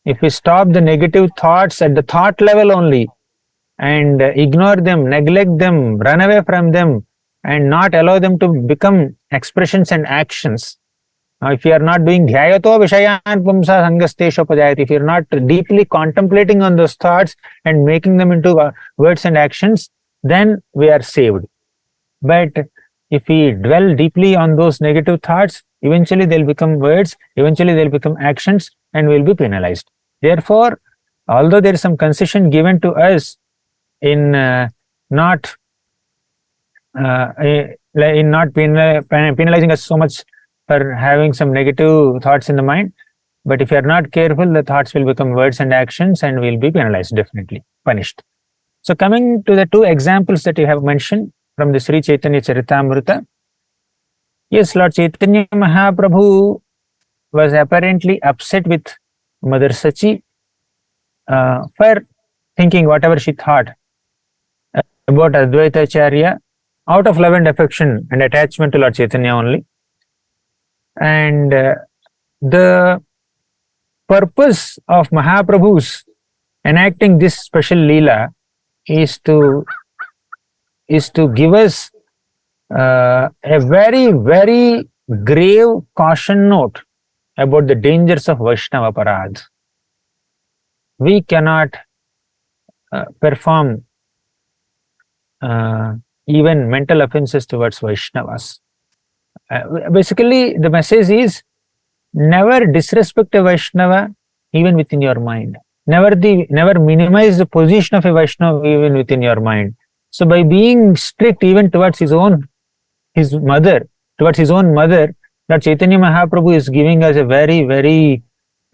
if we stop the negative thoughts at the thought level only and ignore them, neglect them, run away from them, and not allow them to become expressions and actions. Now, if you are not doing dhyayato vishayan pumsa sangasteshopajayati, if you are not deeply contemplating on those thoughts and making them into words and actions, then we are saved. But if we dwell deeply on those negative thoughts, eventually they'll become words, eventually they'll become actions, and we'll be penalized. Therefore, although there is some concession given to us in not penalizing us so much for having some negative thoughts in the mind, but if you are not careful, the thoughts will become words and actions, and will be penalized, definitely punished. So coming to the 2 examples that you have mentioned from the Sri Chaitanya Charitamrita, yes, Lord Chaitanya Mahaprabhu was apparently upset with Mother Sachi for thinking whatever she thought about Advaita Acharya out of love and affection and attachment to Lord Chaitanya only. And the purpose of Mahaprabhu's enacting this special Leela is to give us a very, very grave caution note about the dangers of Vaishnava Parad. We cannot perform even mental offenses towards Vaishnavas. Basically, the message is never disrespect a Vaishnava even within your mind. Never minimize the position of a Vaishnava even within your mind. So by being strict even towards his own mother, Lord Chaitanya Mahaprabhu is giving us a very, very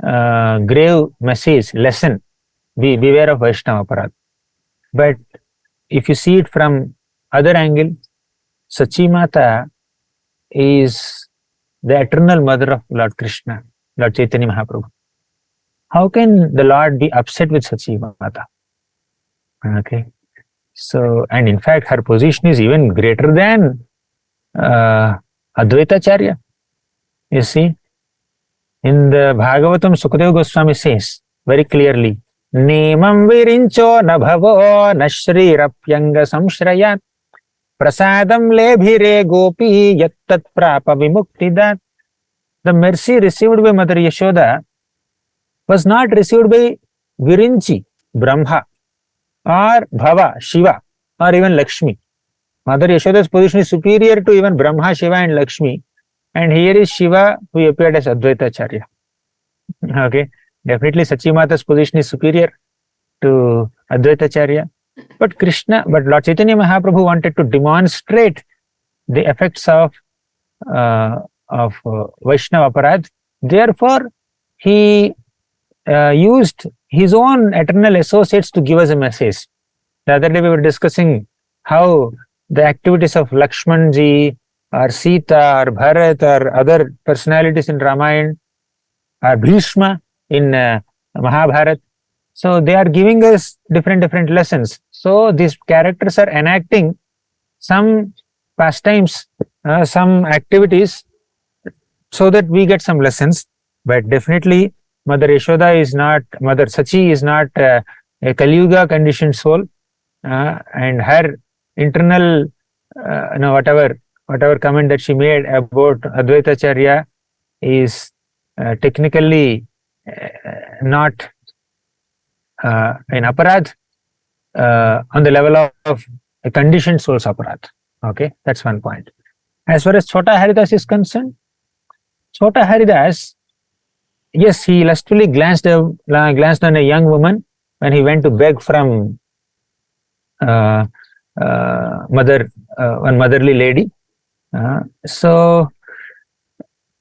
grave message, lesson. Beware of Vaishnava Parad. But if you see it from other angle, Sachi Mata is the eternal mother of Lord Krishna, Lord Chaitanya Mahaprabhu. How can the Lord be upset with Sachi Mata? Okay. So, and in fact, her position is even greater than Advaita Acharya. You see, in the Bhagavatam, Sukadeva Goswami says very clearly, Nemam virincho nabhavo nashrirapyanga samshrayat prasadam lebhire gopi yattat prapa vimuktidat. The mercy received by Mother Yashoda was not received by Virinchi, Brahma, or Bhava, Shiva, or even Lakshmi. Mother Yashoda's position is superior to even Brahma, Shiva and Lakshmi. And here is Shiva who appeared as Advaita Acharya. Okay, definitely Sachi Mata's position is superior to Advaita Acharya. But Lord Chaitanya Mahaprabhu wanted to demonstrate the effects of Vaishnava aparadh. Therefore, he used his own eternal associates to give us a message. The other day we were discussing how the activities of Lakshmanji or Sita or Bharat or other personalities in Ramayana or Bhishma in Mahabharat. So they are giving us different lessons. So these characters are enacting some pastimes, some activities, so that we get some lessons. But definitely, Mother Yashoda is not, Mother Sachi is not a Kali-yuga conditioned soul, and her internal, whatever comment that she made about Advaita Charya is technically not an aparadh on the level of a conditioned soul's aparadh. Okay, that's one point. As far as Chota Haridas is concerned, Chota Haridas, yes, he lustfully glanced on a young woman when he went to beg from one motherly lady. So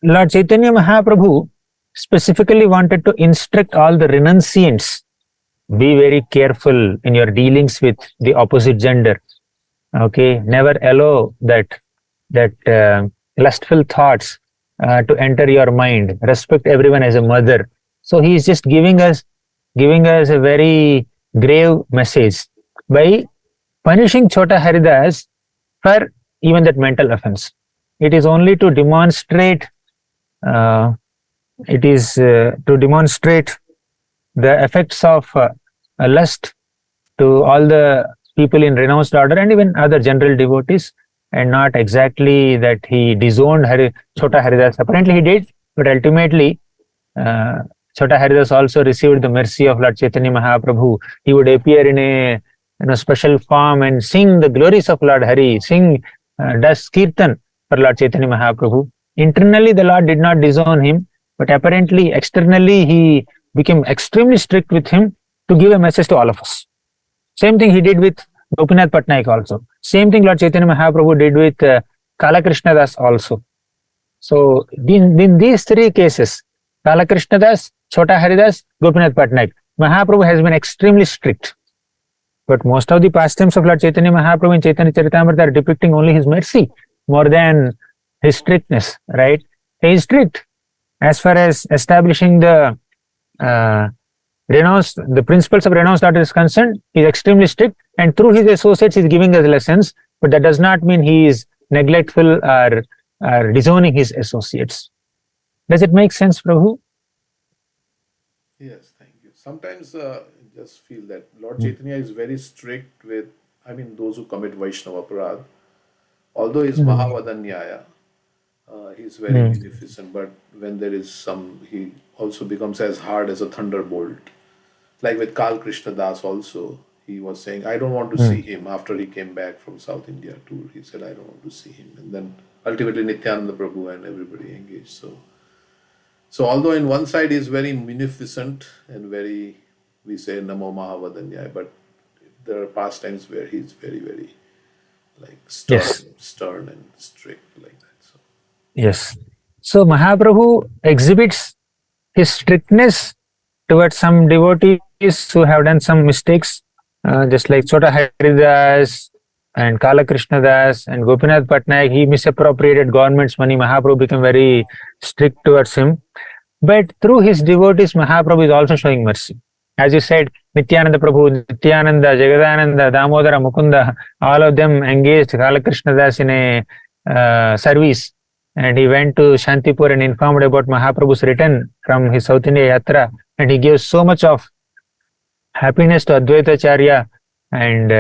Lord Chaitanya Mahaprabhu specifically wanted to instruct all the renunciants, be very careful in your dealings with the opposite gender. Okay, never allow that lustful thoughts to enter your mind. Respect everyone as a mother. So he is just giving us a very grave message by punishing Chota Haridas for even that mental offense. It is only to demonstrate. It is to demonstrate the effects of lust to all the people in renounced order and even other general devotees, and not exactly that he disowned Chota Haridas. Apparently he did, but ultimately Chota Haridas also received the mercy of Lord Chaitanya Mahaprabhu. He would appear in a special form and sing the glories of Lord Hari, does kirtan for Lord Chaitanya Mahaprabhu. Internally the Lord did not disown him, but apparently externally he became extremely strict with him to give a message to all of us. Same thing he did with Gopinath Patnaik also. Same thing Lord Chaitanya Mahaprabhu did with Kalakrishna Das also. So in these three cases, Kalakrishna Das, Chota Haridas, Gopinath Patnaik, Mahaprabhu has been extremely strict. But most of the pastimes of Lord Chaitanya Mahaprabhu in Chaitanya Charitamrita are depicting only his mercy more than his strictness, right? He is strict as far as establishing the principles of renounced order is concerned. He is extremely strict, and through his associates he is giving us lessons, but that does not mean he is neglectful or disowning his associates. Does it make sense, Prabhu? Yes, thank you. Sometimes I just feel that Lord Chaitanya is very strict with, those who commit Vaishnava Aparadh. Although he's Mahavadanyaya, he's very beneficent, but when there is he also becomes as hard as a thunderbolt. Like with Kal Krishna Das also, he was saying, I don't want to see him after he came back from South India tour. He said, I don't want to see him. And then ultimately Nityananda Prabhu and everybody engaged. So although in one side he is very munificent and very, we say Namo Mahavadanyaya, but there are pastimes where he's very, very stern and strict like that. So. Yes. So Mahaprabhu exhibits his strictness towards some devotees who have done some mistakes, just like Chota Haridas and Kalakrishna Das and Gopinath Patnaik. He misappropriated government's money. Mahaprabhu became very strict towards him. But through his devotees, Mahaprabhu is also showing mercy. As you said, Nityananda Prabhu, Nityananda, Jagadananda, Damodara, Mukunda, all of them engaged Kalakrishna Das in a service. And he went to Shantipur and informed about Mahaprabhu's return from his South India Yatra. And he gave so much of happiness to Advaita Charya and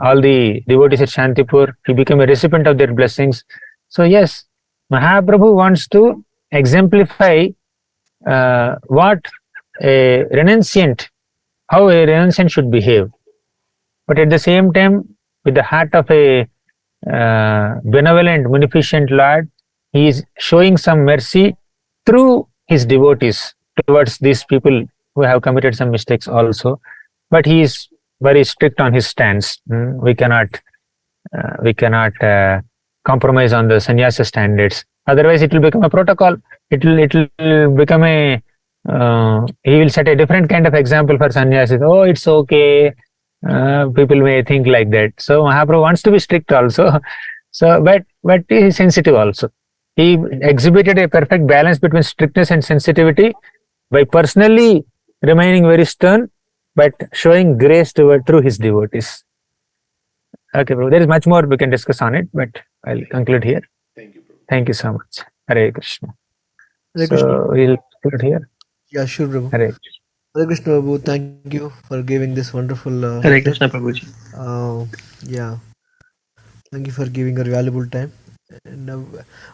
all the devotees at Shantipur. He became a recipient of their blessings. So yes, Mahaprabhu wants to exemplify what a renunciant, how a renunciant should behave. But at the same time, with the heart of a benevolent, munificent Lord, he is showing some mercy through his devotees towards these people who have committed some mistakes also. But he is very strict on his stance. We cannot compromise on the sannyasa standards. Otherwise, it will become a protocol. It will become a he will set a different kind of example for sannyasis. Oh, it's okay. People may think like that. So Mahaprabhu wants to be strict also. So, but he is sensitive also. He exhibited a perfect balance between strictness and sensitivity by personally remaining very stern, but showing grace through his devotees. Okay, Prabhu. There is much more we can discuss on it, but I'll conclude here. Thank you, Prabhu. Thank you so much. Hare Krishna. Hare Krishna. So we'll conclude here. Yeah, sure, Prabhu. Hare Krishna. Hare Krishna, Prabhu. Thank you for giving this wonderful. Hare Krishna, Prabhuji. Yeah. Thank you for giving your valuable time. And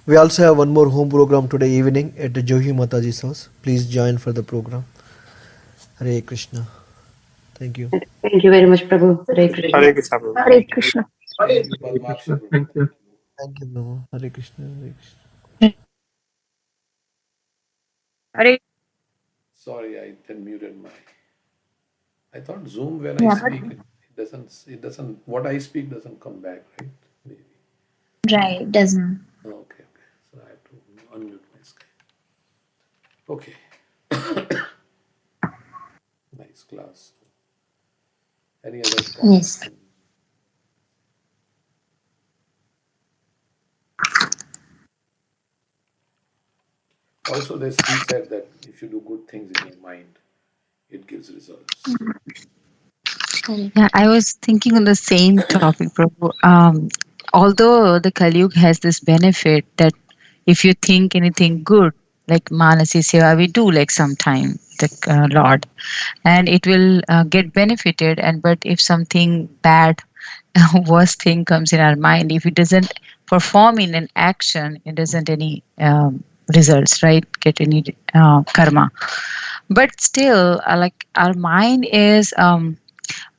we also have one more home program today evening at the Johi Mataji's house. Please join for the program. Hare Krishna. Thank you. Thank you very much, Prabhu. Hare Krishna. Hare Krishna, Prabhu. Hare Krishna. Thank you, Hare Padmaksha, Krishna. Prabhu. Thank you. Thank you, Prabhu. Hare Krishna. Hare Krishna. Hare Sorry, I then muted my. I thought Zoom when Yeah, I speak, it doesn't. What I speak doesn't come back, right? Maybe. right, doesn't. Okay. So I have to unmute my Skype. Okay. Nice class. Any other comments? Yes. Also, he said that if you do good things in your mind, it gives results. Correct. Yeah, I was thinking on the same topic, Prabhu. Although the Kali Yuga has this benefit that if you think anything good, like Manasi Seva, we do like sometime the Lord, and it will get benefited. And but if something bad, worst thing comes in our mind, if it doesn't perform in an action, it doesn't any results, right? Get any karma. But still, like our mind is.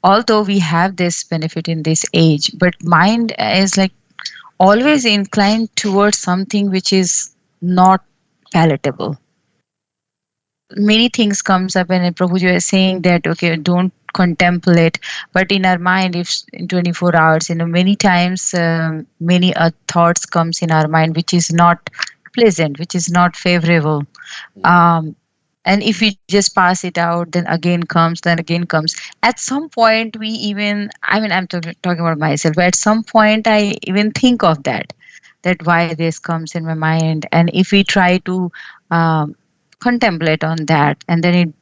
Although we have this benefit in this age, but mind is like always inclined towards something which is not palatable. Many things comes up, and Prabhuji was saying that okay, don't contemplate, but in our mind, if in 24 hours, many times many thoughts comes in our mind which is not pleasant, which is not favorable. And if we just pass it out, then again comes. At some point, we even, I'm talking about myself, but at some point, I even think of that why this comes in my mind. And if we try to contemplate on that, and then it,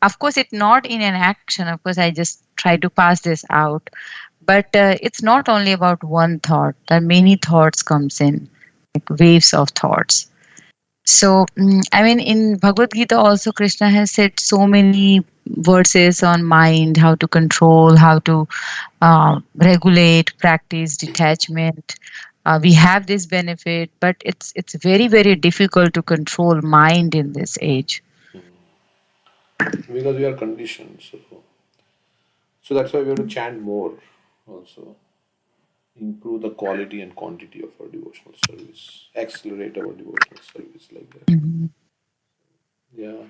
of course, it's not in an action. Of course, I just try to pass this out. But it's not only about one thought. There are many thoughts comes in, like waves of thoughts. So, in Bhagavad Gita also Krishna has said so many verses on mind, how to control, how to regulate, practice detachment. We have this benefit, but it's very, very difficult to control mind in this age. Because we are conditioned. So that's why we have to chant more also. Improve the quality and quantity of our devotional service, accelerate our devotional service like that. Mm-hmm. Yeah.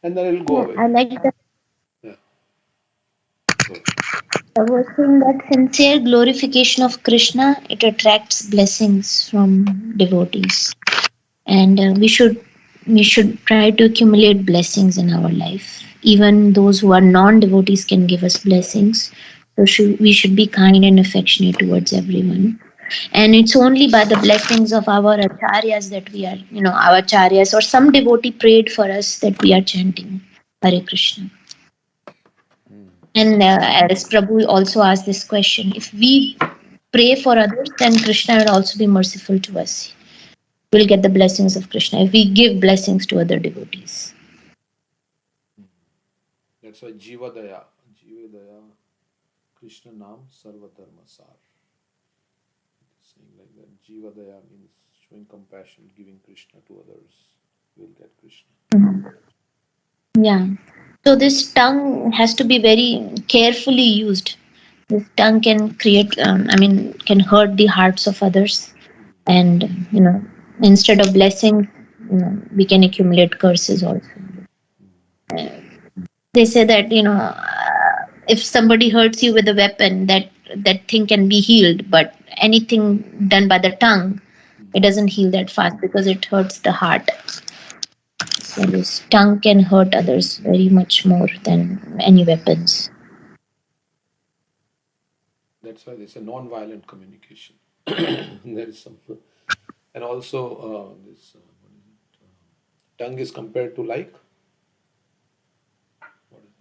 And then it'll go away. I like that. Yeah. I was saying that sincere glorification of Krishna, it attracts blessings from devotees, and we should try to accumulate blessings in our life. Even those who are non-devotees can give us blessings. So we should be kind and affectionate towards everyone. And it's only by the blessings of our acharyas that we are, our acharyas or some devotee prayed for us that we are chanting Hare Krishna. And as Prabhu also asked this question, if we pray for others, then Krishna will also be merciful to us. We'll get the blessings of Krishna if we give blessings to other devotees. That's why Jiva Daya, Krishna Nam Sarva Dharma Sar. Saying like that, Jiva Daya means showing compassion, giving Krishna to others. We'll get Krishna. Mm-hmm. Yeah. So this tongue has to be very carefully used. This tongue can create, can hurt the hearts of others. And, instead of blessing, we can accumulate curses also. They say that, if somebody hurts you with a weapon, that thing can be healed, but anything done by the tongue, it doesn't heal that fast because it hurts the heart. So this tongue can hurt others very much more than any weapons. That's why they say non-violent communication. There is some, and also this what is it? Tongue is compared to like what is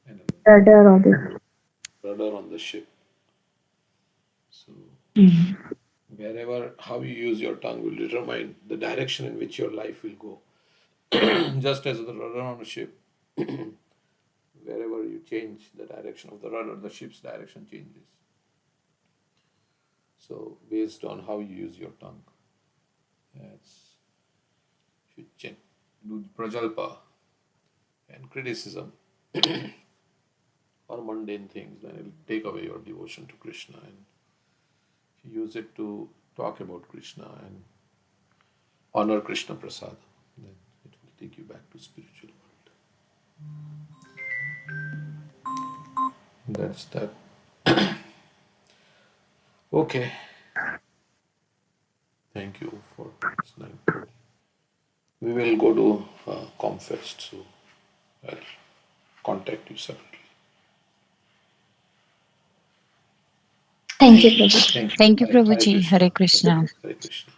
that? Rudder or the Rudder on the ship. So wherever how you use your tongue will determine the direction in which your life will go. Just as the rudder on a ship, wherever you change the direction of the rudder, the ship's direction changes. So based on how you use your tongue, if you do prajalpa and criticism or mundane things, then it will take away your devotion to Krishna. And if you use it to talk about Krishna and honor Krishna Prasad, then it will take you back to spiritual world. That's that. Okay. Thank you for listening. We will go to Comfest, so I'll contact you separately. Thank you, Prabhu. Thank you, Prabhuji. Hare Krishna. Hare Krishna.